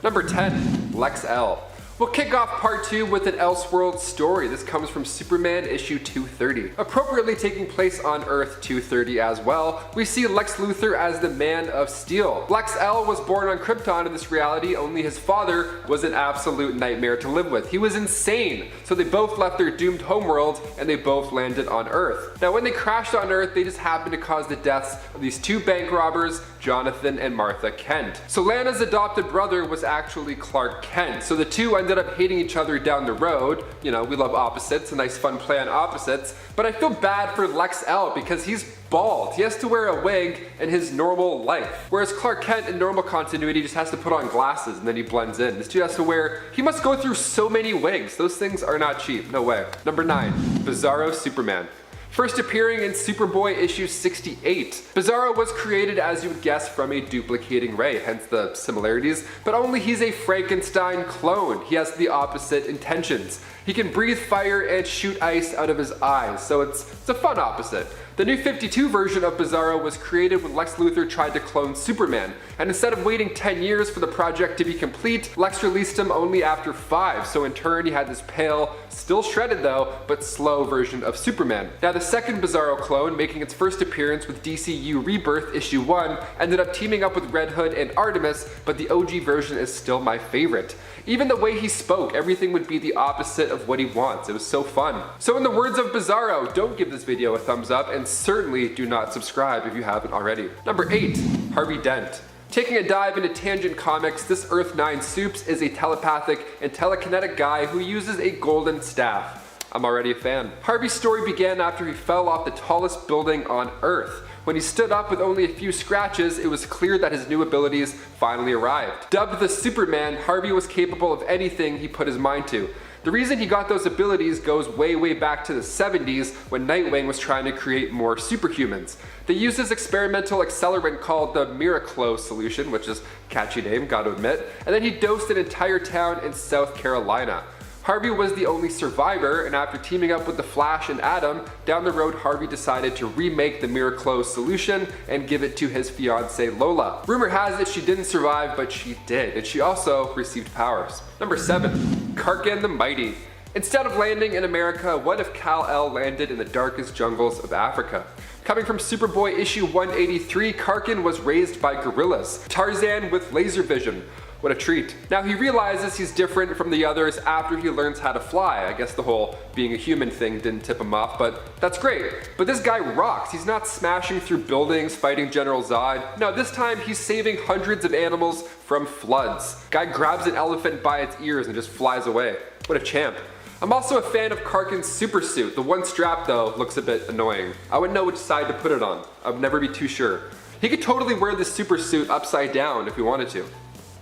Number 10. Lex-L. We'll kick off part 2 with an Elseworld story. This comes from Superman issue 230. Appropriately taking place on Earth 230 as well, we see Lex Luthor as the Man of Steel. Lex-L was born on Krypton in this reality, only his father was an absolute nightmare to live with. He was insane, so they both left their doomed homeworld and they both landed on Earth. Now when they crashed on Earth, they just happened to cause the deaths of these 2 bank robbers, Jonathan and Martha Kent. So Lana's adopted brother was actually Clark Kent, so the two ended up hating each other down the road. You know, we love opposites, a nice fun play on opposites, but I feel bad for Lex-L because he's bald. He has to wear a wig in his normal life. Whereas Clark Kent in normal continuity just has to put on glasses and then he blends in. This dude has to wear, he must go through so many wigs. Those things are not cheap, no way. Number 9, Bizarro Superman. First appearing in Superboy issue 68. Bizarro was created, as you would guess, from a duplicating Ray, hence the similarities, but only he's a Frankenstein clone. He has the opposite intentions. He can breathe fire and shoot ice out of his eyes, so it's a fun opposite. The new 52 version of Bizarro was created when Lex Luthor tried to clone Superman, and instead of waiting 10 years for the project to be complete, Lex released him only after 5, so in turn he had this pale, still shredded though, but slow version of Superman. Now the second Bizarro clone, making its first appearance with DCU Rebirth issue 1, ended up teaming up with Red Hood and Artemis, but the OG version is still my favorite. Even the way he spoke, everything would be the opposite of what he wants. It was so fun. So in the words of Bizarro, don't give this video a thumbs up and certainly do not subscribe if you haven't already. Number 8, Harvey Dent. Taking a dive into Tangent Comics, this Earth 9 Supes is a telepathic and telekinetic guy who uses a golden staff. I'm already a fan. Harvey's story began after he fell off the tallest building on Earth. When he stood up with only a few scratches, it was clear that his new abilities finally arrived. Dubbed the Superman, Harvey was capable of anything he put his mind to. The reason he got those abilities goes way back to the 70s when Nightwing was trying to create more superhumans. They used this experimental accelerant called the Miraclo solution, which is a catchy name, gotta admit, and then he dosed an entire town in South Carolina. Harvey was the only survivor, and after teaming up with the Flash and Atom, down the road Harvey decided to remake the Miraclo solution and give it to his fiancée Lola. Rumor has it she didn't survive, but she did, and she also received powers. Number 7, Karkin the Mighty. Instead of landing in America, what if Kal-El landed in the darkest jungles of Africa? Coming from Superboy issue 183, Karkin was raised by gorillas, Tarzan with laser vision. What a treat. Now he realizes he's different from the others after he learns how to fly. I guess the whole being a human thing didn't tip him off, but that's great. But this guy rocks. He's not smashing through buildings, fighting General Zod. No, this time he's saving hundreds of animals from floods. Guy grabs an elephant by its ears and just flies away. What a champ. I'm also a fan of Karkin's super suit. The one strap though looks a bit annoying. I wouldn't know which side to put it on. I would never be too sure. He could totally wear this super suit upside down if he wanted to.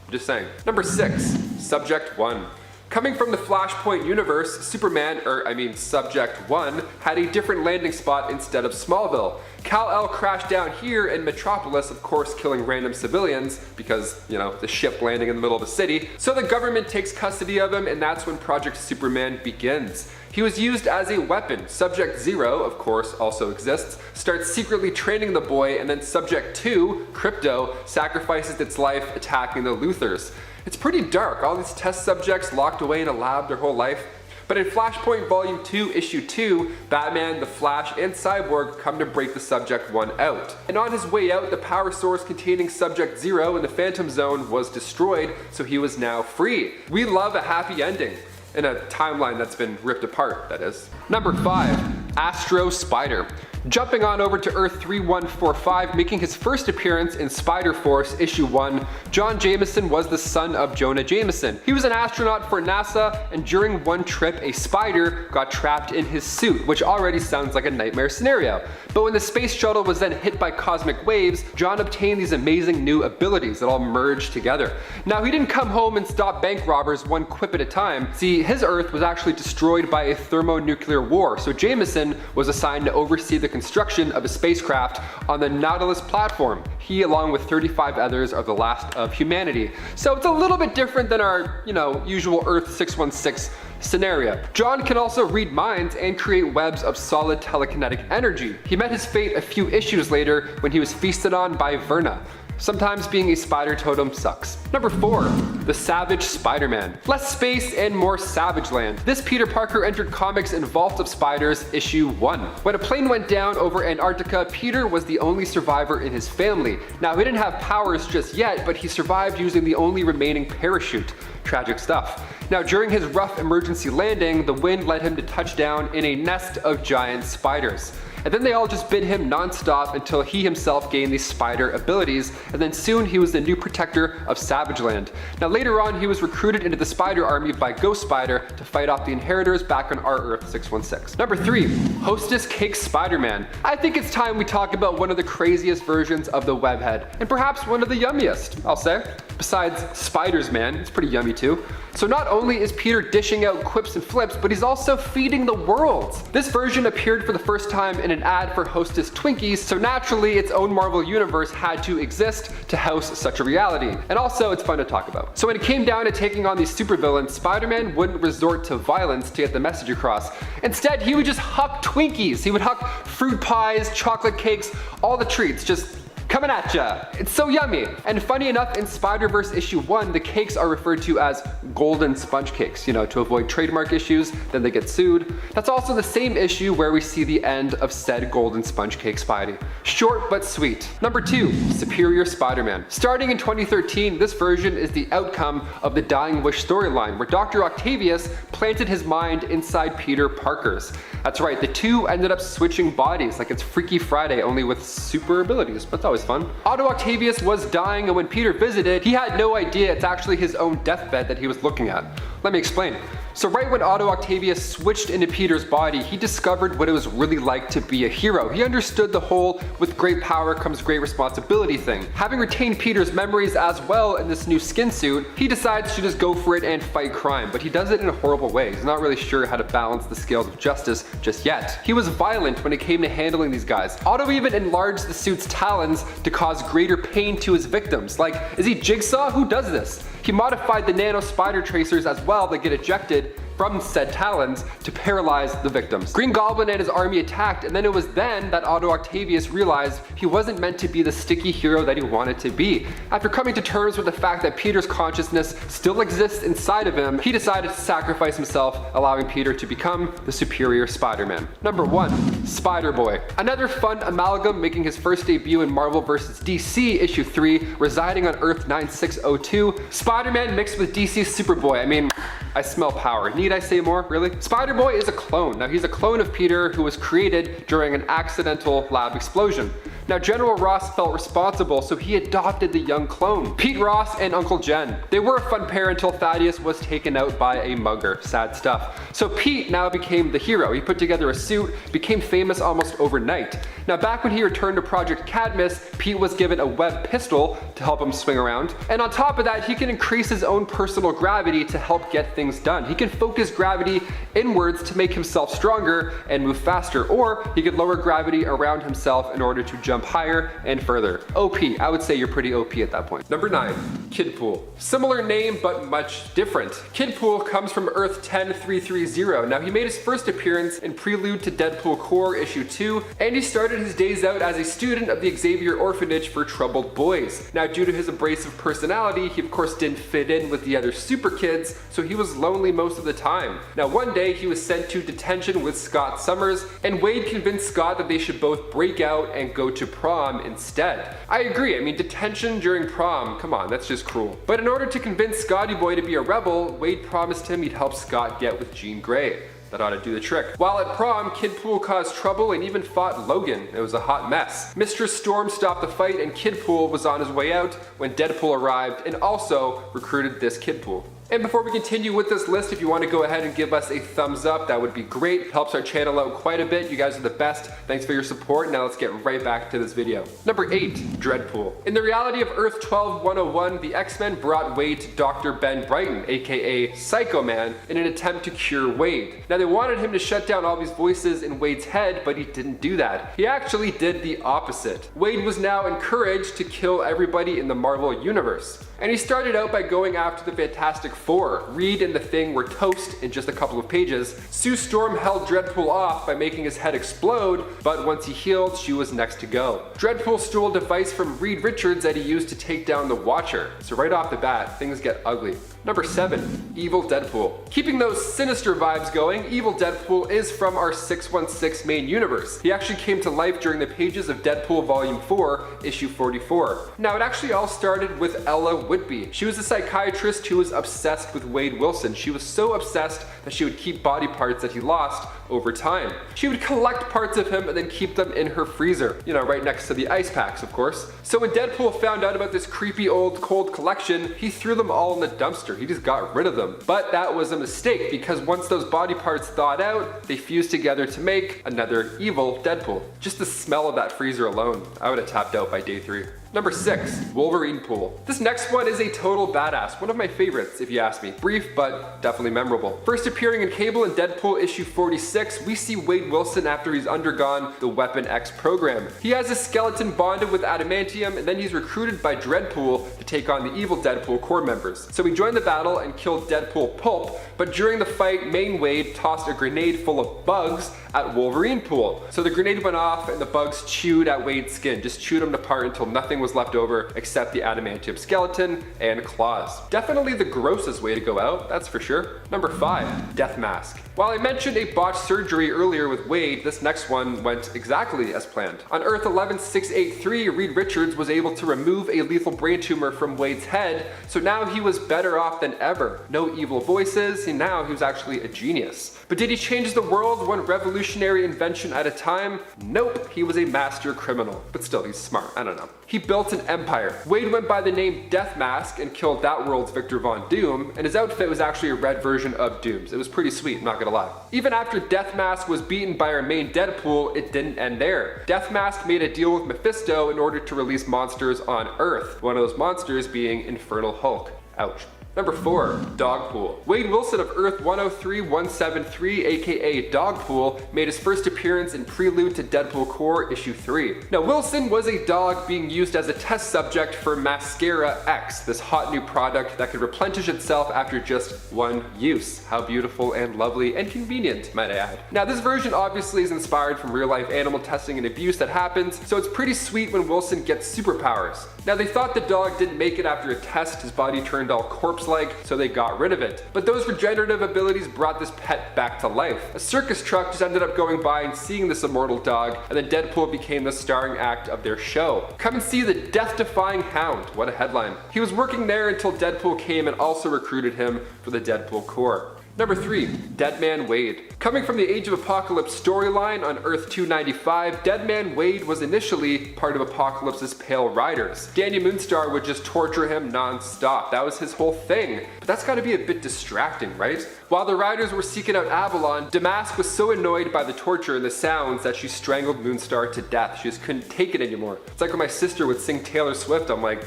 Just saying. Number 6, Subject 1. Coming from the Flashpoint universe, Subject 1 had a different landing spot instead of Smallville. Kal-El crashed down here in Metropolis, of course killing random civilians because, you know, the ship landing in the middle of the city. So the government takes custody of him and that's when Project Superman begins. He was used as a weapon. Subject 0, of course, also exists, starts secretly training the boy, and then Subject 2, Crypto, sacrifices its life attacking the Luthors. It's pretty dark, all these test subjects locked away in a lab their whole life. But in Flashpoint Volume 2, Issue 2, Batman, the Flash, and Cyborg come to break the Subject 1 out. And on his way out, the power source containing Subject Zero in the Phantom Zone was destroyed, so he was now free. We love a happy ending. In a timeline that's been ripped apart, that is. Number 5, Astro Spider. Jumping on over to Earth 3145, making his first appearance in Spider-Force Issue 1, John Jameson was the son of Jonah Jameson. He was an astronaut for NASA, and during one trip, a spider got trapped in his suit, which already sounds like a nightmare scenario. But when the space shuttle was then hit by cosmic waves, John obtained these amazing new abilities that all merged together. Now, he didn't come home and stop bank robbers one quip at a time. See, his Earth was actually destroyed by a thermonuclear war, so Jameson was assigned to oversee the construction of a spacecraft on the Nautilus platform. He, along with 35 others, are the last of humanity. So it's a little bit different than our, usual Earth 616 scenario. John can also read minds and create webs of solid telekinetic energy. He met his fate a few issues later when he was feasted on by Verna. Sometimes being a spider totem sucks. Number 4, the Savage Spider-Man. Less space and more Savage Land. This Peter Parker entered comics in Vault of Spiders Issue 1. When a plane went down over Antarctica, Peter was the only survivor in his family. Now, he didn't have powers just yet, but he survived using the only remaining parachute. Tragic stuff. Now, during his rough emergency landing, the wind led him to touch down in a nest of giant spiders. And then they all just bit him non-stop until he himself gained these spider abilities, and then soon he was the new protector of Savage Land. Now later on, he was recruited into the Spider Army by Ghost Spider to fight off the Inheritors back on our Earth 616. Number 3, Hostess Cake Spider-Man. I think it's time we talk about one of the craziest versions of the webhead, and perhaps one of the yummiest, I'll say. Besides Spiders Man, it's pretty yummy too. So not only is Peter dishing out quips and flips, but he's also feeding the world. This version appeared for the first time in an ad for Hostess Twinkies, so naturally its own Marvel universe had to exist to house such a reality. And also, it's fun to talk about. So when it came down to taking on these supervillains, Spider-Man wouldn't resort to violence to get the message across. Instead, he would just huck Twinkies. He would huck fruit pies, chocolate cakes, all the treats, just coming at ya. It's so yummy. And funny enough, in Spider-Verse Issue 1, the cakes are referred to as golden sponge cakes, to avoid trademark issues, then they get sued. That's also the same issue where we see the end of said golden sponge cake Spidey. Short but sweet. Number 2, Superior Spider-Man. Starting in 2013, this version is the outcome of the Dying Wish storyline, where Dr. Octavius planted his mind inside Peter Parker's. That's right, the two ended up switching bodies like it's Freaky Friday, only with super abilities, but that's always fun. Otto Octavius was dying, and when Peter visited, he had no idea it's actually his own deathbed that he was looking at. Let me explain. So right when Otto Octavius switched into Peter's body, he discovered what it was really like to be a hero. He understood the whole with great power comes great responsibility thing. Having retained Peter's memories as well in this new skin suit, he decides to just go for it and fight crime, but he does it in a horrible way. He's not really sure how to balance the scales of justice just yet. He was violent when it came to handling these guys. Otto even enlarged the suit's talons to cause greater pain to his victims. Like, is he Jigsaw? Who does this? He modified the nano spider tracers as well that get ejected from said talons to paralyze the victims. Green Goblin and his army attacked, and then it was then that Otto Octavius realized he wasn't meant to be the sticky hero that he wanted to be. After coming to terms with the fact that Peter's consciousness still exists inside of him, he decided to sacrifice himself, allowing Peter to become the Superior Spider-Man. Number 1, Spider-Boy. Another fun amalgam making his first debut in Marvel vs. DC Issue 3, residing on Earth 9602. Spider-Man mixed with DC's Superboy. I mean, I smell power. Need I say more, really? Spider-Boy is a clone. Now, he's a clone of Peter who was created during an accidental lab explosion. Now, General Ross felt responsible, so he adopted the young clone, Pete Ross and Uncle Jen. They were a fun pair until Thaddeus was taken out by a mugger. Sad stuff. So Pete now became the hero. He put together a suit, became famous almost overnight. Now, back when he returned to Project Cadmus, Pete was given a web pistol to help him swing around. And on top of that, he can increase his own personal gravity to help get things done. He can focus gravity inwards to make himself stronger and move faster, or he could lower gravity around himself in order to jump higher and further. OP. I would say you're pretty OP at that point. Number 9. Kidpool. Similar name, but much different. Kidpool comes from Earth 10330. Now, he made his first appearance in Prelude to Deadpool Corps issue 2, and he started his days out as a student of the Xavier Orphanage for Troubled Boys. Now, due to his abrasive personality, he of course didn't fit in with the other super kids, so he was lonely most of the time. Now, one day he was sent to detention with Scott Summers, and Wade convinced Scott that they should both break out and go to prom instead. I agree, I mean, detention during prom, come on, that's just cruel. But in order to convince Scotty Boy to be a rebel, Wade promised him he'd help Scott get with Jean Grey. That ought to do the trick. While at prom, Kidpool caused trouble and even fought Logan. It was a hot mess. Mistress Storm stopped the fight and Kidpool was on his way out when Deadpool arrived and also recruited this Kidpool. And before we continue with this list, if you want to go ahead and give us a thumbs up, that would be great. It helps our channel out quite a bit. You guys are the best. Thanks for your support. Now let's get right back to this video. Number 8, Dreadpool. In the reality of Earth 12101, the X-Men brought Wade to Dr. Ben Brighton, aka Psycho Man, in an attempt to cure Wade. Now they wanted him to shut down all these voices in Wade's head, but he didn't do that. He actually did the opposite. Wade was now encouraged to kill everybody in the Marvel Universe. And he started out by going after the Fantastic Four. Reed and the Thing were toast in just a couple of pages. Sue Storm held Dreadpool off by making his head explode, but once he healed, she was next to go. Dreadpool stole a device from Reed Richards that he used to take down the Watcher. So right off the bat, things get ugly. Number 7, Evil Deadpool. Keeping those sinister vibes going, Evil Deadpool is from our 616 main universe. He actually came to life during the pages of Deadpool Volume 4, issue 44. Now, it actually all started with Ella Whitby. She was a psychiatrist who was obsessed with Wade Wilson. She was so obsessed that she would keep body parts that he lost over time. She would collect parts of him and then keep them in her freezer, you know, right next to the ice packs, of course. So when Deadpool found out about this creepy old cold collection, he threw them all in the dumpster. He just got rid of them. But that was a mistake because once those body parts thawed out, they fused together to make another evil Deadpool. Just the smell of that freezer alone, I would have tapped out by day 3. Number 6, Wolverine Pool. This next one is a total badass, one of my favorites if you ask me. Brief, but definitely memorable. First appearing in Cable in Deadpool issue 46, we see Wade Wilson after he's undergone the Weapon X program. He has a skeleton bonded with adamantium, and then he's recruited by Dreadpool to take on the evil Deadpool Corps members. So he joined the battle and killed Deadpool Pulp, but during the fight, main Wade tossed a grenade full of bugs at Wolverine Pool. So the grenade went off and the bugs chewed at Wade's skin, just chewed him apart until nothing was left over except the adamantium skeleton and claws. Definitely the grossest way to go out, that's for sure. Number 5, Death Mask. While I mentioned a botched surgery earlier with Wade, this next one went exactly as planned. On Earth 11683, Reed Richards was able to remove a lethal brain tumor from Wade's head, so now he was better off than ever. No evil voices, and now he was actually a genius. But did he change the world one revolutionary invention at a time? Nope, he was a master criminal. But still, he's smart, I don't know. He built an empire. Wade went by the name Death Mask and killed that world's Victor Von Doom, and his outfit was actually a red version of Doom's. It was pretty sweet, I'm not gonna lie. Even after Death Mask was beaten by our main Deadpool, it didn't end there. Death Mask made a deal with Mephisto in order to release monsters on Earth, one of those monsters being Infernal Hulk. Ouch. Number 4, Dogpool. Wade Wilson of Earth 103173, aka Dogpool, made his first appearance in Prelude to Deadpool Corps issue 3. Now Wilson was a dog being used as a test subject for Mascara X, this hot new product that could replenish itself after just one use. How beautiful and lovely and convenient, might I add. Now this version obviously is inspired from real life animal testing and abuse that happens, so it's pretty sweet when Wilson gets superpowers. Now they thought the dog didn't make it after a test, his body turned all corpse-like, so they got rid of it. But those regenerative abilities brought this pet back to life. A circus truck just ended up going by and seeing this immortal dog, and then Deadpool became the starring act of their show. Come and see the death-defying hound, what a headline. He was working there until Deadpool came and also recruited him for the Deadpool Corps. Number 3, Deadman Wade. Coming from the Age of Apocalypse storyline on Earth 295, Deadman Wade was initially part of Apocalypse's Pale Riders. Danny Moonstar would just torture him non-stop. That was his whole thing. But that's gotta be a bit distracting, right? While the Riders were seeking out Avalon, Damask was so annoyed by the torture and the sounds that she strangled Moonstar to death. She just couldn't take it anymore. It's like when my sister would sing Taylor Swift, I'm like,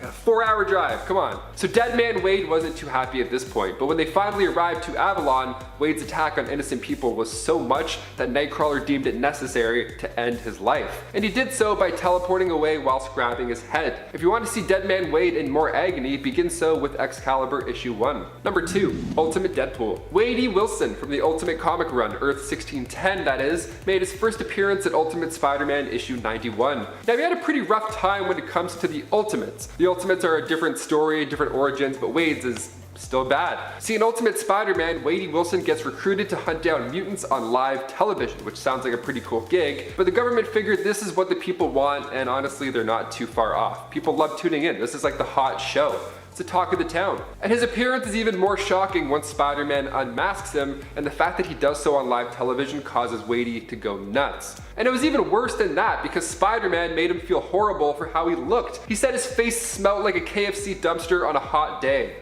A 4-hour drive, come on. So Deadman Wade wasn't too happy at this point, but when they finally arrived to Avalon, Wade's attack on innocent people was so much that Nightcrawler deemed it necessary to end his life. And he did so by teleporting away whilst grabbing his head. If you want to see Deadman Wade in more agony, begin so with Excalibur issue 1. Number 2, Ultimate Deadpool. Wade E. Wilson from the Ultimate Comic Run, Earth 1610 that is, made his first appearance at Ultimate Spider-Man issue 91. Now we had a pretty rough time when it comes to the Ultimates. The Ultimates are a different story, different origins, but Wade's is still bad. See, in Ultimate Spider-Man, Wade E. Wilson gets recruited to hunt down mutants on live television, which sounds like a pretty cool gig, but the government figured this is what the people want, and honestly, they're not too far off. People love tuning in. This is like the hot show. It's the talk of the town. And his appearance is even more shocking once Spider-Man unmasks him, and the fact that he does so on live television causes Wade to go nuts. And it was even worse than that because Spider-Man made him feel horrible for how he looked. He said his face smelled like a KFC dumpster on a hot day.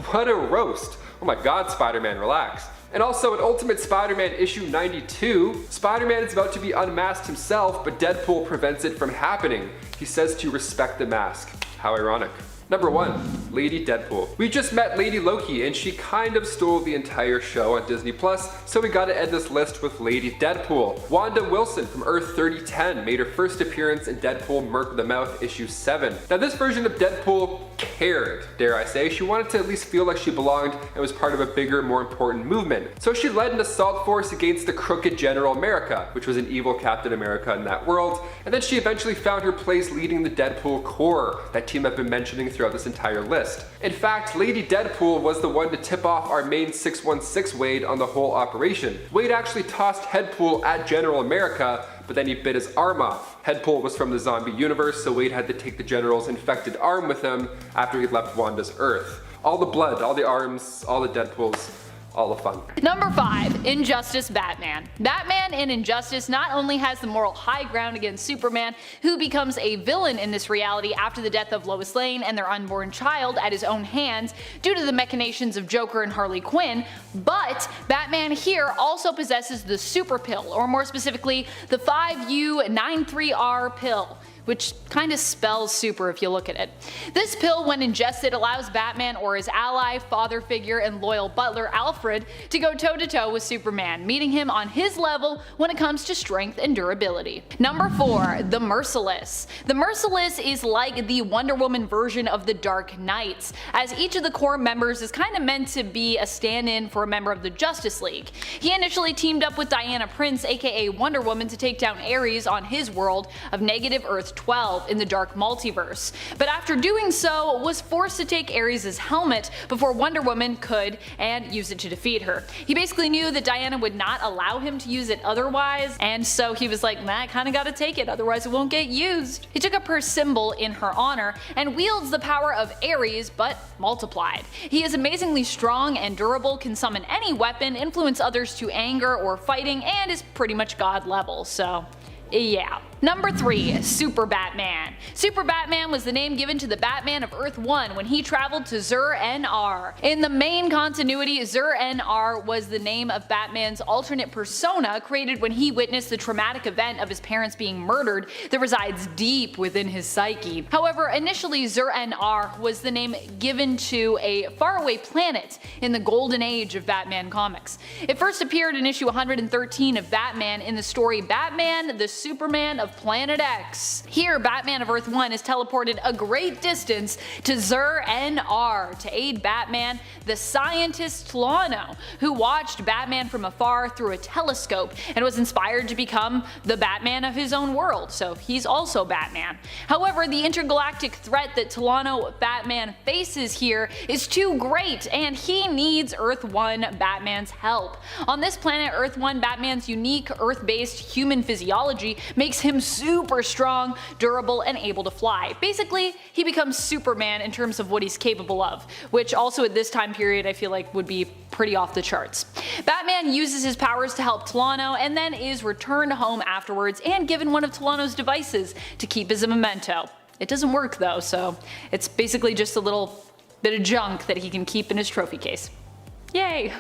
What a roast. Oh my god, Spider-Man, relax. And also in Ultimate Spider-Man issue 92, Spider-Man is about to be unmasked himself, but Deadpool prevents it from happening. He says to respect the mask. How ironic. Number 1, Lady Deadpool. We just met Lady Loki and she kind of stole the entire show on Disney+, so we gotta end this list with Lady Deadpool. Wanda Wilson from Earth 3010 made her first appearance in Deadpool Merc the Mouth issue 7. Now this version of Deadpool cared, dare I say. She wanted to at least feel like she belonged and was part of a bigger, more important movement. So she led an assault force against the crooked General America, which was an evil Captain America in that world, and then she eventually found her place leading the Deadpool Corps, that team I've been mentioning throughout this entire list. In fact, Lady Deadpool was the one to tip off our main 616 Wade on the whole operation. Wade actually tossed Headpool at General America, but then he bit his arm off. Headpool was from the zombie universe, so Wade had to take the General's infected arm with him after he left Wanda's Earth. All the blood, all the arms, all the Deadpools, all the fun. Number 5, Injustice Batman. Batman in Injustice not only has the moral high ground against Superman, who becomes a villain in this reality after the death of Lois Lane and their unborn child at his own hands due to the machinations of Joker and Harley Quinn, but Batman here also possesses the Super Pill, or more specifically, the 5U93R pill, which kinda spells super if you look at it. This pill, when ingested, allows Batman or his ally, father figure, and loyal butler Alfred to go toe-to-toe with Superman, meeting him on his level when it comes to strength and durability. Number 4, the Merciless. The Merciless is like the Wonder Woman version of the Dark Knights, as each of the core members is kinda meant to be a stand-in for a member of the Justice League. He initially teamed up with Diana Prince, aka Wonder Woman, to take down Ares on his world of Negative Earth 12 in the Dark Multiverse, but after doing so was forced to take Ares' helmet before Wonder Woman could and use it to defeat her. He basically knew that Diana would not allow him to use it otherwise, and so he was like, nah, I kinda gotta take it, otherwise it won't get used. He took up her symbol in her honor and wields the power of Ares, but multiplied. He is amazingly strong and durable, can summon any weapon, influence others to anger or fighting, and is pretty much god level, so yeah. Number 3, Super Batman. Super Batman was the name given to the Batman of Earth 1 when he traveled to Zur-En-Arrh. In the main continuity, Zur-En-Arrh was the name of Batman's alternate persona created when he witnessed the traumatic event of his parents being murdered that resides deep within his psyche. However, initially Zur-En-Arrh was the name given to a faraway planet in the golden age of Batman comics. It first appeared in issue 113 of Batman in the story Batman, the Superman of Planet X. Here, Batman of Earth 1 is teleported a great distance to Zur-En-Arrh to aid Batman, the scientist Tlano, who watched Batman from afar through a telescope and was inspired to become the Batman of his own world, so he's also Batman. However, the intergalactic threat that Tlano Batman faces here is too great, and he needs Earth 1 Batman's help. On this planet Earth 1, Batman's unique Earth-based human physiology makes him super strong, durable, and able to fly. Basically, he becomes Superman in terms of what he's capable of, which also at this time period I feel like would be pretty off the charts. Batman uses his powers to help Tlano and then is returned home afterwards and given one of Tlano's devices to keep as a memento. It doesn't work though, so it's basically just a little bit of junk that he can keep in his trophy case. Yay!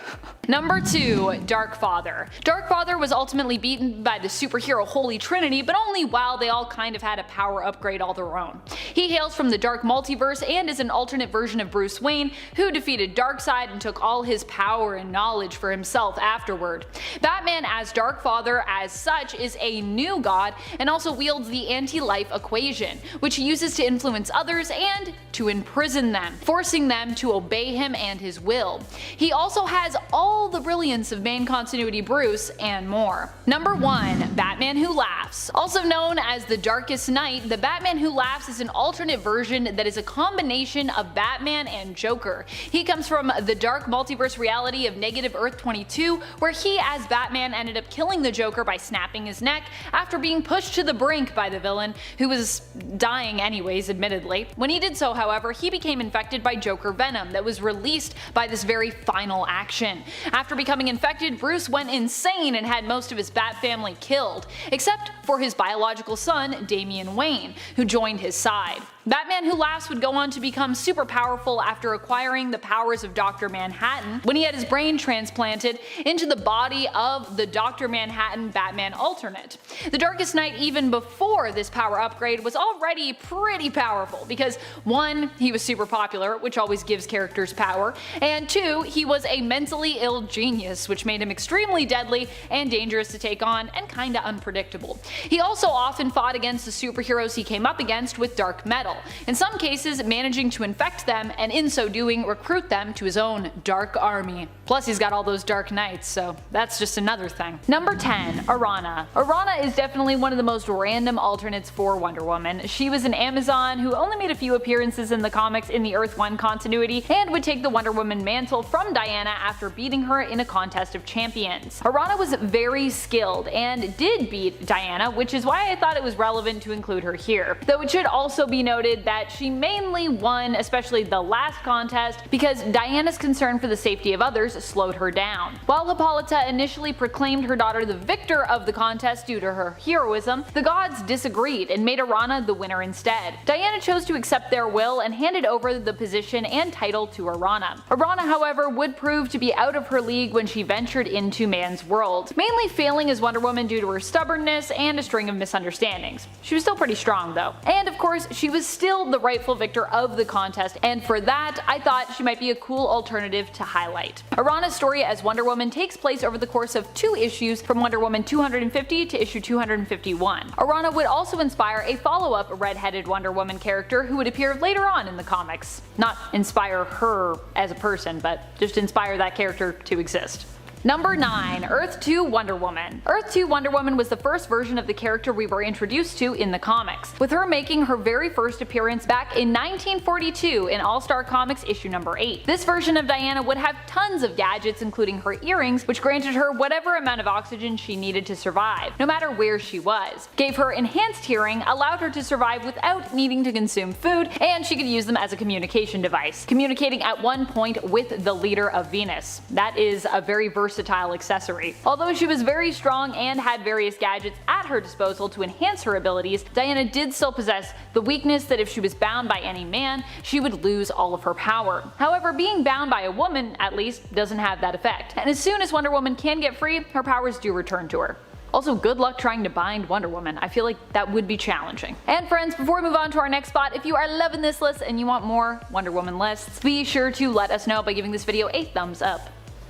Number 2. Darkfather. Darkfather was ultimately beaten by the superhero Holy Trinity, but only while they all kind of had a power upgrade all their own. He hails from the Dark Multiverse and is an alternate version of Bruce Wayne, who defeated Darkseid and took all his power and knowledge for himself afterward. Batman as Darkfather as such is a new god and also wields the anti-life equation, which he uses to influence others and to imprison them, forcing them to obey him and his will. He also has all the brilliance of main continuity Bruce and more. Number 1. Batman Who Laughs. Also known as the Darkest Knight, the Batman Who Laughs is an alternate version that is a combination of Batman and Joker. He comes from the dark multiverse reality of Negative Earth 22, where he as Batman ended up killing the Joker by snapping his neck after being pushed to the brink by the villain, who was dying anyways, admittedly. When he did so, however, he became infected by Joker Venom that was released by this very final action. After becoming infected, Bruce went insane and had most of his Bat family killed, except for his biological son, Damian Wayne, who joined his side. Batman Who Laughs would go on to become super powerful after acquiring the powers of Dr. Manhattan when he had his brain transplanted into the body of the Dr. Manhattan Batman alternate. The Darkest Knight, even before this power upgrade, was already pretty powerful because 1. He was super popular, which always gives characters power, and 2. He was a mentally ill genius, which made him extremely deadly and dangerous to take on and kinda unpredictable. He also often fought against the superheroes he came up against with dark metal, in some cases managing to infect them and in so doing recruit them to his own dark army. Plus he's got all those dark knights, so that's just another thing. Number 10. Arana. Arana is definitely one of the most random alternates for Wonder Woman. She was an Amazon who only made a few appearances in the comics in the Earth 1 continuity and would take the Wonder Woman mantle from Diana after beating her in a contest of champions. Arana was very skilled and did beat Diana, which is why I thought it was relevant to include her here. Though it should also be noted that she mainly won, especially the last contest, because Diana's concern for the safety of others slowed her down. While Hippolyta initially proclaimed her daughter the victor of the contest due to her heroism, the gods disagreed and made Arana the winner instead. Diana chose to accept their will and handed over the position and title to Arana. Arana, however, would prove to be out of her league when she ventured into man's world, mainly failing as Wonder Woman due to her stubbornness and a string of misunderstandings. She was still pretty strong though. And of course, she was still the rightful victor of the contest, and for that, I thought she might be a cool alternative to highlight. Arana's story as Wonder Woman takes place over the course of 2 issues from Wonder Woman 250 to issue 251. Arana would also inspire a follow-up red-headed Wonder Woman character who would appear later on in the comics. Not inspire her as a person, but just inspire that character to exist. Number 9. Earth 2 Wonder Woman. Earth 2 Wonder Woman was the first version of the character we were introduced to in the comics, with her making her very first appearance back in 1942 in All-Star Comics issue number 8. This version of Diana would have tons of gadgets, including her earrings, which granted her whatever amount of oxygen she needed to survive, no matter where she was, gave her enhanced hearing, allowed her to survive without needing to consume food, and she could use them as a communication device, communicating at one point with the leader of Venus. That is a very versatile accessory. Although she was very strong and had various gadgets at her disposal to enhance her abilities, Diana did still possess the weakness that if she was bound by any man, she would lose all of her power. However, being bound by a woman, at least, doesn't have that effect, and as soon as Wonder Woman can get free, her powers do return to her. Also, good luck trying to bind Wonder Woman. I feel like that would be challenging. And friends, before we move on to our next spot, if you are loving this list and you want more Wonder Woman lists, be sure to let us know by giving this video a thumbs up.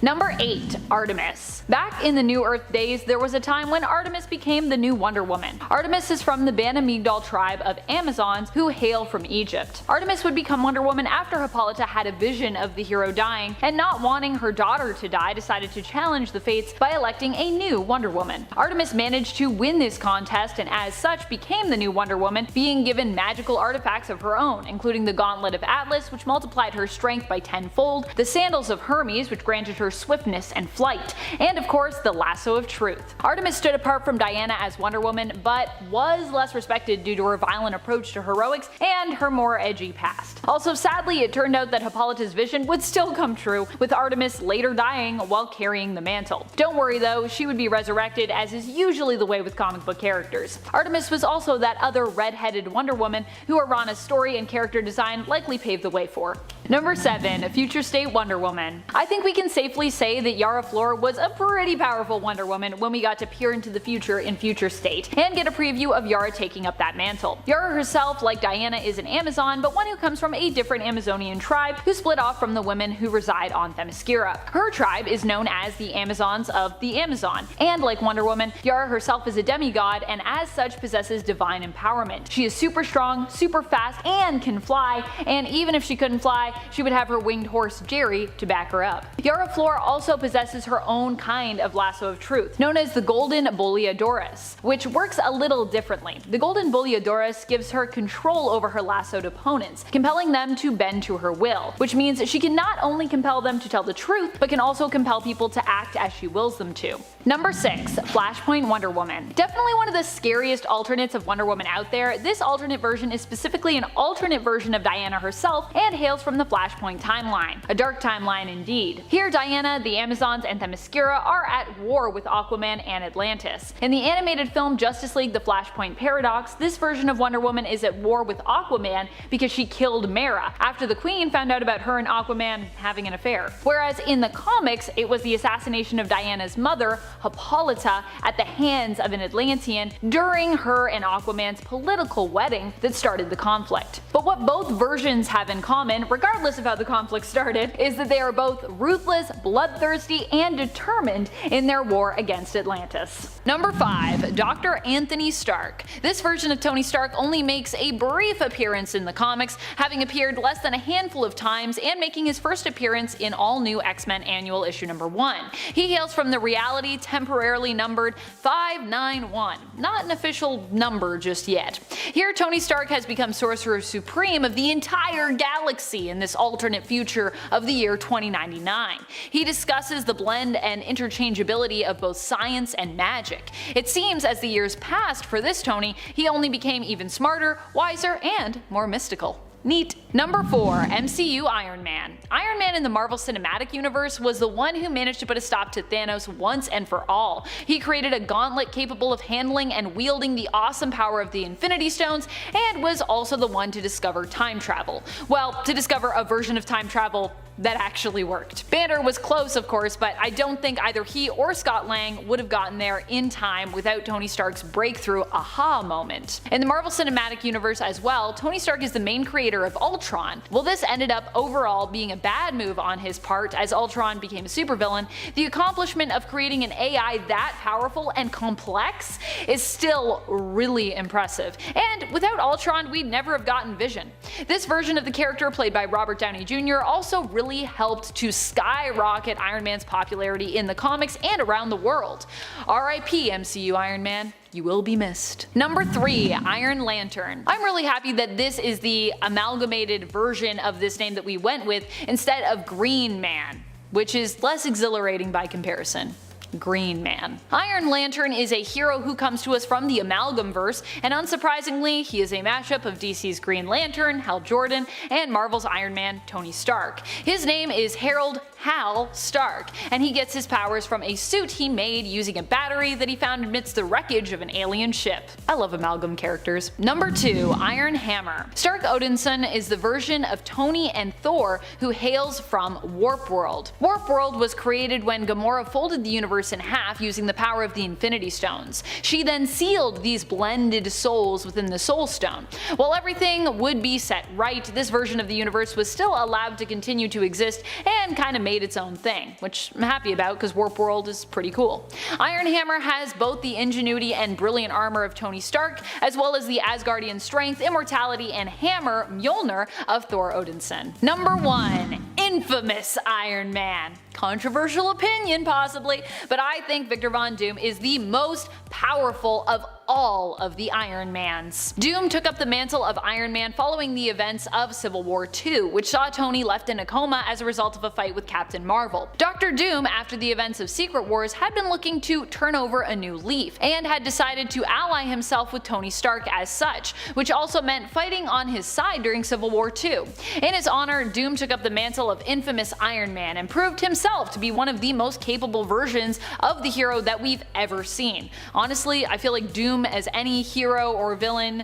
Number 8. Artemis. Back in the New Earth days, there was a time when Artemis became the new Wonder Woman. Artemis is from the Bana Migdal tribe of Amazons who hail from Egypt. Artemis would become Wonder Woman after Hippolyta had a vision of the hero dying, and not wanting her daughter to die, decided to challenge the fates by electing a new Wonder Woman. Artemis managed to win this contest and as such became the new Wonder Woman, being given magical artifacts of her own, including the Gauntlet of Atlas, which multiplied her strength by 10-fold, the Sandals of Hermes, which granted her swiftness and flight, and of course the Lasso of Truth. Artemis stood apart from Diana as Wonder Woman, but was less respected due to her violent approach to heroics and her more edgy past. Also, sadly, it turned out that Hippolyta's vision would still come true, with Artemis later dying while carrying the mantle. Don't worry though, she would be resurrected, as is usually the way with comic book characters. Artemis was also that other red-headed Wonder Woman who Arana's story and character design likely paved the way for. Number 7. Future State Wonder Woman. I think we can safely say that Yara Flor was a pretty powerful Wonder Woman when we got to peer into the future in Future State, and get a preview of Yara taking up that mantle. Yara herself, like Diana, is an Amazon, but one who comes from a different Amazonian tribe who split off from the women who reside on Themyscira. Her tribe is known as the Amazons of the Amazon, and like Wonder Woman, Yara herself is a demigod and as such possesses divine empowerment. She is super strong, super fast, and can fly, and even if she couldn't fly, she would have her winged horse Jerry to back her up. Yara Flor also possesses her own kind of lasso of truth, known as the Golden Boleadoris, which works a little differently. The Golden Boleadoris gives her control over her lassoed opponents, compelling them to bend to her will, which means she can not only compel them to tell the truth, but can also compel people to act as she wills them to. Number 6. Flashpoint Wonder Woman. Definitely one of the scariest alternates of Wonder Woman out there, this alternate version is specifically an alternate version of Diana herself and hails from the Flashpoint timeline. A dark timeline indeed. Here Diana, the Amazons, and Themyscira are at war with Aquaman and Atlantis. In the animated film Justice League The Flashpoint Paradox, this version of Wonder Woman is at war with Aquaman because she killed Mera after the Queen found out about her and Aquaman having an affair. Whereas in the comics, it was the assassination of Diana's mother, Hippolyta, at the hands of an Atlantean during her and Aquaman's political wedding that started the conflict. But what both versions have in common, regardless of how the conflict started, is that they are both ruthless, bloodthirsty, and determined in their war against Atlantis. Number 5. Dr. Anthony Stark. This version of Tony Stark only makes a brief appearance in the comics, having appeared less than a handful of times and making his first appearance in All New X-Men Annual Issue Number 1. He hails from the reality temporarily numbered 591, not an official number just yet. Here Tony Stark has become Sorcerer Supreme of the entire galaxy in this alternate future of the year 2099. He discusses the blend and interchangeability of both science and magic. It seems as the years passed for this Tony, he only became even smarter, wiser, and more mystical. Neat. Number 4. MCU Iron Man. Iron Man in the Marvel Cinematic Universe was the one who managed to put a stop to Thanos once and for all. He created a gauntlet capable of handling and wielding the awesome power of the Infinity Stones, and was also the one to discover time travel. Well, to discover a version of time travel that actually worked. Banner was close, of course, but I don't think either he or Scott Lang would have gotten there in time without Tony Stark's breakthrough aha moment. In the Marvel Cinematic Universe as well, Tony Stark is the main creator of Ultron. While this ended up overall being a bad move on his part as Ultron became a supervillain, the accomplishment of creating an AI that powerful and complex is still really impressive. And without Ultron, we'd never have gotten Vision. This version of the character, played by Robert Downey Jr., also really helped to skyrocket Iron Man's popularity in the comics and around the world. RIP MCU Iron Man. You will be missed. Number 3. Iron Lantern. I'm really happy that this is the amalgamated version of this name that we went with instead of Green Man, which is less exhilarating by comparison. Green Man. Iron Lantern is a hero who comes to us from the Amalgamverse, and unsurprisingly, he is a mashup of DC's Green Lantern, Hal Jordan, and Marvel's Iron Man, Tony Stark. His name is Harold Hal Stark, and he gets his powers from a suit he made using a battery that he found amidst the wreckage of an alien ship. I love amalgam characters. Number 2. Iron Hammer. Stark Odinson is the version of Tony and Thor who hails from Warp World. Warp World was created when Gamora folded the universe in half using the power of the Infinity Stones. She then sealed these blended souls within the Soul Stone. While everything would be set right, this version of the universe was still allowed to continue to exist and kind of made its own thing, which I'm happy about because Warp World is pretty cool. Iron Hammer has both the ingenuity and brilliant armor of Tony Stark, as well as the Asgardian strength, immortality, and hammer Mjolnir of Thor Odinson. Number 1. Infamous Iron Man. Controversial opinion possibly, but I think Victor Von Doom is the most powerful of all of the Iron Mans. Doom took up the mantle of Iron Man following the events of Civil War II, which saw Tony left in a coma as a result of a fight with Captain Marvel. Dr. Doom, after the events of Secret Wars, had been looking to turn over a new leaf, and had decided to ally himself with Tony Stark as such, which also meant fighting on his side during Civil War II. In his honor, Doom took up the mantle of infamous Iron Man and proved himself to be one of the most capable versions of the hero that we've ever seen. Honestly, I feel like Doom as any hero or villain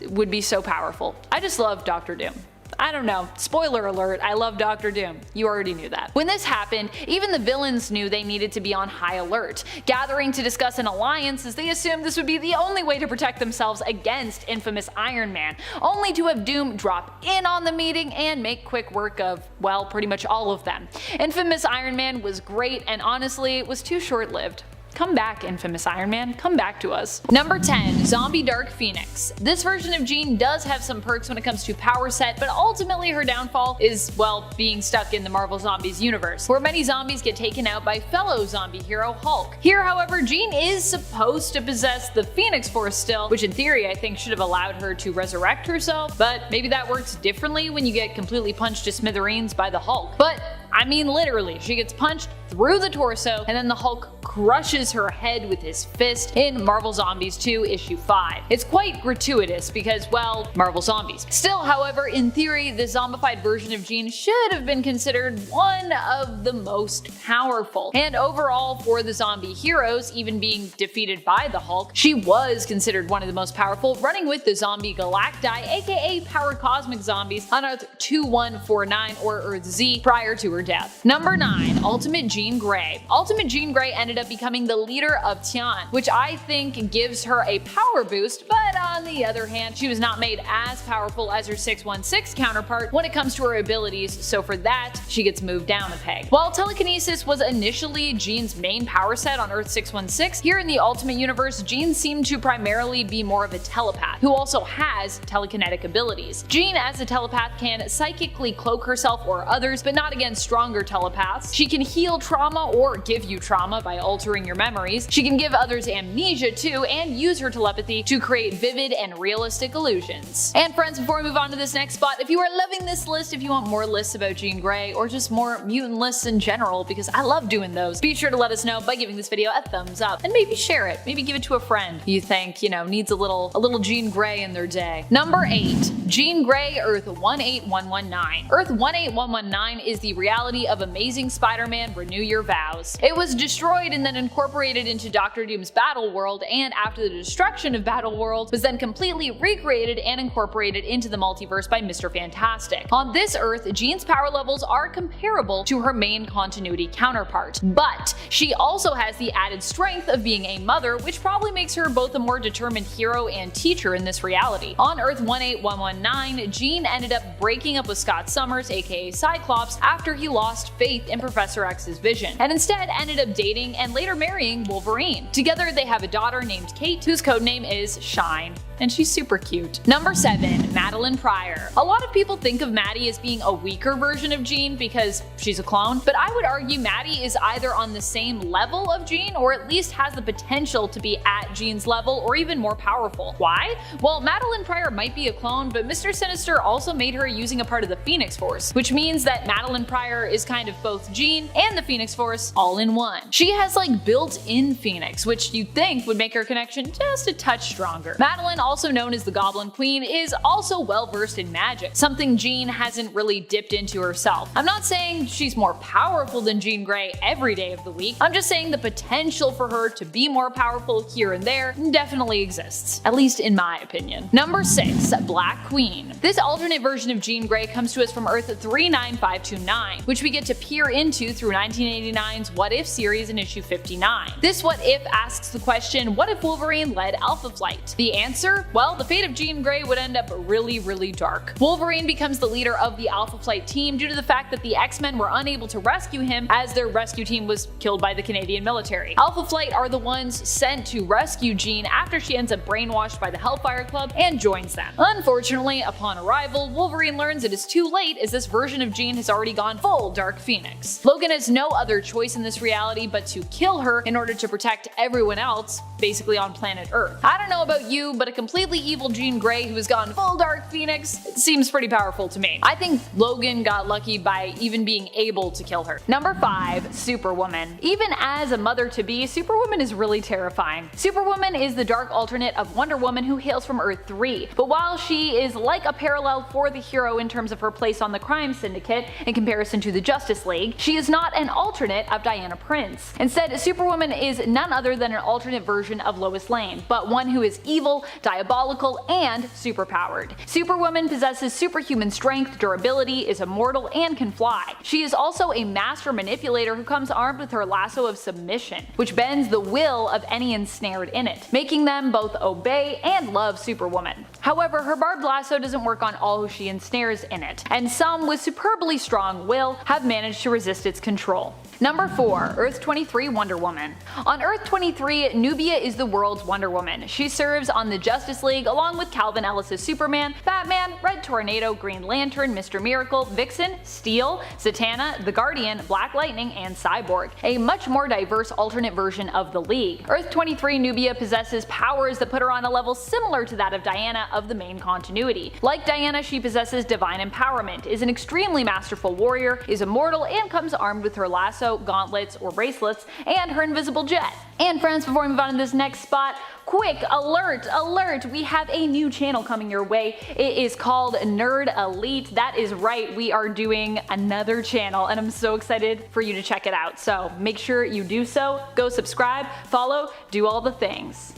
would be so powerful. I just love Dr. Doom. I don't know. Spoiler alert, I love Doctor Doom. You already knew that. When this happened, even the villains knew they needed to be on high alert, gathering to discuss an alliance as they assumed this would be the only way to protect themselves against infamous Iron Man, only to have Doom drop in on the meeting and make quick work of, well, pretty much all of them. Infamous Iron Man was great and honestly was too short-lived. Come back, infamous Iron Man, come back to us. Number 10. Zombie Dark Phoenix. This version of Jean does have some perks when it comes to power set, but ultimately her downfall is, well, being stuck in the Marvel Zombies universe, where many zombies get taken out by fellow zombie hero Hulk. Here, however, Jean is supposed to possess the Phoenix Force still, which in theory I think should have allowed her to resurrect herself, but maybe that works differently when you get completely punched to smithereens by the Hulk. But I mean literally, she gets punched through the torso and then the Hulk crushes her head with his fist in Marvel Zombies 2 issue 5. It's quite gratuitous because, well, Marvel Zombies. Still, however, in theory, the zombified version of Jean should have been considered one of the most powerful. And overall, for the zombie heroes, even being defeated by the Hulk, she was considered one of the most powerful, running with the zombie Galacti, aka Power Cosmic Zombies, on Earth 2149 or Earth Z prior to her death. Number 9. Ultimate Jean Grey. Ultimate Jean Grey ended up becoming the leader of Tian, which I think gives her a power boost, but on the other hand, she was not made as powerful as her 616 counterpart when it comes to her abilities, so for that, she gets moved down a peg. While telekinesis was initially Jean's main power set on Earth 616, here in the Ultimate Universe, Jean seemed to primarily be more of a telepath, who also has telekinetic abilities. Jean, as a telepath, can psychically cloak herself or others, but not against stronger telepaths. She can heal trauma or give you trauma by altering your memories. She can give others amnesia too, and use her telepathy to create vivid and realistic illusions. And friends, before we move on to this next spot, if you are loving this list, if you want more lists about Jean Grey, or just more mutant lists in general, because I love doing those, be sure to let us know by giving this video a thumbs up, and maybe share it, maybe give it to a friend you think, needs a little Jean Grey in their day. Number 8. Jean Grey, Earth 18119. Earth 18119 is the reality of Amazing Spider-Man Renew Your Vows. It was destroyed and then incorporated into Doctor Doom's Battle World, and after the destruction of Battle World, was then completely recreated and incorporated into the multiverse by Mr. Fantastic. On this Earth, Jean's power levels are comparable to her main continuity counterpart, but she also has the added strength of being a mother, which probably makes her both a more determined hero and teacher in this reality. On Earth 18119, Jean ended up breaking up with Scott Summers, aka Cyclops, after he lost faith in Professor X's vision, and instead ended up dating and later marrying Wolverine. Together they have a daughter named Kate, whose codename is Shine, and she's super cute. Number 7. Madeline Pryor. A lot of people think of Maddie as being a weaker version of Jean because she's a clone, but I would argue Maddie is either on the same level of Jean or at least has the potential to be at Jean's level or even more powerful. Why? Well, Madeline Pryor might be a clone, but Mr. Sinister also made her using a part of the Phoenix Force, which means that Madeline Pryor is kind of both Jean and the Phoenix Force all in one. She has like built-in Phoenix, which you'd think would make her connection just a touch stronger. Madeline, also known as the Goblin Queen, is also well versed in magic, something Jean hasn't really dipped into herself. I'm not saying she's more powerful than Jean Grey every day of the week, I'm just saying the potential for her to be more powerful here and there definitely exists, at least in my opinion. Number 6. Black Queen. This alternate version of Jean Grey comes to us from Earth 39529, which we get to peer into through 1989's What If series in issue 59. This What If asks the question, what if Wolverine led Alpha Flight? The answer? Well, the fate of Jean Grey would end up really dark. Wolverine becomes the leader of the Alpha Flight team due to the fact that the X-Men were unable to rescue him as their rescue team was killed by the Canadian military. Alpha Flight are the ones sent to rescue Jean after she ends up brainwashed by the Hellfire Club and joins them. Unfortunately, upon arrival, Wolverine learns it is too late as this version of Jean has already gone full Dark Phoenix. Logan has no other choice in this reality but to kill her in order to protect everyone else, basically on planet Earth. I don't know about you, but a completely evil Jean Grey who has gone full Dark Phoenix seems pretty powerful to me. I think Logan got lucky by even being able to kill her. Number 5. Superwoman. Even as a mother-to-be, Superwoman is really terrifying. Superwoman is the dark alternate of Wonder Woman who hails from Earth 3, but while she is like a parallel for the hero in terms of her place on the crime syndicate in comparison to the Justice League, she is not an alternate of Diana Prince. Instead, Superwoman is none other than an alternate version of Lois Lane, but one who is evil, diabolical, and superpowered. Superwoman possesses superhuman strength, durability, is immortal, and can fly. She is also a master manipulator who comes armed with her lasso of submission, which bends the will of any ensnared in it, making them both obey and love Superwoman. However, her barbed lasso doesn't work on all who she ensnares in it, and some with superbly strong will have managed to resist its control. Number 4. Earth-23 Wonder Woman. On Earth-23, Nubia is the world's Wonder Woman. She serves on the Justice League along with Calvin Ellis' Superman, Batman, Red Tornado, Green Lantern, Mr. Miracle, Vixen, Steel, Zatanna, The Guardian, Black Lightning, and Cyborg, a much more diverse alternate version of the League. Earth-23 Nubia possesses powers that put her on a level similar to that of Diana of the main continuity. Like Diana, she possesses divine empowerment, is an extremely masterful warrior, is immortal, and comes armed with her lasso, gauntlets, or bracelets, and her invisible jet. And friends, before we move on to this next spot, quick alert, alert, we have a new channel coming your way. It is called Nerd Elite. That is right, we are doing another channel, and I'm so excited for you to check it out. So make sure you do so, go subscribe, follow, do all the things.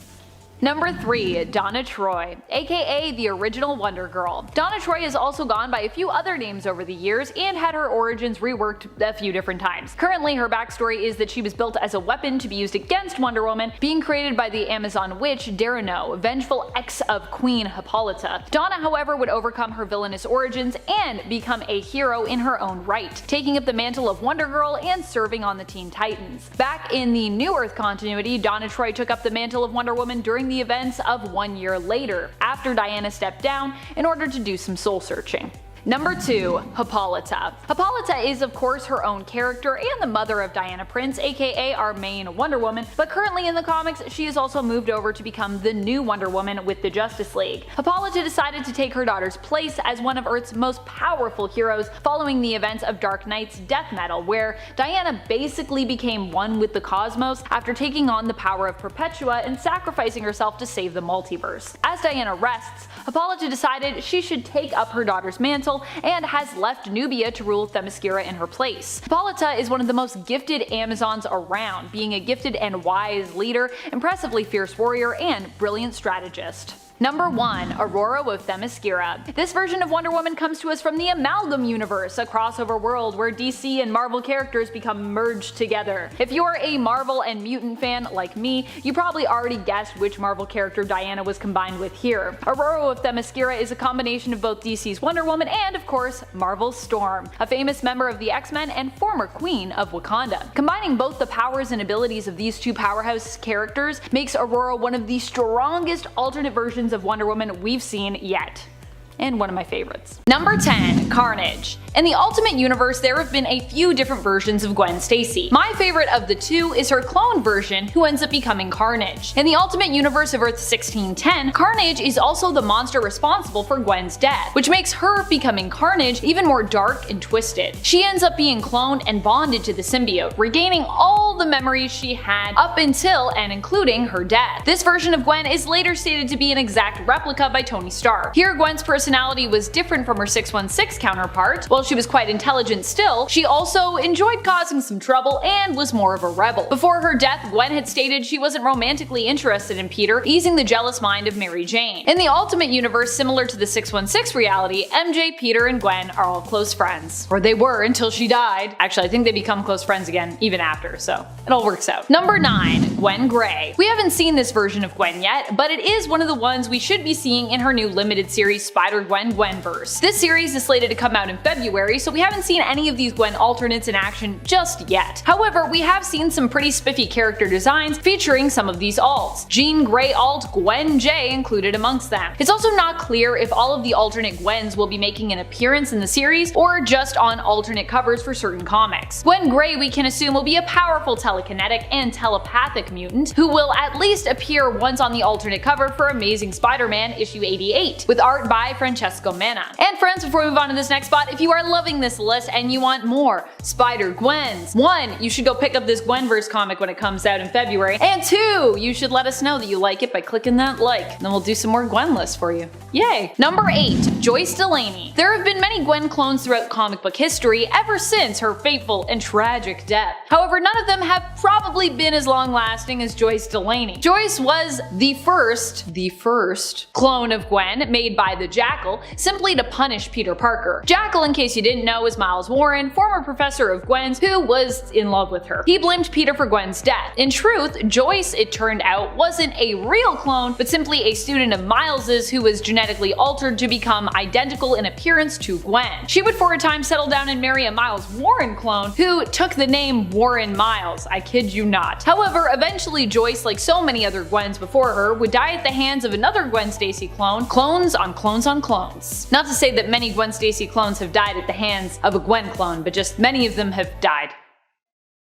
Number 3. Donna Troy, aka the original Wonder Girl. Donna Troy has also gone by a few other names over the years and had her origins reworked a few different times. Currently, her backstory is that she was built as a weapon to be used against Wonder Woman, being created by the Amazon witch Darano, vengeful ex of Queen Hippolyta. Donna, however, would overcome her villainous origins and become a hero in her own right, taking up the mantle of Wonder Girl and serving on the Teen Titans. Back in the New Earth continuity, Donna Troy took up the mantle of Wonder Woman during the events of 1 year later, after Diana stepped down in order to do some soul searching. Number 2. Hippolyta. Hippolyta is of course her own character and the mother of Diana Prince, aka our main Wonder Woman, but currently in the comics she has also moved over to become the new Wonder Woman with the Justice League. Hippolyta decided to take her daughter's place as one of Earth's most powerful heroes following the events of Dark Knight's death metal, where Diana basically became one with the cosmos after taking on the power of Perpetua and sacrificing herself to save the multiverse. As Diana rests, Hippolyta decided she should take up her daughter's mantle and has left Nubia to rule Themyscira in her place. Hippolyta is one of the most gifted Amazons around, being a gifted and wise leader, impressively fierce warrior, and brilliant strategist. Number 1. Aurora of Themyscira. This version of Wonder Woman comes to us from the Amalgam Universe, a crossover world where DC and Marvel characters become merged together. If you're a Marvel and Mutant fan like me, you probably already guessed which Marvel character Diana was combined with here. Aurora of Themyscira is a combination of both DC's Wonder Woman and, of course, Marvel's Storm, a famous member of the X-Men and former Queen of Wakanda. Combining both the powers and abilities of these two powerhouse characters makes Aurora one of the strongest alternate versions of Wonder Woman we've seen yet. And one of my favorites. Number 10. Carnage. In the Ultimate Universe, there have been a few different versions of Gwen Stacy. My favorite of the two is her clone version, who ends up becoming Carnage. In the Ultimate Universe of Earth 1610, Carnage is also the monster responsible for Gwen's death, which makes her becoming Carnage even more dark and twisted. She ends up being cloned and bonded to the symbiote, regaining all the memories she had up until and including her death. This version of Gwen is later stated to be an exact replica by Tony Stark. Here, Gwen's personality was different from her 616 counterpart. While she was quite intelligent still, she also enjoyed causing some trouble and was more of a rebel. Before her death, Gwen had stated she wasn't romantically interested in Peter, easing the jealous mind of Mary Jane. In the Ultimate Universe, similar to the 616 reality, MJ, Peter, and Gwen are all close friends. Or they were until she died. Actually, I think they become close friends again even after, so it all works out. Number 9. Gwen Grey. We haven't seen this version of Gwen yet, but it is one of the ones we should be seeing in her new limited series Spider-Gwen Gwenverse. This series is slated to come out in February, so we haven't seen any of these Gwen alternates in action just yet. However, we have seen some pretty spiffy character designs featuring some of these alts. Jean Grey alt Gwen J included amongst them. It's also not clear if all of the alternate Gwens will be making an appearance in the series or just on alternate covers for certain comics. Gwen Grey, we can assume, will be a powerful telekinetic and telepathic mutant who will at least appear once on the alternate cover for Amazing Spider-Man issue 88, with art by Francesco Manna. And friends, before we move on to this next spot, if you are loving this list and you want more Spider-Gwens, 1, you should go pick up this Gwenverse comic when it comes out in February, and 2, you should let us know that you like it by clicking that like. Then we'll do some more Gwen lists for you. Yay! Number 8. Joyce Delaney. There have been many Gwen clones throughout comic book history ever since her fateful and tragic death. However, none of them have probably been as long-lasting as Joyce Delaney. Joyce was the first clone of Gwen made by the Jackal, simply to punish Peter Parker. Jackal, in case you didn't know, is Miles Warren, former professor of Gwen's, who was in love with her. He blamed Peter for Gwen's death. In truth, Joyce, it turned out, wasn't a real clone, but simply a student of Miles's who was genetically altered to become identical in appearance to Gwen. She would for a time settle down and marry a Miles Warren clone who took the name Warren Miles. I kid you not. However, eventually Joyce, like so many other Gwens before her, would die at the hands of another Gwen Stacy clone. Clones on clones on clones. Not to say that many Gwen Stacy clones have died at the hands of a Gwen clone, but just many of them have died.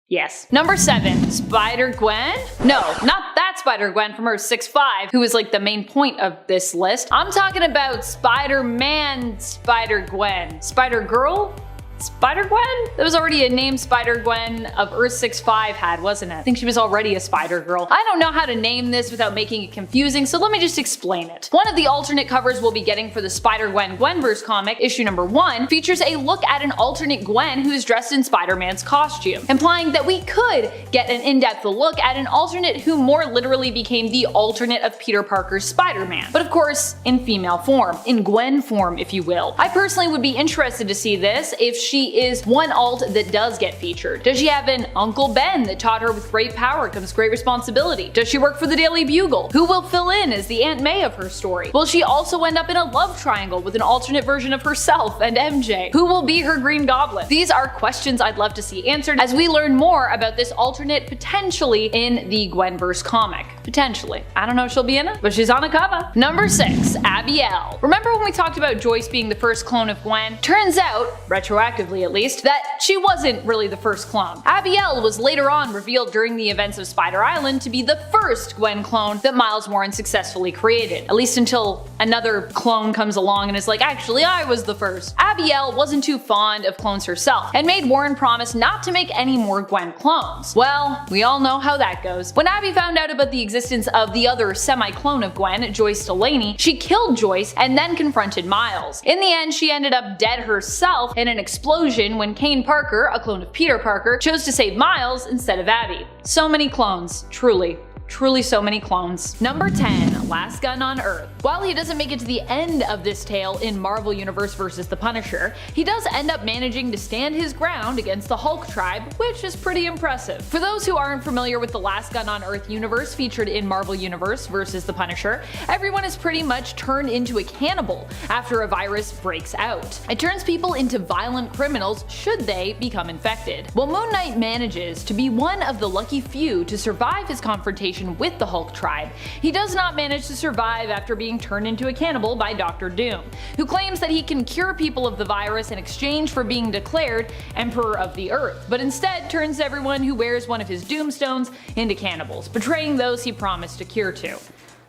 Yes. Number 7. Spider-Gwen? No, not that Spider-Gwen from Earth 6-5, who is like the main point of this list. I'm talking about Spider-Man Spider-Gwen. Spider-Girl? Spider-Gwen? There was already a name Spider-Gwen of Earth 6-5 had, wasn't it? I think she was already a Spider-Girl. I don't know how to name this without making it confusing, so let me just explain it. One of the alternate covers we'll be getting for the Spider-Gwen Gwenverse comic, issue number 1, features a look at an alternate Gwen who is dressed in Spider-Man's costume, implying that we could get an in-depth look at an alternate who more literally became the alternate of Peter Parker's Spider-Man. But of course, in female form, in Gwen form if you will. I personally would be interested to see this if she is one alt that does get featured. Does she have an Uncle Ben that taught her with great power comes great responsibility? Does she work for the Daily Bugle? Who will fill in as the Aunt May of her story? Will she also end up in a love triangle with an alternate version of herself and MJ? Who will be her Green Goblin? These are questions I'd love to see answered as we learn more about this alternate potentially in the Gwenverse comic. Potentially. I don't know if she'll be in it, but she's on a cover. Number 6. Abiel. Remember when we talked about Joyce being the first clone of Gwen? Turns out, retroactively at least, that she wasn't really the first clone. Abiel was later on revealed during the events of Spider Island to be the first Gwen clone that Miles Warren successfully created, at least until another clone comes along and is like, actually I was the first. Abiel wasn't too fond of clones herself and made Warren promise not to make any more Gwen clones. Well, we all know how that goes. When Abby found out about the existence of the other semi-clone of Gwen, Joyce Delaney, she killed Joyce and then confronted Miles. In the end, she ended up dead herself in an explosion when Kane Parker, a clone of Peter Parker, chose to save Miles instead of Abby. So many clones, truly. Truly so many clones. Number 10. Last Gun on Earth. While he doesn't make it to the end of this tale in Marvel Universe vs. The Punisher, he does end up managing to stand his ground against the Hulk tribe, which is pretty impressive. For those who aren't familiar with the Last Gun on Earth universe featured in Marvel Universe vs. The Punisher, everyone is pretty much turned into a cannibal after a virus breaks out. It turns people into violent criminals should they become infected. Well, Moon Knight manages to be one of the lucky few to survive his confrontation with the Hulk tribe. He does not manage to survive after being turned into a cannibal by Dr. Doom, who claims that he can cure people of the virus in exchange for being declared Emperor of the Earth, but instead turns everyone who wears one of his Doomstones into cannibals, betraying those he promised to cure to.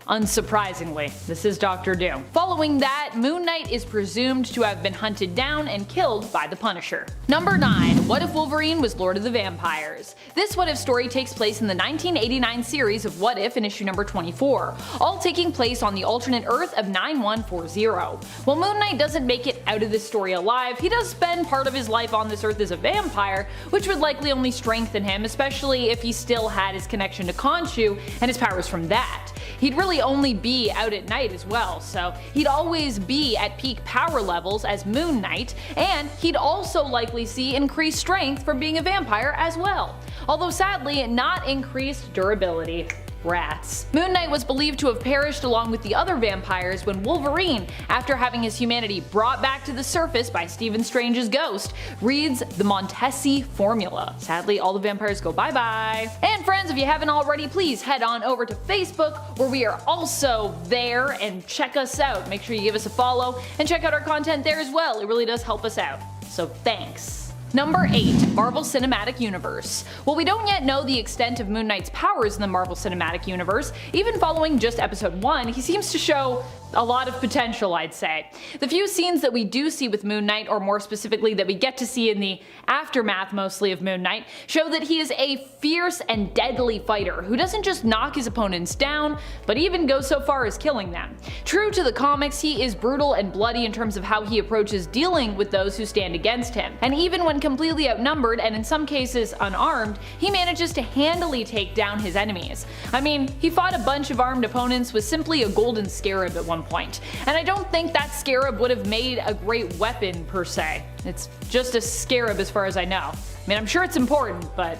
Unsurprisingly, this is Dr. Doom. Following that, Moon Knight is presumed to have been hunted down and killed by the Punisher. Number 9. What If Wolverine Was Lord of the Vampires? This What If story takes place in the 1989 series of What If in issue number 24, all taking place on the alternate Earth of 9140. While Moon Knight doesn't make it out of this story alive, he does spend part of his life on this Earth as a vampire, which would likely only strengthen him, especially if he still had his connection to Khonshu and his powers from that. He'd really only be out at night as well, so he'd always be at peak power levels as Moon Knight, and he'd also likely see increased strength from being a vampire as well, although sadly not increased durability. Rats. Moon Knight was believed to have perished along with the other vampires when Wolverine, after having his humanity brought back to the surface by Stephen Strange's ghost, reads the Montesi formula. Sadly, all the vampires go bye-bye. And friends, if you haven't already, please head on over to Facebook, where we are also there, and check us out. Make sure you give us a follow and check out our content there as well. It really does help us out. So thanks. Number 8. Marvel Cinematic Universe. While we don't yet know the extent of Moon Knight's powers in the Marvel Cinematic Universe, even following just episode 1, he seems to show a lot of potential, I'd say. The few scenes that we do see with Moon Knight, or more specifically that we get to see in the aftermath mostly of Moon Knight, show that he is a fierce and deadly fighter who doesn't just knock his opponents down, but even goes so far as killing them. True to the comics, he is brutal and bloody in terms of how he approaches dealing with those who stand against him, and even when completely outnumbered and in some cases unarmed, he manages to handily take down his enemies. I mean, he fought a bunch of armed opponents with simply a golden scarab at one point, and I don't think that scarab would have made a great weapon per se. It's just a scarab as far as I know. I mean, I'm sure it's important, but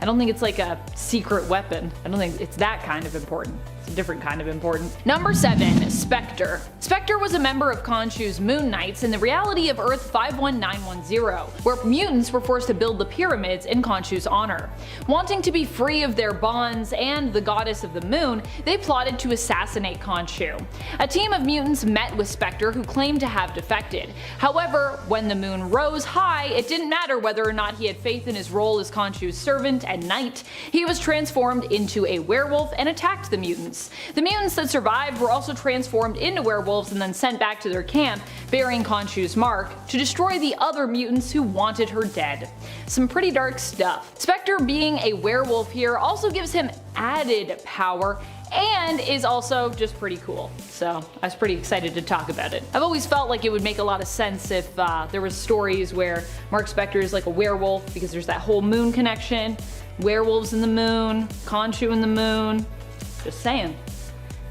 I don't think it's like a secret weapon. I don't think it's that kind of important. It's a different kind of important. Number 7. Spectre. Spectre was a member of Khonshu's Moon Knights in the reality of Earth 51910, where mutants were forced to build the pyramids in Khonshu's honor. Wanting to be free of their bonds and the goddess of the moon, they plotted to assassinate Khonshu. A team of mutants met with Spectre, who claimed to have defected. However, when the moon rose high, it didn't matter whether or not he had faith in his role as Khonshu's servant and knight. He was transformed into a werewolf and attacked the mutants. The mutants that survived were also transformed into werewolves and then sent back to their camp, bearing Khonshu's mark, to destroy the other mutants who wanted her dead. Some pretty dark stuff. Spectre being a werewolf here also gives him added power and is also just pretty cool. So I was pretty excited to talk about it. I've always felt like it would make a lot of sense if there was stories where Mark Spector is like a werewolf, because there's that whole moon connection. Werewolves in the moon, Khonshu in the moon. Just saying.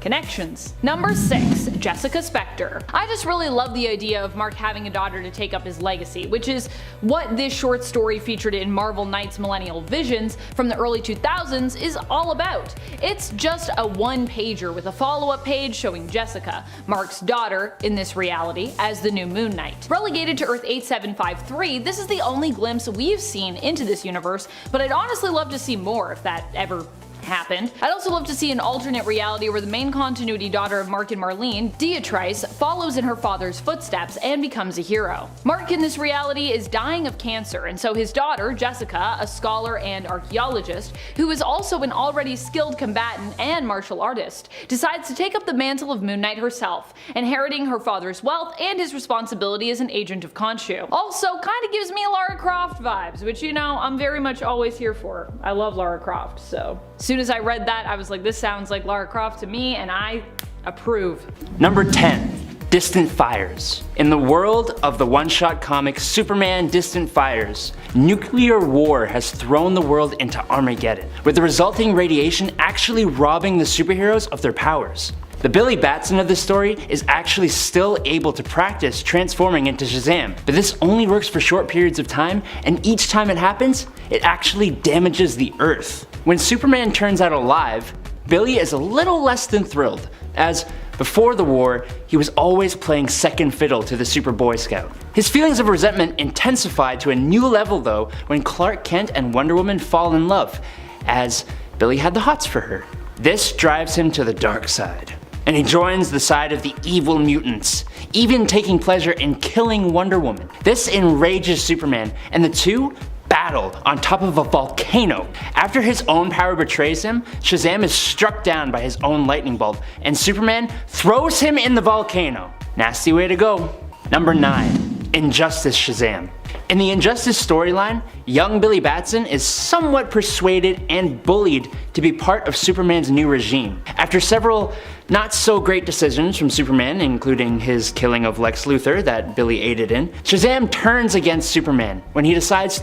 Connections. Number 6. Jessica Spectre. I just really love the idea of Mark having a daughter to take up his legacy, which is what this short story featured in Marvel Knights Millennial Visions from the early 2000s is all about. It's just a one-pager with a follow-up page showing Jessica, Mark's daughter in this reality, as the new Moon Knight. Relegated to Earth 8753, this is the only glimpse we've seen into this universe, but I'd honestly love to see more if that ever happened. I'd also love to see an alternate reality where the main continuity daughter of Mark and Marlene, Beatrice, follows in her father's footsteps and becomes a hero. Mark in this reality is dying of cancer, and so his daughter, Jessica, a scholar and archaeologist, who is also an already skilled combatant and martial artist, decides to take up the mantle of Moon Knight herself, inheriting her father's wealth and his responsibility as an agent of Khonshu. Also, kinda gives me Lara Croft vibes, which, you know, I'm very much always here for. I love Lara Croft, so. As soon as I read that, I was like, this sounds like Lara Croft to me, and I approve. Number 10. Distant Fires. In the world of the one-shot comic Superman Distant Fires, nuclear war has thrown the world into Armageddon, with the resulting radiation actually robbing the superheroes of their powers. The Billy Batson of this story is actually still able to practice transforming into Shazam, but this only works for short periods of time, and each time it happens, it actually damages the Earth. When Superman turns out alive, Billy is a little less than thrilled, as before the war, he was always playing second fiddle to the Super Boy Scout. His feelings of resentment intensified to a new level though when Clark Kent and Wonder Woman fall in love, as Billy had the hots for her. This drives him to the dark side, and he joins the side of the evil mutants, even taking pleasure in killing Wonder Woman. This enrages Superman, and the two battle on top of a volcano. After his own power betrays him, Shazam is struck down by his own lightning bolt, and Superman throws him in the volcano. Nasty way to go. Number 9. Injustice Shazam. In the Injustice storyline, young Billy Batson is somewhat persuaded and bullied to be part of Superman's new regime. After several not so great decisions from Superman, including his killing of Lex Luthor that Billy aided in, Shazam turns against Superman when he decides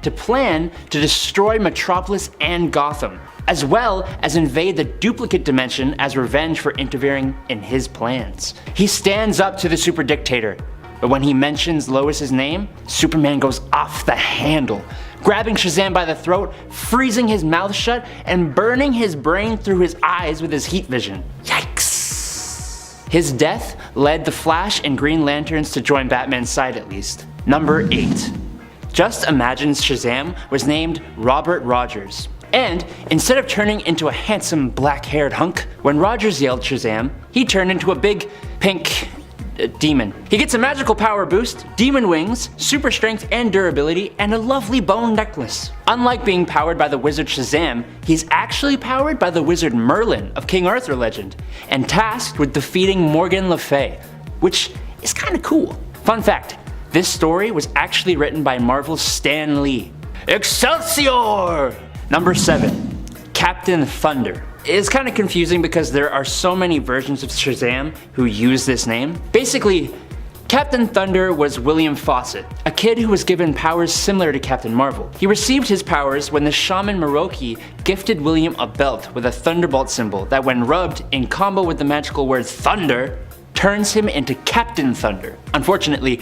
to plan to destroy Metropolis and Gotham, as well as invade the duplicate dimension as revenge for interfering in his plans. He stands up to the super dictator, but when he mentions Lois's name, Superman goes off the handle, grabbing Shazam by the throat, freezing his mouth shut, and burning his brain through his eyes with his heat vision. Yikes! His death led the Flash and Green Lanterns to join Batman's side at least. Number 8. Just Imagine's Shazam was named Robert Rogers. And instead of turning into a handsome black-haired hunk, when Rogers yelled Shazam, he turned into a big, pink, Demon. He gets a magical power boost, demon wings, super strength and durability, and a lovely bone necklace. Unlike being powered by the wizard Shazam, he's actually powered by the wizard Merlin of King Arthur legend, and tasked with defeating Morgan Le Fay, which is kinda cool. Fun fact, this story was actually written by Marvel's Stan Lee. Excelsior! Number 7. Captain Thunder. It's kind of confusing because there are so many versions of Shazam who use this name. Basically, Captain Thunder was William Fawcett, a kid who was given powers similar to Captain Marvel. He received his powers when the shaman Miroki gifted William a belt with a thunderbolt symbol that, when rubbed in combo with the magical word thunder, turns him into Captain Thunder. Unfortunately,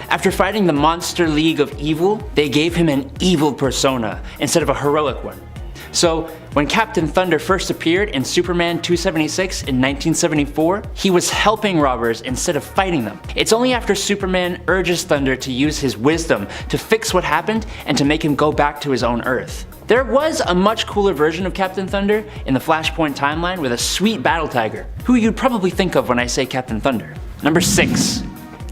after fighting the Monster League of Evil, they gave him an evil persona instead of a heroic one. So, when Captain Thunder first appeared in Superman 276 in 1974, he was helping robbers instead of fighting them. It's only after Superman urges Thunder to use his wisdom to fix what happened and to make him go back to his own Earth. There was a much cooler version of Captain Thunder in the Flashpoint timeline with a sweet battle tiger, who you'd probably think of when I say Captain Thunder. Number 6.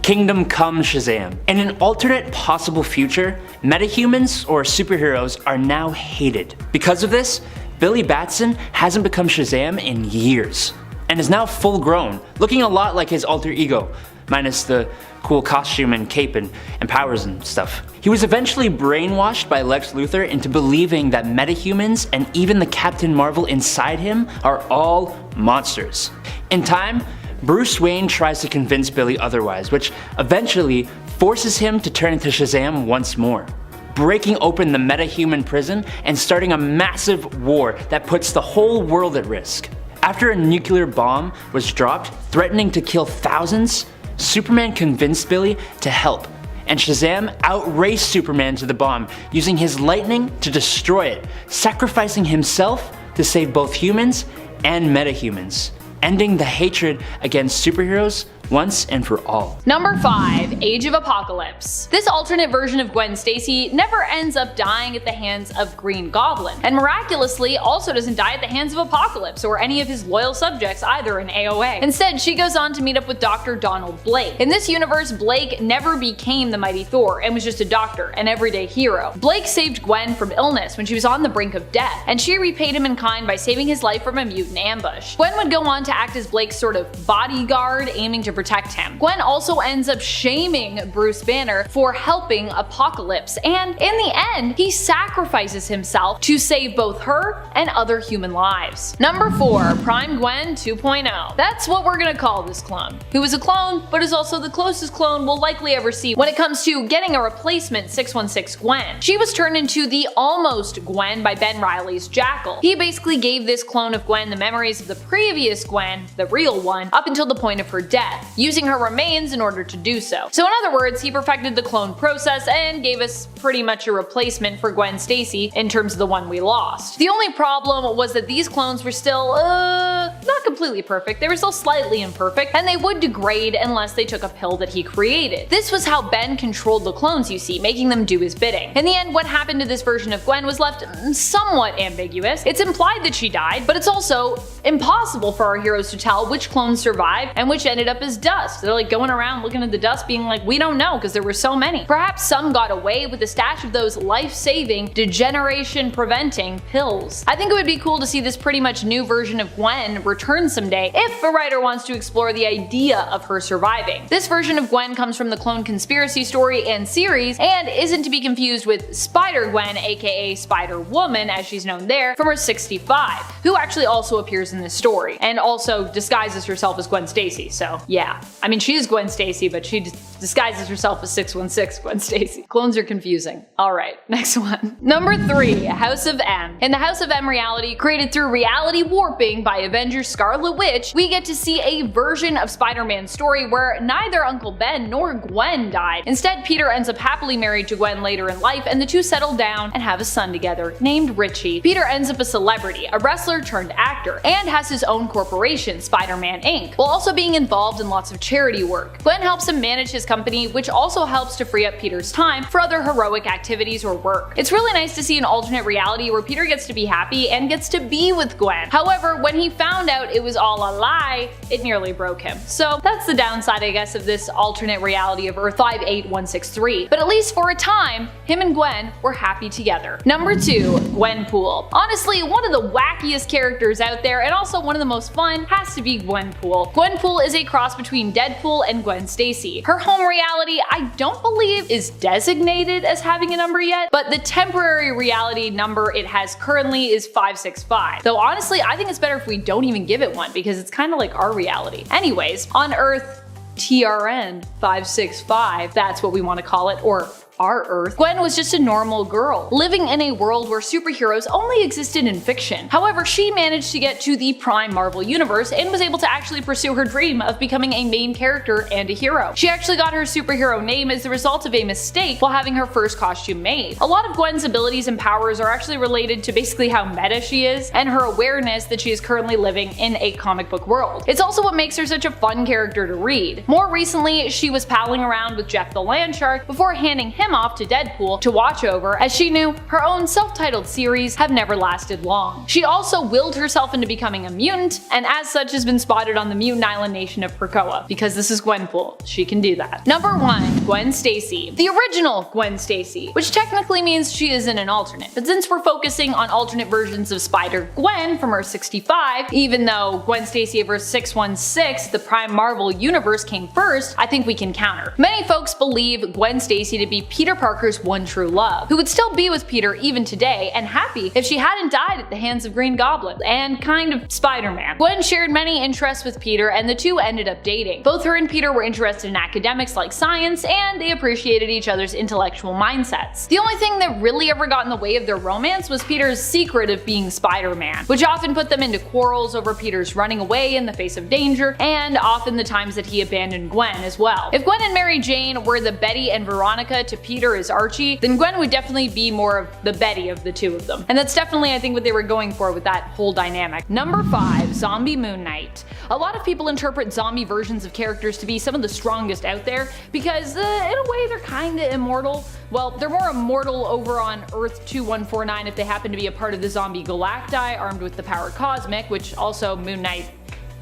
Kingdom Come Shazam. In an alternate possible future, metahumans or superheroes are now hated. Because of this, Billy Batson hasn't become Shazam in years, and is now full grown, looking a lot like his alter ego, minus the cool costume and cape and powers and stuff. He was eventually brainwashed by Lex Luthor into believing that metahumans and even the Captain Marvel inside him are all monsters. In time, Bruce Wayne tries to convince Billy otherwise, which eventually forces him to turn into Shazam once more, breaking open the metahuman prison and starting a massive war that puts the whole world at risk. After a nuclear bomb was dropped, threatening to kill thousands, Superman convinced Billy to help, and Shazam outraced Superman to the bomb, using his lightning to destroy it, sacrificing himself to save both humans and metahumans, ending the hatred against superheroes once and for all. Number 5. Age of Apocalypse. This alternate version of Gwen Stacy never ends up dying at the hands of Green Goblin, and miraculously also doesn't die at the hands of Apocalypse or any of his loyal subjects either in AOA. Instead, she goes on to meet up with Dr. Donald Blake. In this universe, Blake never became the Mighty Thor and was just a doctor, an everyday hero. Blake saved Gwen from illness when she was on the brink of death, and she repaid him in kind by saving his life from a mutant ambush. Gwen would go on to act as Blake's sort of bodyguard, aiming to protect him. Gwen also ends up shaming Bruce Banner for helping Apocalypse, and in the end, he sacrifices himself to save both her and other human lives. Number 4. Prime Gwen 2.0. That's what we're gonna call this clone, who is a clone, but is also the closest clone we'll likely ever see when it comes to getting a replacement 616 Gwen. She was turned into the almost Gwen by Ben Reilly's Jackal. He basically gave this clone of Gwen the memories of the previous Gwen, the real one, up until the point of her death, using her remains in order to do so. So in other words, he perfected the clone process and gave us pretty much a replacement for Gwen Stacy in terms of the one we lost. The only problem was that these clones were still, not completely perfect, they were still slightly imperfect, and they would degrade unless they took a pill that he created. This was how Ben controlled the clones, you see, making them do his bidding. In the end, what happened to this version of Gwen was left somewhat ambiguous. It's implied that she died, but it's also impossible for our heroes to tell which clones survived and which ended up as dust. They're like going around looking at the dust being like, we don't know because there were so many. Perhaps some got away with the stash of those life-saving, degeneration-preventing pills. I think it would be cool to see this pretty much new version of Gwen return someday if a writer wants to explore the idea of her surviving. This version of Gwen comes from the Clone Conspiracy story and series, and isn't to be confused with Spider-Gwen, aka Spider-Woman as she's known there, from her 65, who actually also appears in this story, and also disguises herself as Gwen Stacy, so yeah. I mean, she's Gwen Stacy, but she disguises herself as 616 Gwen Stacy. Clones are confusing. Alright, next one. Number 3. House of M. In the House of M reality, created through reality warping by Avengers Scarlet Witch, we get to see a version of Spider-Man's story where neither Uncle Ben nor Gwen died. Instead, Peter ends up happily married to Gwen later in life, and the two settle down and have a son together, named Richie. Peter ends up a celebrity, a wrestler turned actor, and has his own corporation corporation, Spider-Man Inc., while also being involved in lots of charity work. Gwen helps him manage his company, which also helps to free up Peter's time for other heroic activities or work. It's really nice to see an alternate reality where Peter gets to be happy and gets to be with Gwen. However, when he found out it was all a lie, it nearly broke him. So that's the downside, I guess, of this alternate reality of Earth 58163. But at least for a time, him and Gwen were happy together. Number 2, Gwenpool. Honestly, one of the wackiest characters out there and also one of the most fun has to be Gwenpool. Gwenpool is a cross between Deadpool and Gwen Stacy. Her home reality, I don't believe, is designated as having a number yet, but the temporary reality number it has currently is 565. Though honestly, I think it's better if we don't even give it one because it's kind of like our reality. Anyways, on Earth TRN 565, that's what we want to call it, or our Earth, Gwen was just a normal girl, living in a world where superheroes only existed in fiction. However, she managed to get to the Prime Marvel Universe and was able to actually pursue her dream of becoming a main character and a hero. She actually got her superhero name as the result of a mistake while having her first costume made. A lot of Gwen's abilities and powers are actually related to basically how meta she is and her awareness that she is currently living in a comic book world. It's also what makes her such a fun character to read. More recently, she was palling around with Jeff the Landshark before handing him off to Deadpool to watch over, as she knew her own self-titled series have never lasted long. She also willed herself into becoming a mutant, and as such has been spotted on the mutant island nation of Krakoa, because this is Gwenpool. She can do that. Number 1, Gwen Stacy. The original Gwen Stacy, which technically means she isn't an alternate, but since we're focusing on alternate versions of Spider-Gwen from Earth 65, even though Gwen Stacy of Earth 616, the Prime Marvel Universe, came first, I think we can counter. Many folks believe Gwen Stacy to be Peter Parker's one true love, who would still be with Peter even today and happy if she hadn't died at the hands of Green Goblin and kind of Spider-Man. Gwen shared many interests with Peter and the two ended up dating. Both her and Peter were interested in academics like science and they appreciated each other's intellectual mindsets. The only thing that really ever got in the way of their romance was Peter's secret of being Spider-Man, which often put them into quarrels over Peter's running away in the face of danger and often the times that he abandoned Gwen as well. If Gwen and Mary Jane were the Betty and Veronica to Peter as Archie, then Gwen would definitely be more of the Betty of the two of them. And that's definitely, I think, what they were going for with that whole dynamic. Number 5, Zombie Moon Knight. A lot of people interpret zombie versions of characters to be some of the strongest out there because in a way they're kinda immortal. Well, they're more immortal over on Earth 2149 if they happen to be a part of the zombie Galacti armed with the power Cosmic, which also Moon Knight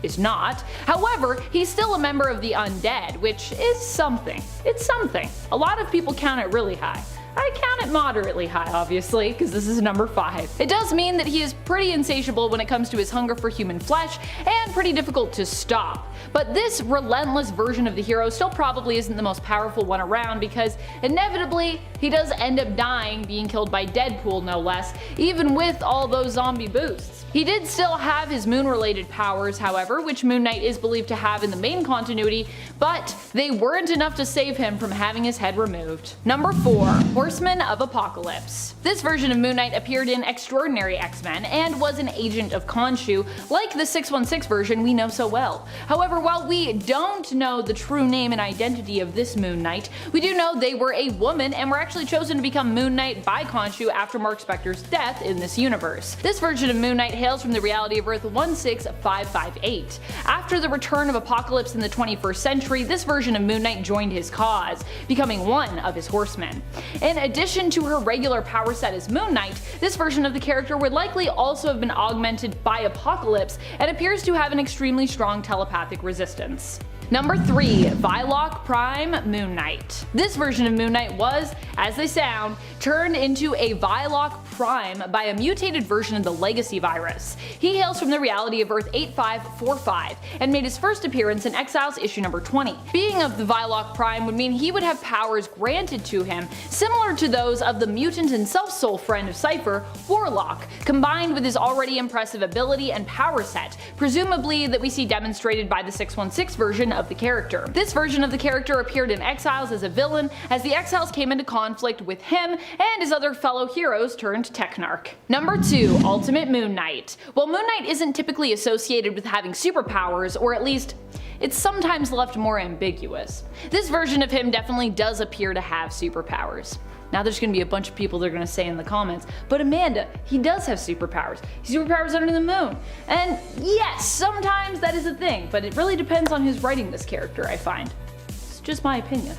is not. However, he's still a member of the undead, which is something. It's something. A lot of people count it really high. I count it moderately high, obviously, because this is number 5. It does mean that he is pretty insatiable when it comes to his hunger for human flesh, and pretty difficult to stop. But this relentless version of the hero still probably isn't the most powerful one around because inevitably he does end up dying, being killed by Deadpool no less, even with all those zombie boosts. He did still have his moon-related powers, however, which Moon Knight is believed to have in the main continuity, but they weren't enough to save him from having his head removed. Number 4, Horseman of Apocalypse. This version of Moon Knight appeared in Extraordinary X-Men and was an agent of Khonshu, like the 616 version we know so well. However, while we don't know the true name and identity of this Moon Knight, we do know they were a woman and were actually chosen to become Moon Knight by Khonshu after Mark Spector's death in this universe. This version of Moon Knight hails from the reality of Earth 16558. After the return of Apocalypse in the 21st century, this version of Moon Knight joined his cause, becoming one of his horsemen. In addition to her regular power set as Moon Knight, this version of the character would likely also have been augmented by Apocalypse and appears to have an extremely strong telepathic resistance. Number 3, Viloc Prime Moon Knight. This version of Moon Knight was, as they sound, turned into a Viloc Prime by a mutated version of the Legacy virus. He hails from the reality of Earth 8545 and made his first appearance in Exiles issue number 20. Being of the Viloc Prime would mean he would have powers granted to him similar to those of the mutant and self-soul friend of Cypher, Warlock, combined with his already impressive ability and power set, presumably that we see demonstrated by the 616 version of the character. This version of the character appeared in Exiles as a villain, as the Exiles came into conflict with him and his other fellow heroes turned Technarch. Number 2, Ultimate Moon Knight. While Moon Knight isn't typically associated with having superpowers, or at least it's sometimes left more ambiguous, this version of him definitely does appear to have superpowers. Now there's gonna be a bunch of people that are gonna say in the comments, but Amanda, he does have superpowers. Superpowers under the moon. And yes, sometimes that is a thing, but it really depends on who's writing this character, I find. It's just my opinion.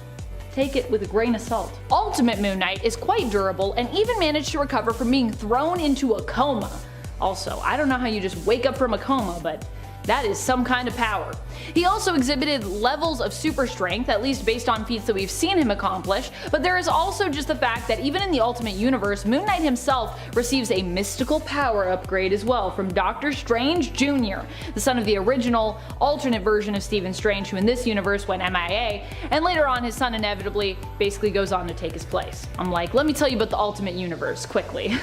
Take it with a grain of salt. Ultimate Moon Knight is quite durable and even managed to recover from being thrown into a coma. Also, I don't know how you just wake up from a coma, but that is some kind of power. He also exhibited levels of super strength, at least based on feats that we've seen him accomplish, but there is also just the fact that even in the Ultimate Universe, Moon Knight himself receives a mystical power upgrade as well from Doctor Strange Jr., the son of the original alternate version of Stephen Strange, who in this universe went MIA, and later on his son inevitably basically goes on to take his place. I'm like, let me tell you about the Ultimate Universe quickly.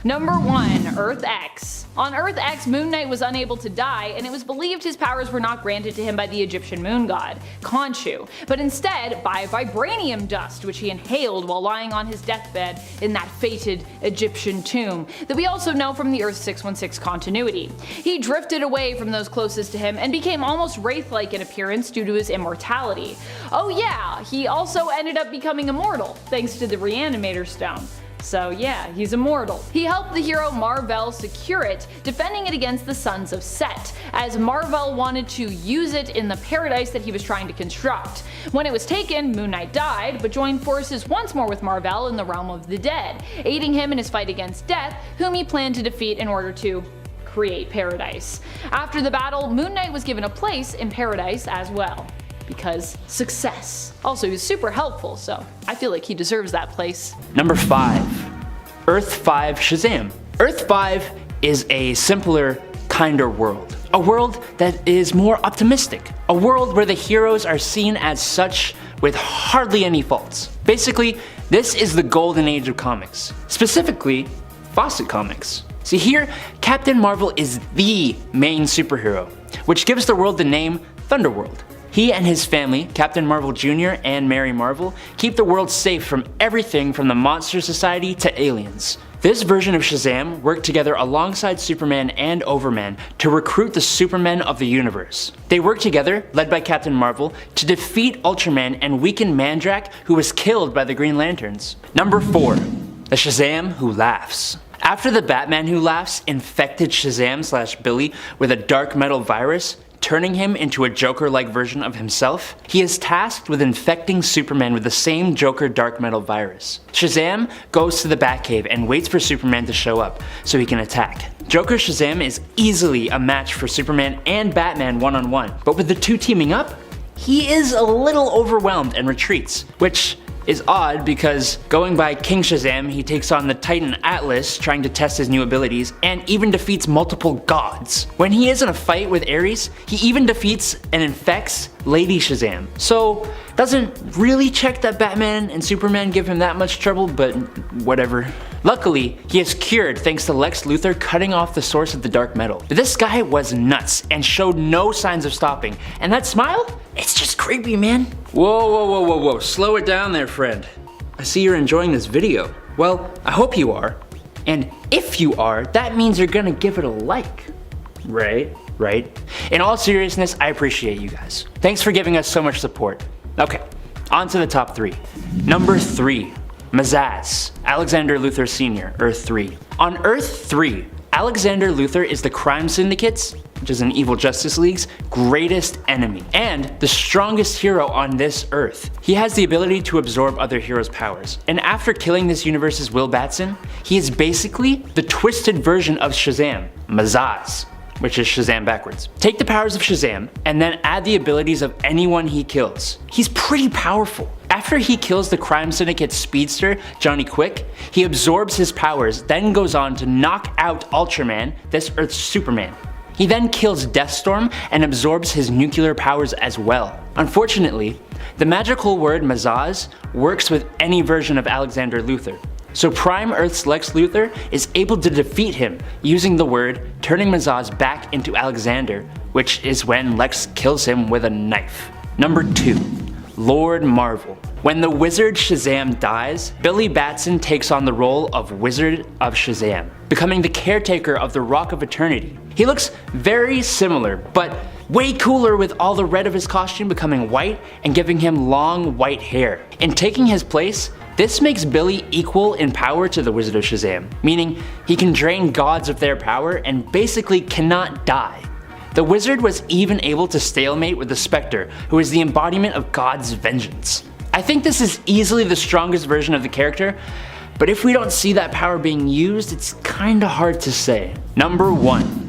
Number 1. Earth X. On Earth X, Moon Knight was unable to die, and it was believed his powers were not granted to him by the Egyptian moon god, Khonshu, but instead by vibranium dust, which he inhaled while lying on his deathbed in that fated Egyptian tomb that we also know from the Earth 616 continuity. He drifted away from those closest to him and became almost wraith-like in appearance due to his immortality. Oh yeah, he also ended up becoming immortal, thanks to the Reanimator Stone. So yeah, he's immortal. He helped the hero Mar-Vell secure it, defending it against the Sons of Set, as Mar-Vell wanted to use it in the paradise that he was trying to construct. When it was taken, Moon Knight died, but joined forces once more with Mar-Vell in the realm of the dead, aiding him in his fight against Death, whom he planned to defeat in order to create paradise. After the battle, Moon Knight was given a place in paradise as well. Because success. Also, he's super helpful, so I feel like he deserves that place. Number 5. Earth 5 Shazam. Earth 5 is a simpler, kinder world. A world that is more optimistic. A world where the heroes are seen as such with hardly any faults. Basically, this is the golden age of comics. Specifically, Fawcett Comics. See here, Captain Marvel is the main superhero, which gives the world the name Thunderworld. He and his family, Captain Marvel Jr. and Mary Marvel, keep the world safe from everything from the Monster Society to aliens. This version of Shazam worked together alongside Superman and Overman to recruit the Supermen of the universe. They worked together, led by Captain Marvel, to defeat Ultraman and weaken Mandrake, who was killed by the Green Lanterns. Number 4. The Shazam Who Laughs. After the Batman Who Laughs infected Shazam/Billy with a dark metal virus, turning him into a Joker-like version of himself, he is tasked with infecting Superman with the same Joker dark metal virus. Shazam goes to the Batcave and waits for Superman to show up so he can attack. Joker Shazam is easily a match for Superman and Batman one-on-one, but with the two teaming up, he is a little overwhelmed and retreats, which is odd because going by King Shazam, he takes on the Titan Atlas trying to test his new abilities and even defeats multiple gods. When he is in a fight with Ares, he even defeats and infects Lady Shazam. So doesn't really check that Batman and Superman give him that much trouble, but whatever. Luckily, he is cured thanks to Lex Luthor cutting off the source of the dark metal. But this guy was nuts and showed no signs of stopping. And that smile? It's just creepy, man. Whoa, slow it down there, friend. I see you're enjoying this video. Well, I hope you are. And if you are, that means you're gonna give it a like. Right? In all seriousness, I appreciate you guys. Thanks for giving us so much support. Okay, on to the top 3. Number 3. Mazaz, Alexander Luthor Sr., Earth 3. On Earth 3, Alexander Luthor is the Crime Syndicate's, which is an evil Justice League's, greatest enemy, and the strongest hero on this Earth. He has the ability to absorb other heroes' powers, and after killing this universe's Will Batson, he is basically the twisted version of Shazam, Mazaz, which is Shazam backwards. Take the powers of Shazam, and then add the abilities of anyone he kills. He's pretty powerful. After he kills the Crime Syndicate's speedster, Johnny Quick, he absorbs his powers, then goes on to knock out Ultraman, this Earth's Superman. He then kills Deathstorm and absorbs his nuclear powers as well. Unfortunately, the magical word Mazaz works with any version of Alexander Luthor. So Prime Earth's Lex Luthor is able to defeat him using the word, turning Mazaz back into Alexander, which is when Lex kills him with a knife. Number 2. Lord Marvel. When the Wizard Shazam dies, Billy Batson takes on the role of Wizard of Shazam, becoming the caretaker of the Rock of Eternity. He looks very similar, but way cooler with all the red of his costume becoming white and giving him long white hair. In taking his place, This makes Billy equal in power to the Wizard of Shazam, meaning he can drain gods of their power and basically cannot die. The Wizard was even able to stalemate with the Spectre, who is the embodiment of God's vengeance. I think this is easily the strongest version of the character, but if we don't see that power being used, it's kinda hard to say. Number 1.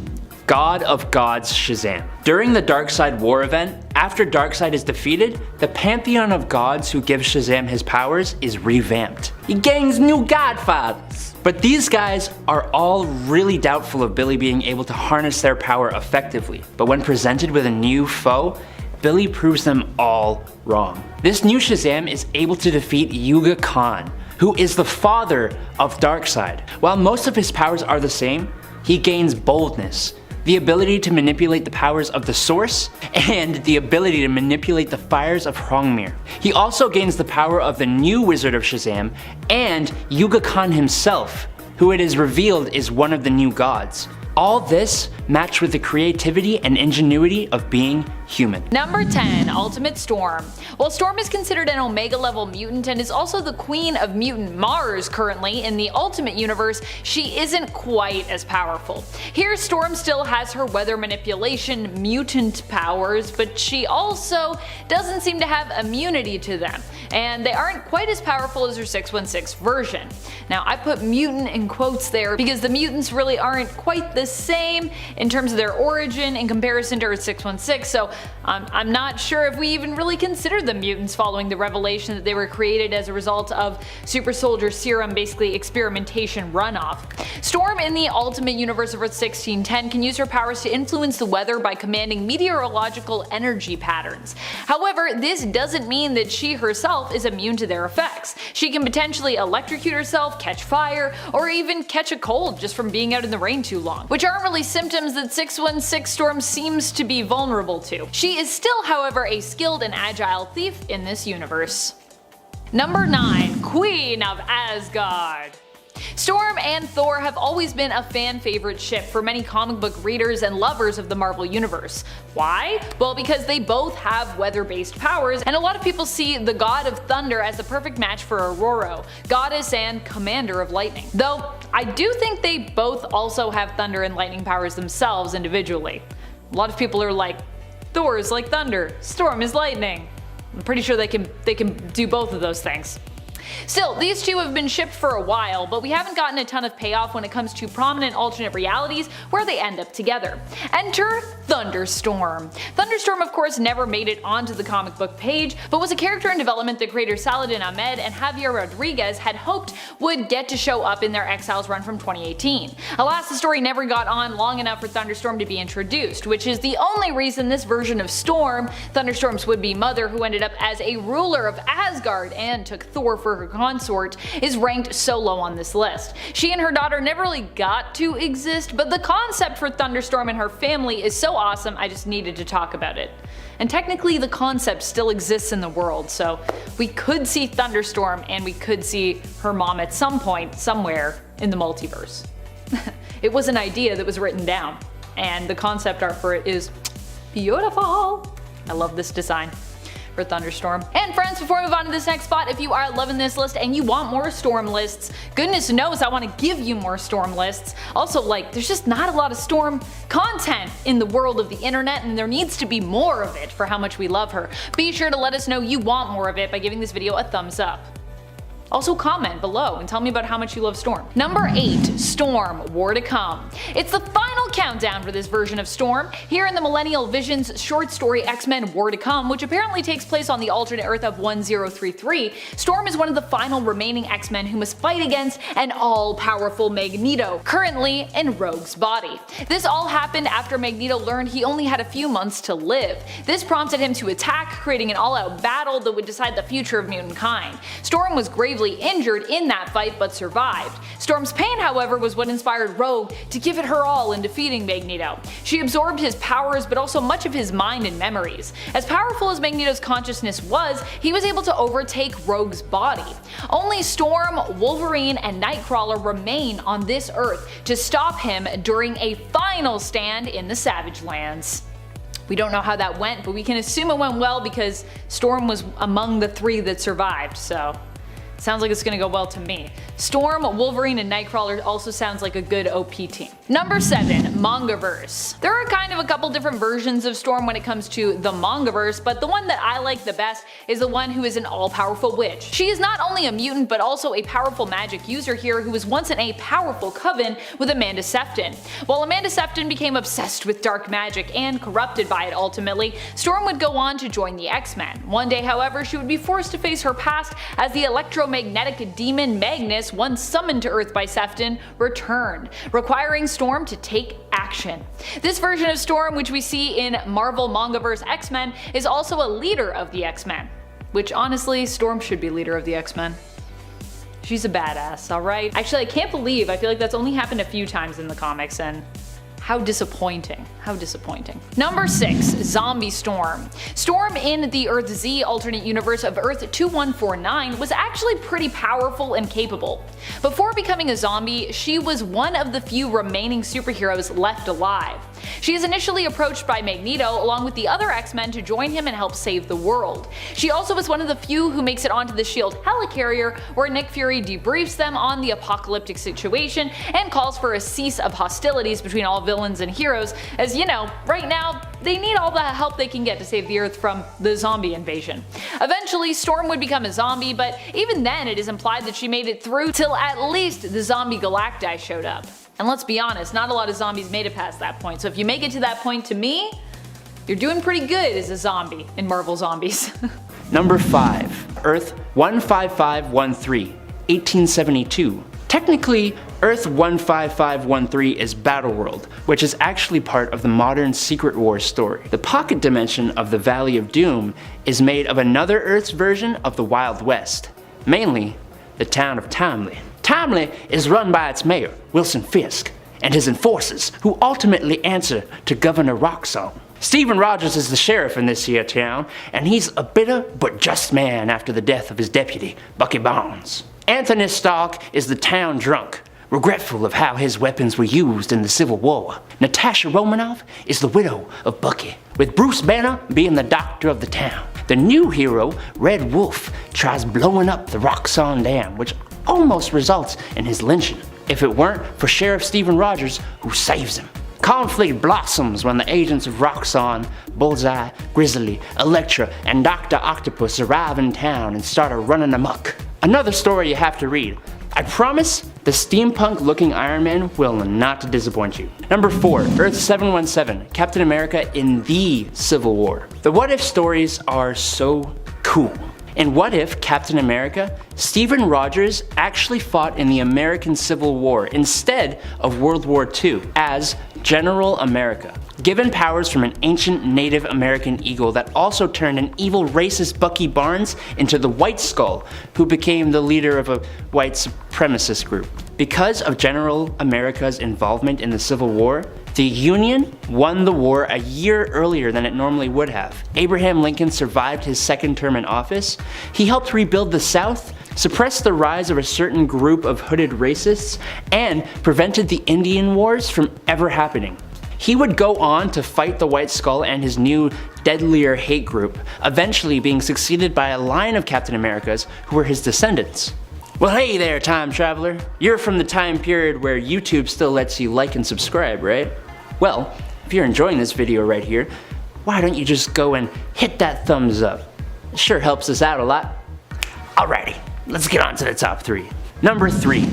God of Gods Shazam. During the Darkseid War event, after Darkseid is defeated, the pantheon of gods who give Shazam his powers is revamped. He gains new godfathers. But these guys are all really doubtful of Billy being able to harness their power effectively. But when presented with a new foe, Billy proves them all wrong. This new Shazam is able to defeat Yuga Khan, who is the father of Darkseid. While most of his powers are the same, he gains boldness, the ability to manipulate the powers of the Source, and the ability to manipulate the fires of Hrongmir. He also gains the power of the new Wizard of Shazam and Yuga Khan himself, who it is revealed is one of the new gods. All this matched with the creativity and ingenuity of being human. Number 10. Ultimate Storm. While Storm is considered an Omega level mutant and is also the queen of mutant Mars currently in the Ultimate Universe, she isn't quite as powerful. Here Storm still has her weather manipulation mutant powers, but she also doesn't seem to have immunity to them, and they aren't quite as powerful as her 616 version. Now I put mutant in quotes there because the mutants really aren't quite the same in terms of their origin in comparison to her 616, so I'm not sure if we even really consider them mutants following the revelation that they were created as a result of Super Soldier Serum, basically experimentation runoff. Storm in the Ultimate Universe of Earth 1610 can use her powers to influence the weather by commanding meteorological energy patterns. However, this doesn't mean that she herself is immune to their effects. She can potentially electrocute herself, catch fire, or even catch a cold just from being out in the rain too long, which aren't really symptoms that 616 Storm seems to be vulnerable to. She is still, however, a skilled and agile thief in this universe. Number 9. Queen of Asgard. Storm and Thor have always been a fan favorite ship for many comic book readers and lovers of the Marvel Universe. Why? Well, because they both have weather-based powers, and a lot of people see the God of Thunder as the perfect match for Aurora, goddess and commander of lightning. Though, I do think they both also have thunder and lightning powers themselves individually. A lot of people are like, Thor is like thunder, Storm is lightning. I'm pretty sure they can do both of those things. Still, these two have been shipped for a while, but we haven't gotten a ton of payoff when it comes to prominent alternate realities where they end up together. Enter Thunderstorm. Thunderstorm of course never made it onto the comic book page, but was a character in development that creators Saladin Ahmed and Javier Rodriguez had hoped would get to show up in their Exiles run from 2018. Alas, the story never got on long enough for Thunderstorm to be introduced, which is the only reason this version of Storm, Thunderstorm's would-be mother who ended up as a ruler of Asgard and took Thor for her consort, is ranked so low on this list. She and her daughter never really got to exist, but the concept for Thunderstorm and her family is so awesome I just needed to talk about it. And technically the concept still exists in the world, so we could see Thunderstorm and we could see her mom at some point somewhere in the multiverse. It was an idea that was written down, and the concept art for it is beautiful. I love this design for Thunderstorm. And friends, before we move on to this next spot, if you are loving this list and you want more Storm lists, goodness knows I want to give you more Storm lists. Also, like, there's just not a lot of Storm content in the world of the internet, and there needs to be more of it for how much we love her. Be sure to let us know you want more of it by giving this video a thumbs up. Also comment below and tell me about how much you love Storm. Number 8. Storm, War to Come. It's the final countdown for this version of Storm. Here in the Millennial Visions short story X-Men War to Come, which apparently takes place on the alternate Earth of 1033, Storm is one of the final remaining X-Men who must fight against an all-powerful Magneto, currently in Rogue's body. This all happened after Magneto learned he only had a few months to live. This prompted him to attack, creating an all-out battle that would decide the future of mutant kind. Storm was gravely injured in that fight but survived. Storm's pain, however, was what inspired Rogue to give it her all in defeating Magneto. She absorbed his powers but also much of his mind and memories. As powerful as Magneto's consciousness was, he was able to overtake Rogue's body. Only Storm, Wolverine, and Nightcrawler remain on this Earth to stop him during a final stand in the Savage Lands. We don't know how that went, but we can assume it went well because Storm was among the 3 that survived, so Sounds like it's gonna go well to me. Storm, Wolverine, and Nightcrawler also sounds like a good OP team. Number 7, Mangaverse. There are kind of a couple different versions of Storm when it comes to the Mangaverse, but the one that I like the best is the one who is an all-powerful witch. She is not only a mutant but also a powerful magic user here who was once in a powerful coven with Amanda Sefton. While Amanda Sefton became obsessed with dark magic and corrupted by it ultimately, Storm would go on to join the X-Men. One day, however, she would be forced to face her past as the electromagnetic demon Magnus, once summoned to Earth by Sefton, returned, requiring Storm to take action. This version of Storm, which we see in Marvel Mangaverse X-Men, is also a leader of the X-Men. Which honestly, Storm should be leader of the X-Men. She's a badass, alright? Actually, I can't believe, I feel like that's only happened a few times in the comics, and how disappointing. How disappointing. Number 6, Zombie Storm. Storm in the Earth Z alternate universe of Earth 2149 was actually pretty powerful and capable. Before becoming a zombie, she was one of the few remaining superheroes left alive. She is initially approached by Magneto along with the other X-Men to join him and help save the world. She also is one of the few who makes it onto the S.H.I.E.L.D. helicarrier, where Nick Fury debriefs them on the apocalyptic situation and calls for a cease of hostilities between all villains and heroes, as you know, right now they need all the help they can get to save the Earth from the zombie invasion. Eventually, Storm would become a zombie, but even then it is implied that she made it through till at least the zombie Galacti showed up. And let's be honest, not a lot of zombies made it past that point, so if you make it to that point, to me, you're doing pretty good as a zombie in Marvel Zombies. Number 5, Earth 15513, 1872. Technically, Earth 15513 is Battleworld, which is actually part of the modern Secret Wars story. The pocket dimension of the Valley of Doom is made of another Earth's version of the Wild West, mainly the town of Timely. Timely is run by its mayor, Wilson Fisk, and his enforcers, who ultimately answer to Governor Roxxon. Stephen Rogers is the sheriff in this here town, and he's a bitter but just man after the death of his deputy, Bucky Barnes. Anthony Stark is the town drunk, regretful of how his weapons were used in the Civil War. Natasha Romanoff is the widow of Bucky, with Bruce Banner being the doctor of the town. The new hero, Red Wolf, tries blowing up the Roxxon Dam, which almost results in his lynching, if it weren't for Sheriff Stephen Rogers, who saves him. Conflict blossoms when the agents of Roxxon, Bullseye, Grizzly, Elektra, and Dr. Octopus arrive in town and start running amok. Another story you have to read. I promise the steampunk looking Iron Man will not disappoint you. Number 4, Earth 717, Captain America in the Civil War. The what if stories are so cool. In What If Captain America, Stephen Rogers actually fought in the American Civil War instead of World War II as General America. Given powers from an ancient Native American eagle that also turned an evil racist Bucky Barnes into the White Skull, who became the leader of a white supremacist group. Because of General America's involvement in the Civil War, the Union won the war a year earlier than it normally would have. Abraham Lincoln survived his second term in office. He helped rebuild the South, suppressed the rise of a certain group of hooded racists, and prevented the Indian Wars from ever happening. He would go on to fight the White Skull and his new, deadlier hate group, eventually being succeeded by a line of Captain Americas who were his descendants. Well, hey there, time traveler. You're from the time period where YouTube still lets you like and subscribe, right? Well, if you're enjoying this video right here, why don't you just go and hit that thumbs up? It sure helps us out a lot. Alrighty, let's get on to the top 3. Number 3,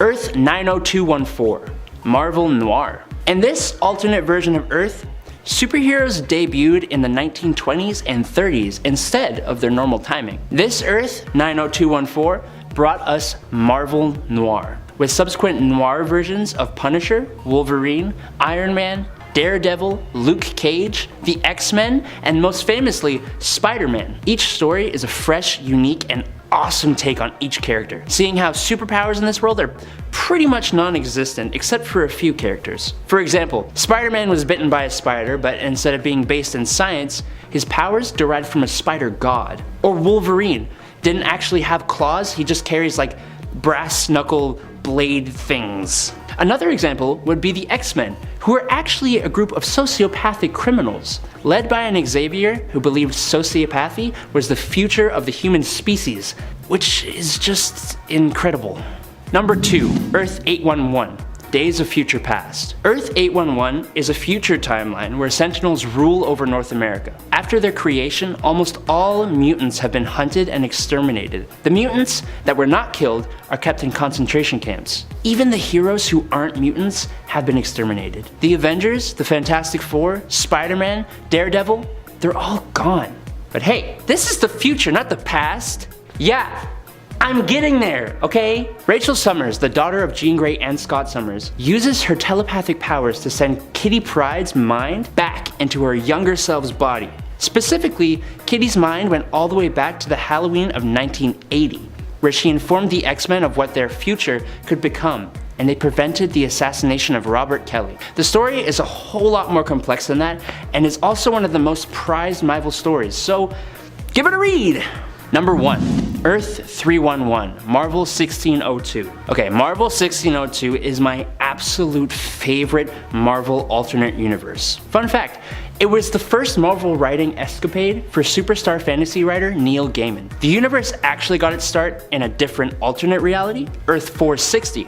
Earth 90214, Marvel Noir. In this alternate version of Earth, superheroes debuted in the 1920s and 30s instead of their normal timing. This Earth 90214 brought us Marvel Noir, with subsequent noir versions of Punisher, Wolverine, Iron Man, Daredevil, Luke Cage, the X-Men, and most famously, Spider-Man. Each story is a fresh, unique, and awesome take on each character, seeing how superpowers in this world are pretty much non-existent except for a few characters. For example, Spider-Man was bitten by a spider, but instead of being based in science, his powers derived from a spider god. Or Wolverine didn't actually have claws, he just carries like brass knuckle blade things. Another example would be the X-Men, who are actually a group of sociopathic criminals, led by an Xavier who believed sociopathy was the future of the human species. which is just incredible. Number 2, Earth 811. Days of Future Past. Earth 811 is a future timeline where Sentinels rule over North America. After their creation, almost all mutants have been hunted and exterminated. The mutants that were not killed are kept in concentration camps. Even the heroes who aren't mutants have been exterminated. The Avengers, the Fantastic Four, Spider-Man, Daredevil, they're all gone. But hey, this is the future, not the past. Yeah, I'm getting there, okay? Rachel Summers, the daughter of Jean Grey and Scott Summers, uses her telepathic powers to send Kitty Pryde's mind back into her younger self's body. Specifically, Kitty's mind went all the way back to the Halloween of 1980, where she informed the X-Men of what their future could become, and they prevented the assassination of Robert Kelly. The story is a whole lot more complex than that, and is also one of the most prized Marvel stories, so give it a read! Number 1, Earth 311, Marvel 1602. Okay, Marvel 1602 is my absolute favorite Marvel alternate universe. Fun fact, it was the first Marvel writing escapade for superstar fantasy writer Neil Gaiman. The universe actually got its start in a different alternate reality, Earth 460,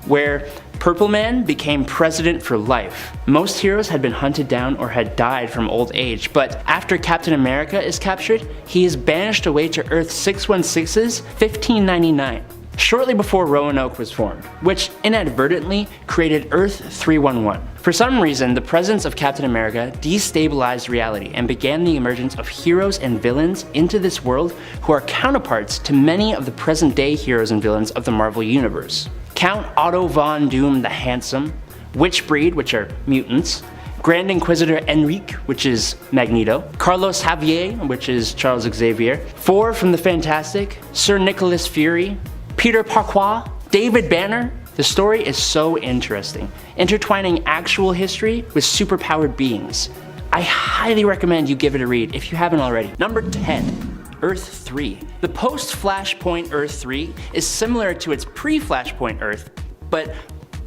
where Purple Man became president for life. Most heroes had been hunted down or had died from old age, but after Captain America is captured, he is banished away to Earth 616's 1599, shortly before Roanoke was formed, which inadvertently created Earth 311. For some reason, the presence of Captain America destabilized reality and began the emergence of heroes and villains into this world who are counterparts to many of the present-day heroes and villains of the Marvel Universe. Count Otto von Doom the Handsome, Witchbreed, which are mutants, Grand Inquisitor Enrique, which is Magneto, Carlos Xavier, which is Charles Xavier, Four from the Fantastic, Sir Nicholas Fury, Peter Parquois, David Banner. The story is so interesting, intertwining actual history with superpowered beings. I highly recommend you give it a read if you haven't already. Number 10. Earth 3. The post-Flashpoint Earth 3 is similar to its pre-Flashpoint Earth, but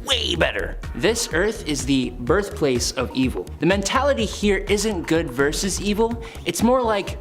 way better. This Earth is the birthplace of evil. The mentality here isn't good versus evil, it's more like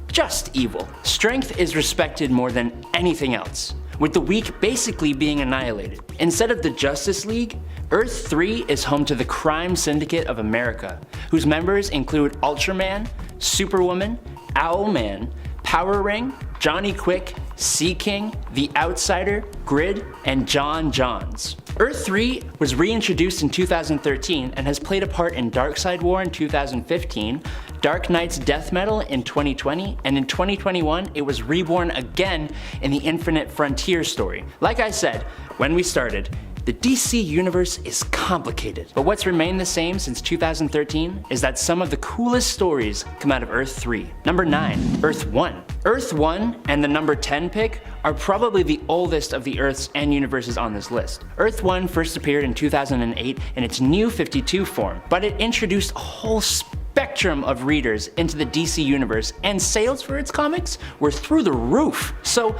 just evil. Strength is respected more than anything else, with the weak basically being annihilated. Instead of the Justice League, Earth 3 is home to the Crime Syndicate of America, whose members include Ultraman, Superwoman, Owlman, Power Ring, Johnny Quick, Sea King, The Outsider, Grid, and John Johns. Earth 3 was reintroduced in 2013 and has played a part in Darkseid War in 2015, Dark Knight's Death Metal in 2020, and in 2021 it was reborn again in the Infinite Frontier story. Like I said, when we started, the DC universe is complicated, but what's remained the same since 2013 is that some of the coolest stories come out of Earth 3. Number 9, Earth 1. Earth 1 and the number 10 pick are probably the oldest of the Earths and universes on this list. Earth 1 first appeared in 2008 in its New 52 form, but it introduced a whole spectrum of readers into the DC universe, and sales for its comics were through the roof. So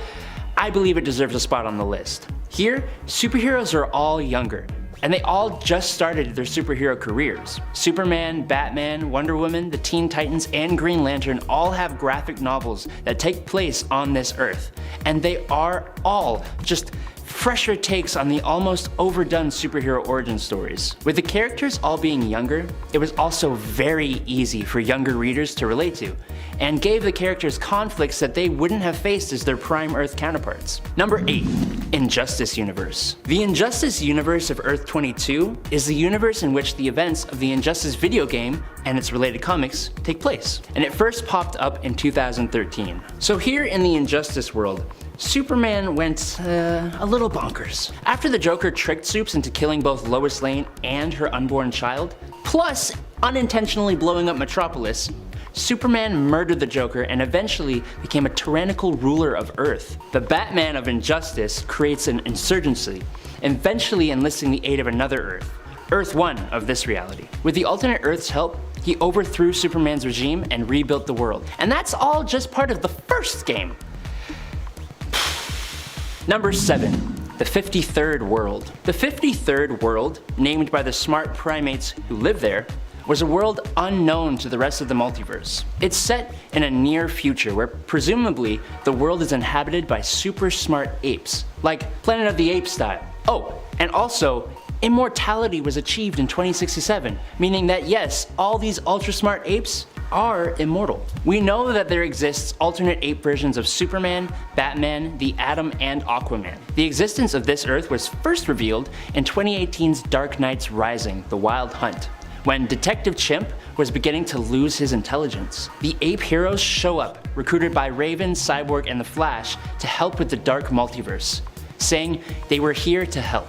I believe it deserves a spot on the list. Here, superheroes are all younger, and they all just started their superhero careers. Superman, Batman, Wonder Woman, the Teen Titans, and Green Lantern all have graphic novels that take place on this Earth, and they are all just fresher takes on the almost overdone superhero origin stories. With the characters all being younger, it was also very easy for younger readers to relate to, and gave the characters conflicts that they wouldn't have faced as their prime Earth counterparts. Number 8. Injustice Universe. The Injustice Universe of Earth 22 is the universe in which the events of the Injustice video game and its related comics take place, and it first popped up in 2013. So here in the Injustice world, Superman went a little bonkers. After the Joker tricked Supes into killing both Lois Lane and her unborn child, plus unintentionally blowing up Metropolis, Superman murdered the Joker and eventually became a tyrannical ruler of Earth. The Batman of Injustice creates an insurgency, eventually enlisting the aid of another Earth, Earth 1 of this reality. With the alternate Earth's help, he overthrew Superman's regime and rebuilt the world. And that's all just part of the first game. Number 7. The 53rd World. The 53rd World, named by the smart primates who live there, was a world unknown to the rest of the multiverse. It's set in a near future where presumably the world is inhabited by super smart apes, like Planet of the Apes style. Oh, and also, immortality was achieved in 2067, meaning that yes, all these ultra smart apes are immortal. We know that there exists alternate ape versions of Superman, Batman, the Atom, and Aquaman. The existence of this Earth was first revealed in 2018's Dark Knight's Rising: The Wild Hunt, when Detective Chimp was beginning to lose his intelligence. The ape heroes show up, recruited by Raven, Cyborg, and the Flash to help with the dark multiverse, saying they were here to help.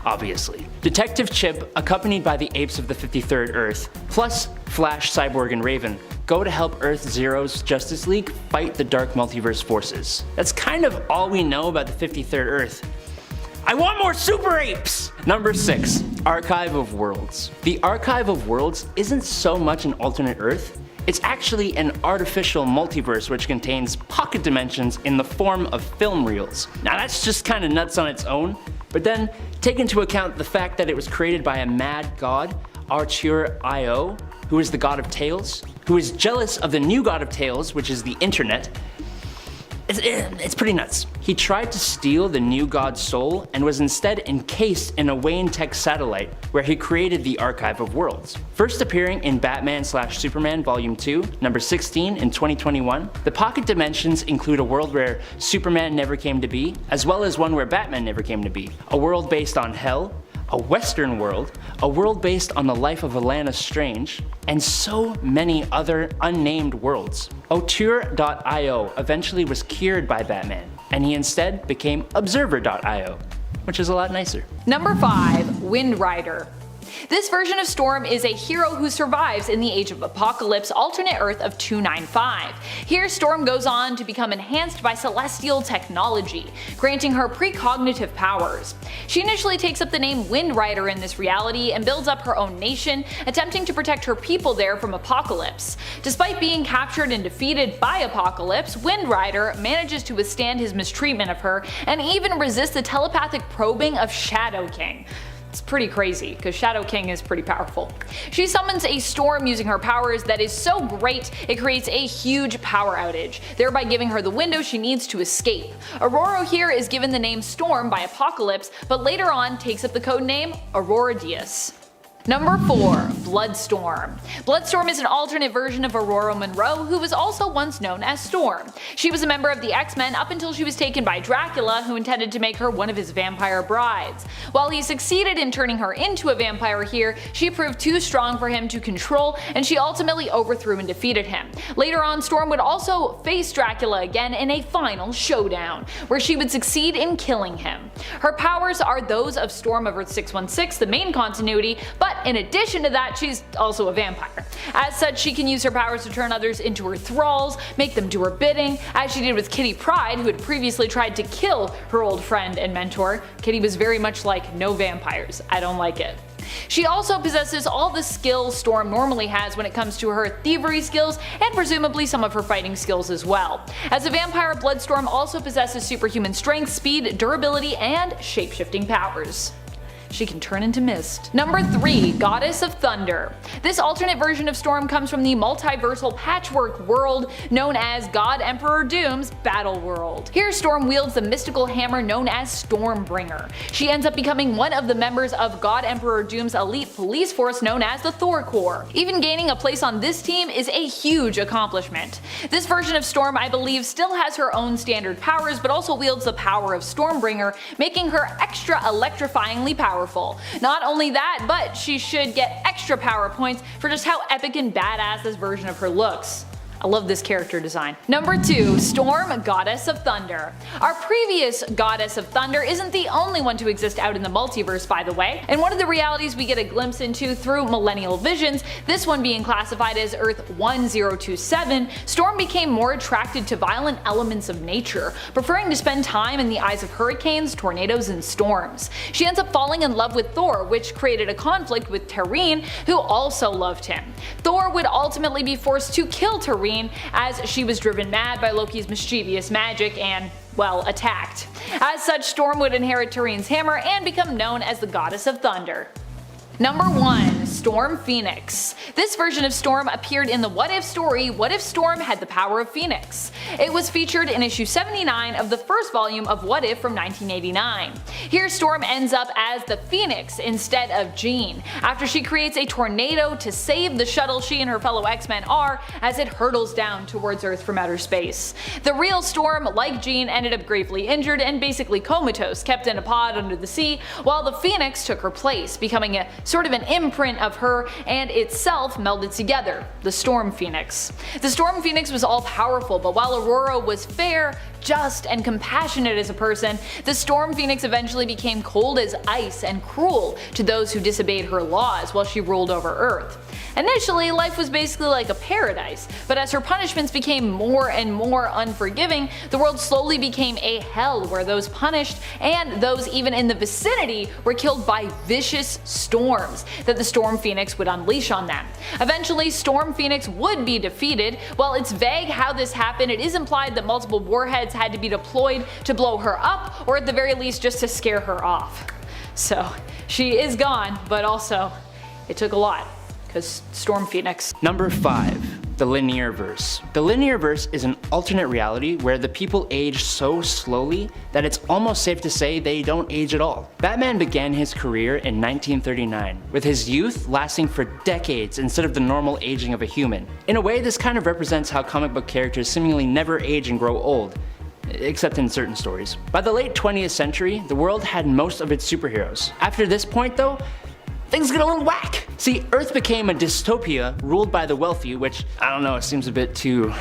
Obviously. Detective Chimp, accompanied by the apes of the 53rd Earth, plus Flash, Cyborg, and Raven, go to help Earth Zero's Justice League fight the dark multiverse forces. That's kind of all we know about the 53rd Earth. I want more super apes! Number 6. Archive of Worlds. The Archive of Worlds isn't so much an alternate Earth, it's actually an artificial multiverse which contains pocket dimensions in the form of film reels. Now that's just kinda nuts on its own, but then take into account the fact that it was created by a mad god, Artur.io, who is the god of Tales, who is jealous of the new god of Tales, which is the internet. It's pretty nuts. He tried to steal the new god's soul and was instead encased in a Wayne Tech satellite where he created the Archive of Worlds. First appearing in Batman/Superman Volume 2, number 16 in 2021, the pocket dimensions include a world where Superman never came to be, as well as one where Batman never came to be, a world based on hell, a western world, a world based on the life of Alana Strange, and so many other unnamed worlds. Artur.io eventually was cured by Batman, and he instead became Observer.io, which is a lot nicer. Number 5. Wind Rider. This version of Storm is a hero who survives in the Age of Apocalypse alternate Earth of 295. Here Storm goes on to become enhanced by celestial technology, granting her precognitive powers. She initially takes up the name Wind Rider in this reality and builds up her own nation, attempting to protect her people there from Apocalypse. Despite being captured and defeated by Apocalypse, Wind Rider manages to withstand his mistreatment of her and even resist the telepathic probing of Shadow King. It's pretty crazy, because Shadow King is pretty powerful. She summons a storm using her powers that is so great it creates a huge power outage, thereby giving her the window she needs to escape. Aurora here is given the name Storm by Apocalypse, but later on takes up the codename Aurora Diaz. Number 4. Bloodstorm. Bloodstorm is an alternate version of Aurora Monroe, who was also once known as Storm. She was a member of the X-Men up until she was taken by Dracula, who intended to make her one of his vampire brides. While he succeeded in turning her into a vampire here, she proved too strong for him to control, and she ultimately overthrew and defeated him. Later on, Storm would also face Dracula again in a final showdown, where she would succeed in killing him. Her powers are those of Storm of Earth 616, the main continuity, but in addition to that, she's also a vampire. As such, she can use her powers to turn others into her thralls, make them do her bidding, as she did with Kitty Pryde, who had previously tried to kill her old friend and mentor. Kitty was very much like, no vampires, I don't like it. She also possesses all the skills Storm normally has when it comes to her thievery skills and presumably some of her fighting skills as well. As a vampire, Bloodstorm also possesses superhuman strength, speed, durability, and shapeshifting powers. She can turn into mist. Number 3. Goddess of Thunder. This alternate version of Storm comes from the multiversal patchwork world known as God Emperor Doom's Battle World. Here Storm wields the mystical hammer known as Stormbringer. She ends up becoming one of the members of God Emperor Doom's elite police force known as the Thor Corps. Even gaining a place on this team is a huge accomplishment. This version of Storm, I believe, still has her own standard powers, but also wields the power of Stormbringer, making her extra electrifyingly powerful. Not only that, but she should get extra power points for just how epic and badass this version of her looks. I love this character design. Number 2. Storm, Goddess of Thunder. Our previous Goddess of Thunder isn't the only one to exist out in the multiverse, by the way. In one of the realities we get a glimpse into through Millennial Visions, this one being classified as Earth 1027, Storm became more attracted to violent elements of nature, preferring to spend time in the eyes of hurricanes, tornadoes, and storms. She ends up falling in love with Thor, which created a conflict with Tarine, who also loved him. Thor would ultimately be forced to kill Tarine as she was driven mad by Loki's mischievous magic and, well, attacked. As such, Storm would inherit Tarine's hammer and become known as the Goddess of Thunder. Number 1. Storm Phoenix. This version of Storm appeared in the What If story, What If Storm Had the Power of Phoenix. It was featured in issue 79 of the first volume of What If from 1989. Here Storm ends up as the Phoenix instead of Jean, after she creates a tornado to save the shuttle she and her fellow X-Men are as it hurtles down towards Earth from outer space. The real Storm, like Jean, ended up gravely injured and basically comatose, kept in a pod under the sea, while the Phoenix took her place, becoming a sort of an imprint of her and itself melded together, the Storm Phoenix. The Storm Phoenix was all powerful, but while Aurora was fair, just, and compassionate as a person, the Storm Phoenix eventually became cold as ice and cruel to those who disobeyed her laws while she ruled over Earth. Initially, life was basically like a paradise, but as her punishments became more and more unforgiving, the world slowly became a hell where those punished and those even in the vicinity were killed by vicious storms that the Storm Phoenix would unleash on them. Eventually, Storm Phoenix would be defeated. While it's vague how this happened, it is implied that multiple warheads had to be deployed to blow her up, or at the very least just to scare her off. So she is gone, but also it took a lot, because Storm Phoenix. Number 5. The Linear Verse. The Linear Verse is an alternate reality where the people age so slowly that it's almost safe to say they don't age at all. Batman began his career in 1939, with his youth lasting for decades instead of the normal aging of a human. In a way, this kind of represents how comic book characters seemingly never age and grow old, except in certain stories. By the late 20th century, the world had most of its superheroes. After this point though, things get a little whack. See, Earth became a dystopia ruled by the wealthy, which, I don't know, it seems a bit too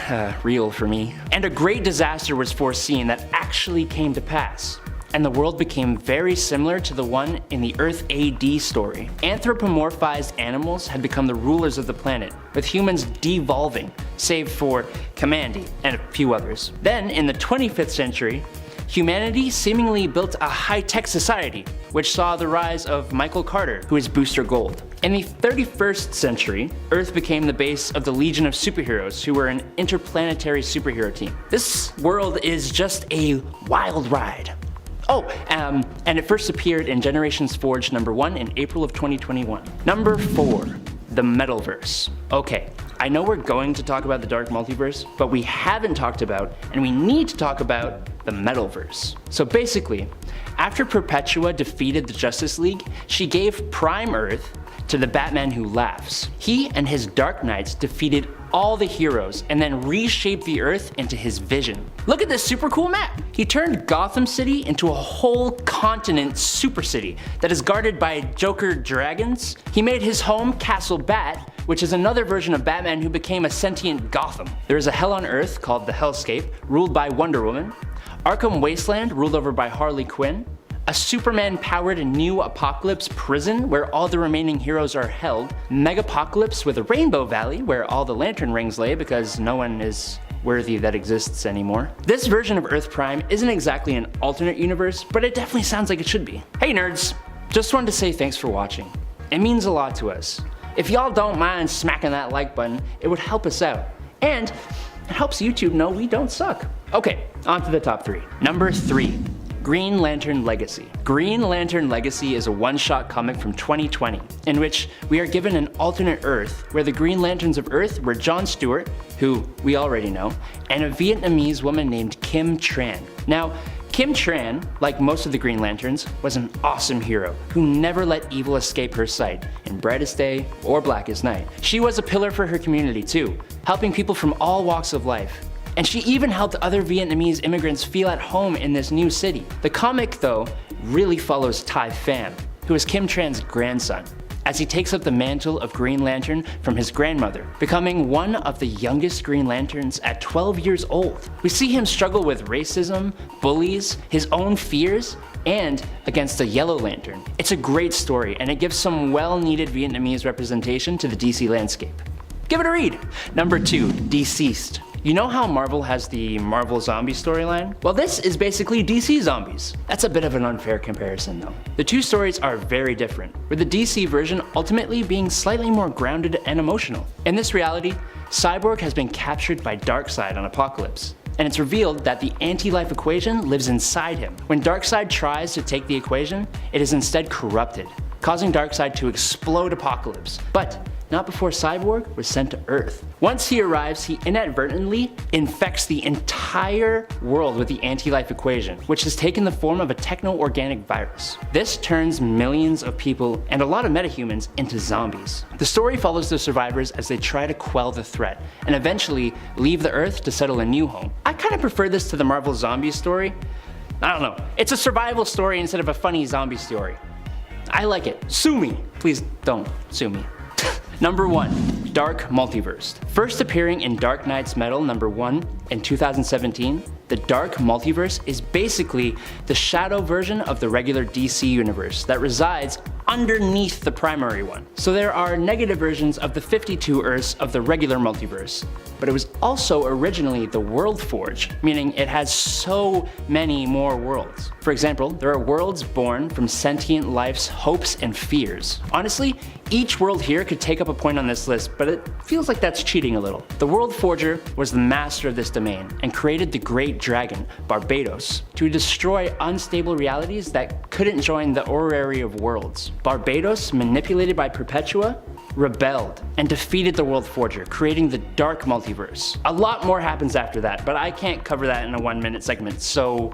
real for me. And a great disaster was foreseen that actually came to pass. And the world became very similar to the one in the Earth AD story. Anthropomorphized animals had become the rulers of the planet, with humans devolving, save for Kamandi and a few others. Then, in the 25th century, humanity seemingly built a high-tech society, which saw the rise of Michael Carter, who is Booster Gold. In the 31st century, Earth became the base of the Legion of Superheroes, who were an interplanetary superhero team. This world is just a wild ride. And it first appeared in Generations Forge number 1 in April of 2021. Number 4. The Metalverse. Okay, I know we're going to talk about the Dark Multiverse, but we haven't talked about, and we need to talk about, the Metalverse. So basically, after Perpetua defeated the Justice League, she gave Prime Earth to the Batman Who Laughs. He and his Dark Knights defeated all the heroes and then reshaped the Earth into his vision. Look at this super cool map! He turned Gotham City into a whole continent super city that is guarded by Joker dragons. He made his home Castle Bat, which is another version of Batman who became a sentient Gotham. There is a hell on Earth called the Hellscape, ruled by Wonder Woman. Arkham Wasteland, ruled over by Harley Quinn. A Superman-powered New Apokolips prison where all the remaining heroes are held. Megapocalypse with a Rainbow Valley where all the Lantern Rings lay because no one is worthy that exists anymore. This version of Earth Prime isn't exactly an alternate universe, but it definitely sounds like it should be. Hey nerds! Just wanted to say thanks for watching. It means a lot to us. If y'all don't mind smacking that like button, it would help us out. And it helps YouTube know we don't suck. Okay, on to the top 3. Number 3. Green Lantern Legacy. Green Lantern Legacy is a one-shot comic from 2020, in which we are given an alternate Earth where the Green Lanterns of Earth were John Stewart, who we already know, and a Vietnamese woman named Kim Tran. Now, Kim Tran, like most of the Green Lanterns, was an awesome hero who never let evil escape her sight, in brightest day or blackest night. She was a pillar for her community too, helping people from all walks of life. And she even helped other Vietnamese immigrants feel at home in this new city. The comic, though, really follows Tai Pham, who is Kim Tran's grandson, as he takes up the mantle of Green Lantern from his grandmother, becoming one of the youngest Green Lanterns at 12 years old. We see him struggle with racism, bullies, his own fears, and against a Yellow Lantern. It's a great story, and it gives some well-needed Vietnamese representation to the DC landscape. Give it a read! Number 2, Deceased. You know how Marvel has the Marvel Zombie storyline? Well, this is basically DC Zombies. That's a bit of an unfair comparison though. The two stories are very different, with the DC version ultimately being slightly more grounded and emotional. In this reality, Cyborg has been captured by Darkseid on Apokolips, and it's revealed that the anti-life equation lives inside him. When Darkseid tries to take the equation, it is instead corrupted, causing Darkseid to explode Apocalypse. But not before Cyborg was sent to Earth. Once he arrives, he inadvertently infects the entire world with the anti-life equation, which has taken the form of a techno-organic virus. This turns millions of people and a lot of metahumans into zombies. The story follows the survivors as they try to quell the threat, and eventually leave the Earth to settle a new home. I kinda prefer this to the Marvel Zombies story. I don't know, it's a survival story instead of a funny zombie story. I like it. Sue me. Please don't sue me. Number 1. Dark Multiverse. First appearing in Dark Knight's Metal #1 in 2017, the Dark Multiverse is basically the shadow version of the regular DC universe that resides underneath the primary one. So there are negative versions of the 52 Earths of the regular multiverse, but it was also originally the World Forge, meaning it has so many more worlds. For example, there are worlds born from sentient life's hopes and fears. Honestly, each world here could take up a point on this list, but it feels like that's cheating a little. The World Forger was the master of this domain and created the Great Dragon, Barbatos, to destroy unstable realities that couldn't join the Orrery of Worlds. Barbatos, manipulated by Perpetua, rebelled and defeated the World Forger, creating the Dark Multiverse. A lot more happens after that, but I can't cover that in a 1-minute segment, so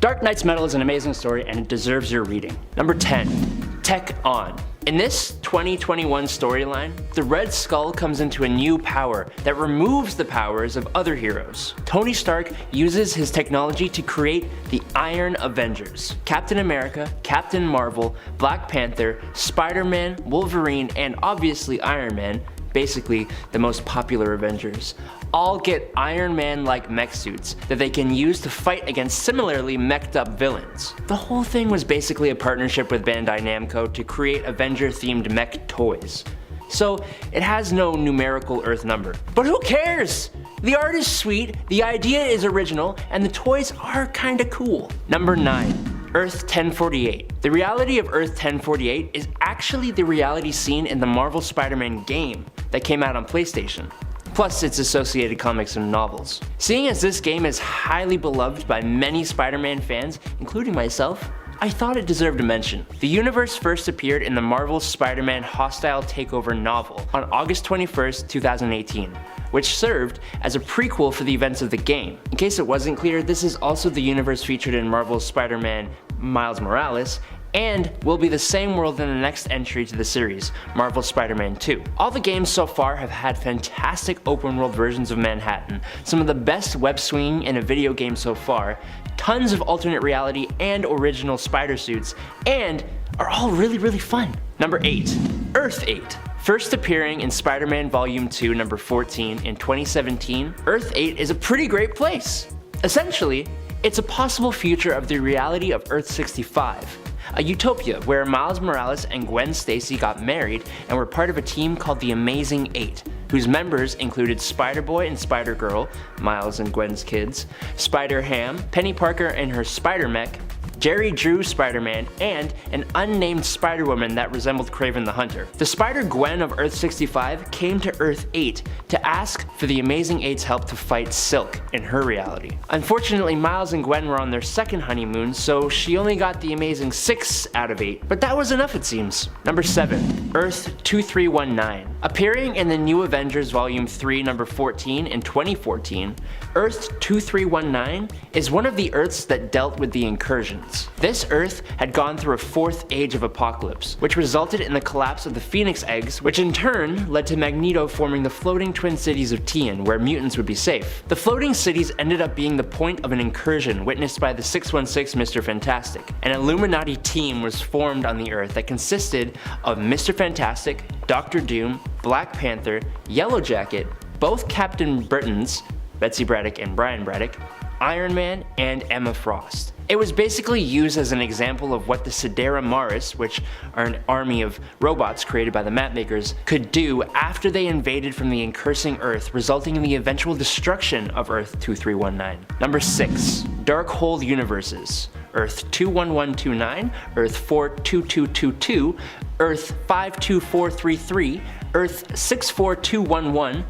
Dark Knight's Metal is an amazing story and it deserves your reading. Number 10. Tech On. In this 2021 storyline, the Red Skull comes into a new power that removes the powers of other heroes. Tony Stark uses his technology to create the Iron Avengers. Captain America, Captain Marvel, Black Panther, Spider-Man, Wolverine, and obviously Iron Man, basically the most popular Avengers, all get Iron Man-like mech suits that they can use to fight against similarly meched up villains. The whole thing was basically a partnership with Bandai Namco to create Avenger-themed mech toys. So it has no numerical Earth number. But who cares? The art is sweet, the idea is original, and the toys are kinda cool. Number 9. Earth 1048. The reality of Earth 1048 is actually the reality seen in the Marvel Spider-Man game that came out on PlayStation, plus its associated comics and novels. Seeing as this game is highly beloved by many Spider-Man fans, including myself, I thought it deserved a mention. The universe first appeared in the Marvel Spider-Man Hostile Takeover novel on August 21st, 2018. Which served as a prequel for the events of the game. In case it wasn't clear, this is also the universe featured in Marvel's Spider-Man Miles Morales, and will be the same world in the next entry to the series, Marvel's Spider-Man 2. All the games so far have had fantastic open world versions of Manhattan, some of the best web swinging in a video game so far, tons of alternate reality and original spider suits, and are all really fun. Number 8. Earth 8. First appearing in Spider-Man Volume 2 number 14 in 2017, Earth 8 is a pretty great place. Essentially, it's a possible future of the reality of Earth 65, a utopia where Miles Morales and Gwen Stacy got married and were part of a team called the Amazing Eight, whose members included Spider-Boy and Spider-Girl, Miles and Gwen's kids, Spider-Ham, Penny Parker and her Spider-Mech, Jerry Drew Spider-Man, and an unnamed Spider-Woman that resembled Kraven the Hunter. The Spider-Gwen of Earth 65 came to Earth 8 to ask for the Amazing Eight's help to fight Silk in her reality. Unfortunately, Miles and Gwen were on their second honeymoon, so she only got the Amazing 6 out of 8, but that was enough it seems. Number 7. Earth 2319. Appearing in the New Avengers Volume 3 number 14 in 2014, Earth 2319 is one of the Earths that dealt with the incursions. This Earth had gone through a 4th age of apocalypse, which resulted in the collapse of the Phoenix Eggs, which in turn led to Magneto forming the floating twin cities of Tian, where mutants would be safe. The floating cities ended up being the point of an incursion witnessed by the 616 Mr. Fantastic. An Illuminati team was formed on the Earth that consisted of Mr. Fantastic, Doctor Doom, Black Panther, Yellow Jacket, both Captain Britons, Betsy Braddock and Brian Braddock, Iron Man, and Emma Frost. It was basically used as an example of what the Sidera Maris, which are an army of robots created by the mapmakers, could do after they invaded from the incursing Earth, resulting in the eventual destruction of Earth 2319. Number 6. Darkhold Universes. Earth 21129, Earth 42222, Earth 52433, Earth 64211,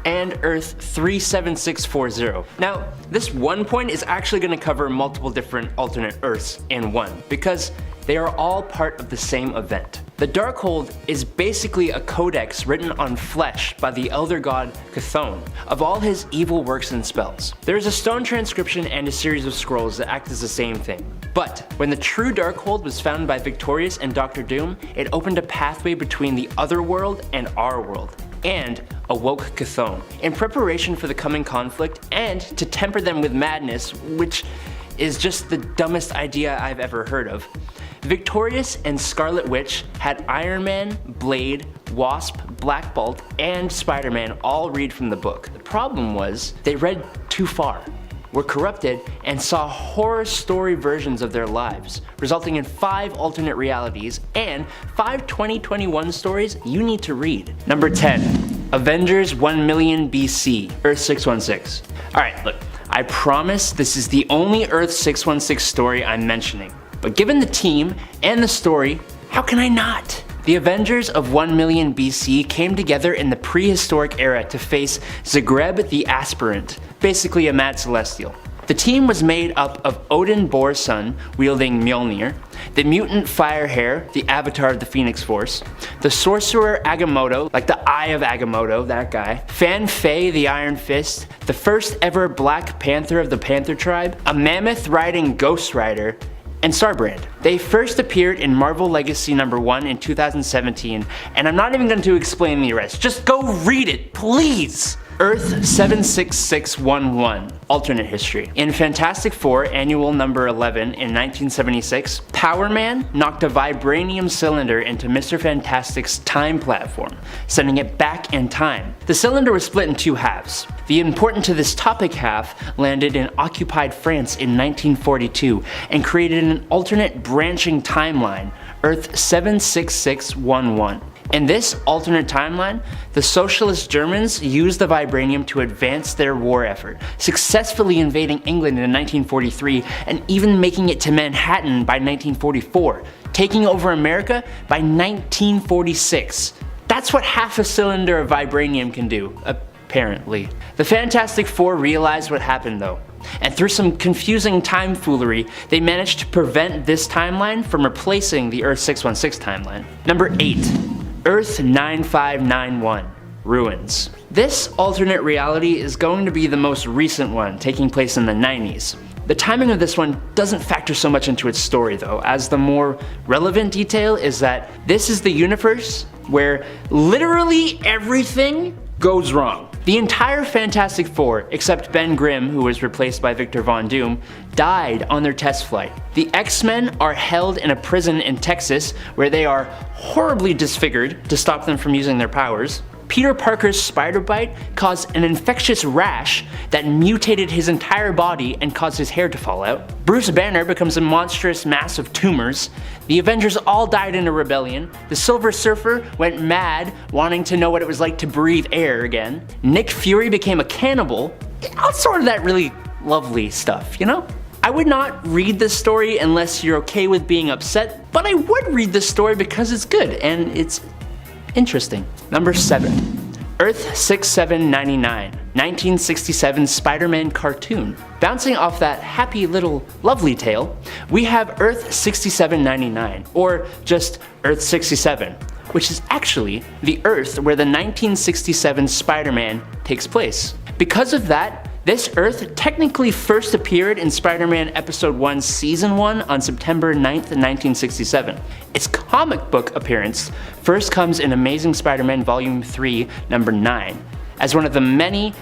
and Earth 37640. Now, this one point is actually going to cover multiple different alternate Earths in one, because They are all part of the same event. The Darkhold is basically a codex written on flesh by the elder god Chthon of all his evil works and spells. There is a stone transcription and a series of scrolls that act as the same thing. But when the true Darkhold was found by Victorious and Dr. Doom, it opened a pathway between the other world and our world, and awoke Chthon in preparation for the coming conflict and to temper them with madness, which is just the dumbest idea I've ever heard of. Victorious and Scarlet Witch had Iron Man, Blade, Wasp, Black Bolt, and Spider-Man all read from the book. The problem was they read too far, were corrupted, and saw horror story versions of their lives, resulting in 5 alternate realities and 5 2021 stories you need to read. Number 10. Avengers 1 million BC, Earth 616. Alright, look, I promise this is the only Earth 616 story I'm mentioning. But given the team and the story, how can I not? The Avengers of 1 million BC came together in the prehistoric era to face Zagreb the Aspirant, basically a mad celestial. The team was made up of Odin Borson, wielding Mjolnir, the mutant Firehair, the avatar of the Phoenix Force, the sorcerer Agamotto, like the Eye of Agamotto, that guy, Fan Fei the Iron Fist, the first ever Black Panther of the Panther Tribe, a mammoth riding Ghost Rider, and Starbrand. They first appeared in Marvel Legacy number 1 in 2017, and I'm not even going to explain the rest. Just go read it, please! Earth 76611, alternate history. In Fantastic Four Annual number 11 in 1976, Power Man knocked a vibranium cylinder into Mr. Fantastic's time platform, sending it back in time. The cylinder was split in 2 halves. The important to this topic half landed in occupied France in 1942 and created an alternate branching timeline, Earth 76611. In this alternate timeline, the socialist Germans used the vibranium to advance their war effort, successfully invading England in 1943 and even making it to Manhattan by 1944, taking over America by 1946. That's what half a cylinder of vibranium can do, apparently. The Fantastic Four realized what happened though, and through some confusing tomfoolery, they managed to prevent this timeline from replacing the Earth 616 timeline. Number 8. Earth 9591, Ruins. This alternate reality is going to be the most recent one, taking place in the 90s. The timing of this one doesn't factor so much into its story though, as the more relevant detail is that this is the universe where literally everything goes wrong. The entire Fantastic Four, except Ben Grimm, who was replaced by Victor Von Doom, died on their test flight. The X-Men are held in a prison in Texas where they are horribly disfigured to stop them from using their powers. Peter Parker's spider bite caused an infectious rash that mutated his entire body and caused his hair to fall out. Bruce Banner becomes a monstrous mass of tumors. The Avengers all died in a rebellion. The Silver Surfer went mad, wanting to know what it was like to breathe air again. Nick Fury became a cannibal. All sort of that really lovely stuff, you know? I would not read this story unless you're okay with being upset, but I would read this story because it's good and it's interesting. Number 7. Earth 6799, 1967 Spider-Man cartoon. Bouncing off that happy little lovely tale, we have Earth 6799, or just Earth 67, which is actually the Earth where the 1967 Spider-Man takes place. Because of that, this Earth technically first appeared in Spider-Man Episode 1 Season 1 on September 9th, 1967. Its comic book appearance first comes in Amazing Spider-Man Volume 3, number 9, as one of the many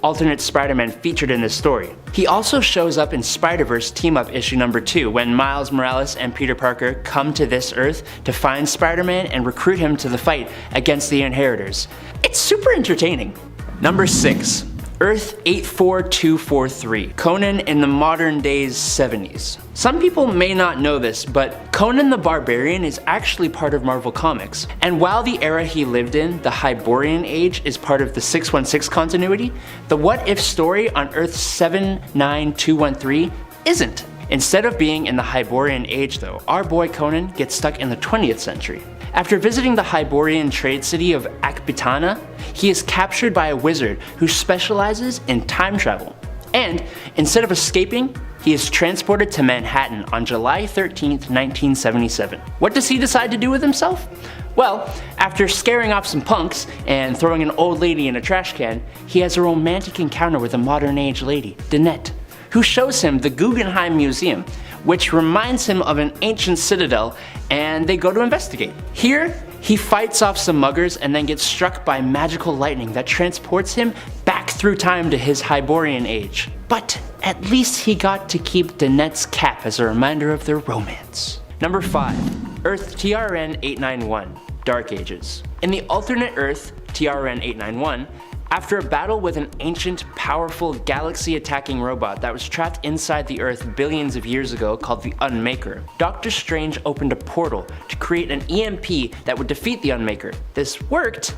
alternate Spider-Man featured in this story. He also shows up in Spider-Verse Team-Up issue number 2 when Miles Morales and Peter Parker come to this Earth to find Spider-Man and recruit him to the fight against the Inheritors. It's super entertaining. Number 6. Earth 84243, Conan in the modern day's 70s. Some people may not know this, but Conan the Barbarian is actually part of Marvel Comics. And while the era he lived in, the Hyborian Age, is part of the 616 continuity, the What If story on Earth 79213 isn't. Instead of being in the Hyborian Age though, our boy Conan gets stuck in the 20th century. After visiting the Hyborian trade city of Akbitana, he is captured by a wizard who specializes in time travel. And instead of escaping, He is transported to Manhattan on July 13th, 1977. What does he decide to do with himself? Well, after scaring off some punks and throwing an old lady in a trash can, he has a romantic encounter with a modern age lady, Danette, who shows him the Guggenheim Museum, which reminds him of an ancient citadel, and they go to investigate. Here, he fights off some muggers and then gets struck by magical lightning that transports him back through time to his Hyborian age. But at least he got to keep Danette's cap as a reminder of their romance. Number 5. Earth TRN-891, Dark Ages. In the alternate Earth TRN-891, after a battle with an ancient, powerful, galaxy-attacking robot that was trapped inside the Earth billions of years ago called the Unmaker, Doctor Strange opened a portal to create an EMP that would defeat the Unmaker. This worked,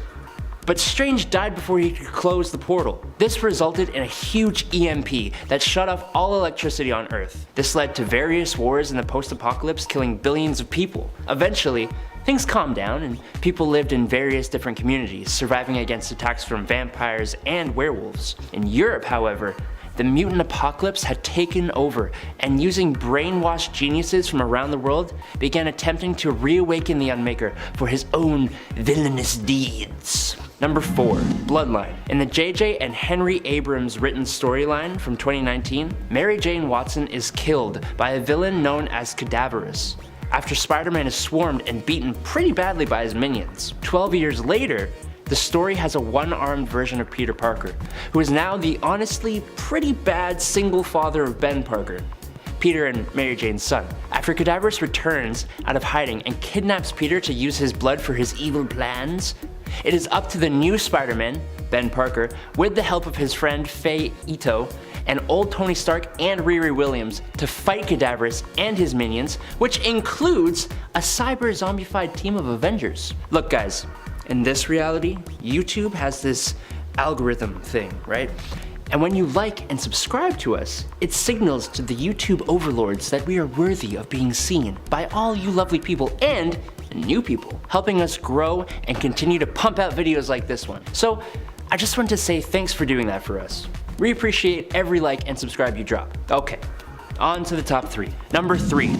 but Strange died before he could close the portal. This resulted in a huge EMP that shut off all electricity on Earth. This led to various wars in the post-apocalypse, killing billions of people. Eventually, things calmed down and people lived in various different communities, surviving against attacks from vampires and werewolves. In Europe, however, the mutant apocalypse had taken over, and using brainwashed geniuses from around the world began attempting to reawaken the Unmaker for his own villainous deeds. Number 4. Bloodline. In the J.J. and Henry Abrams written storyline from 2019, Mary Jane Watson is killed by a villain known as Cadaverous, after Spider-Man is swarmed and beaten pretty badly by his minions. 12 years later, the story has a one-armed version of Peter Parker, who is now the honestly pretty bad single father of Ben Parker, Peter and Mary Jane's son. After Cadaverous returns out of hiding and kidnaps Peter to use his blood for his evil plans, it is up to the new Spider-Man, Ben Parker, with the help of his friend Faye Ito, and old Tony Stark and Riri Williams to fight Cadaverous and his minions, which includes a cyber-zombified team of Avengers. Look guys, in this reality, YouTube has this algorithm thing, right? And when you like and subscribe to us, it signals to the YouTube overlords that we are worthy of being seen by all you lovely people and new people, helping us grow and continue to pump out videos like this one. So I just want to say thanks for doing that for us. We appreciate every like and subscribe you drop. Okay, on to the top 3. Number 3.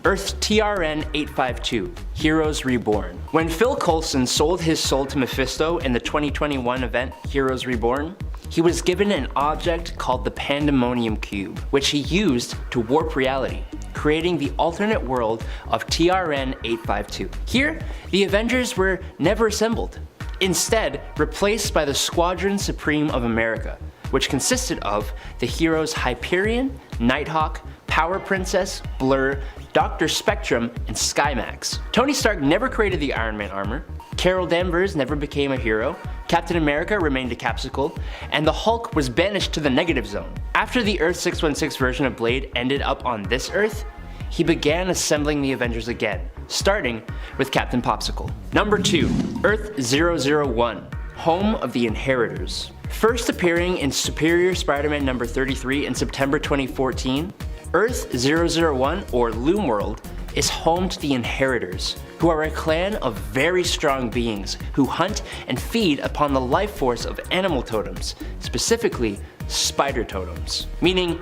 Earth TRN-852, Heroes Reborn. When Phil Coulson sold his soul to Mephisto in the 2021 event Heroes Reborn, he was given an object called the Pandemonium Cube, which he used to warp reality, creating the alternate world of TRN-852. Here, the Avengers were never assembled, instead replaced by the Squadron Supreme of America, which consisted of the heroes Hyperion, Nighthawk, Power Princess, Blur, Dr. Spectrum, and Skymax. Tony Stark never created the Iron Man armor, Carol Danvers never became a hero, Captain America remained a capsicle, and the Hulk was banished to the negative zone. After the Earth 616 version of Blade ended up on this Earth, he began assembling the Avengers again, starting with Captain Popsicle. Number 2. Earth 001, home of the Inheritors. First appearing in Superior Spider-Man number 33 in September 2014, Earth 001, or Loomworld, is home to the Inheritors, who are a clan of very strong beings who hunt and feed upon the life force of animal totems, specifically spider totems, meaning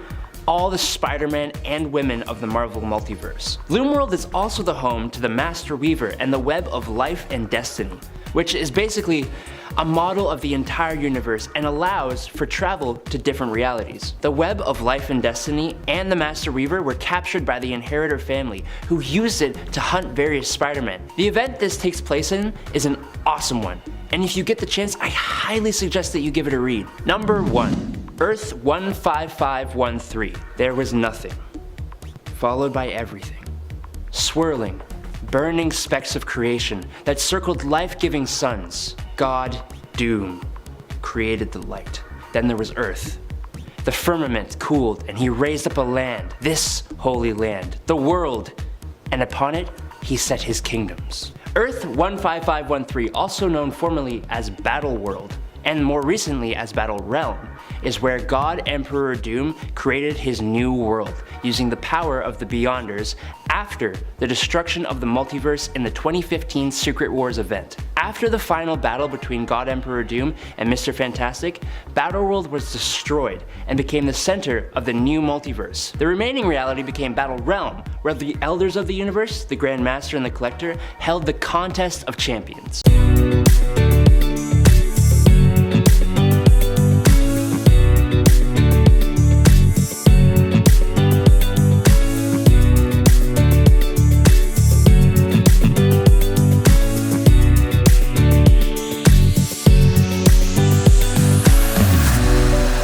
all the Spider-Man and women of the Marvel multiverse. Loomworld is also the home to the Master Weaver and the Web of Life and Destiny, which is basically a model of the entire universe and allows for travel to different realities. The Web of Life and Destiny and the Master Weaver were captured by the Inheritor family, who used it to hunt various Spider-Men. The event this takes place in is an awesome one, and if you get the chance, I highly suggest that you give it a read. Number 1. Earth 15513, There Was Nothing, followed by everything. Swirling, burning specks of creation that circled life-giving suns. God, Doom, created the light. Then there was Earth. The firmament cooled and he raised up a land, this holy land, the world, and upon it he set his kingdoms. Earth 15513, also known formerly as Battle World, and more recently as Battle Realm, is where God Emperor Doom created his new world, using the power of the Beyonders after the destruction of the multiverse in the 2015 Secret Wars event. After the final battle between God Emperor Doom and Mr. Fantastic, Battleworld was destroyed and became the center of the new multiverse. The remaining reality became Battle Realm, where the Elders of the Universe, the Grand Master and the Collector, held the Contest of Champions.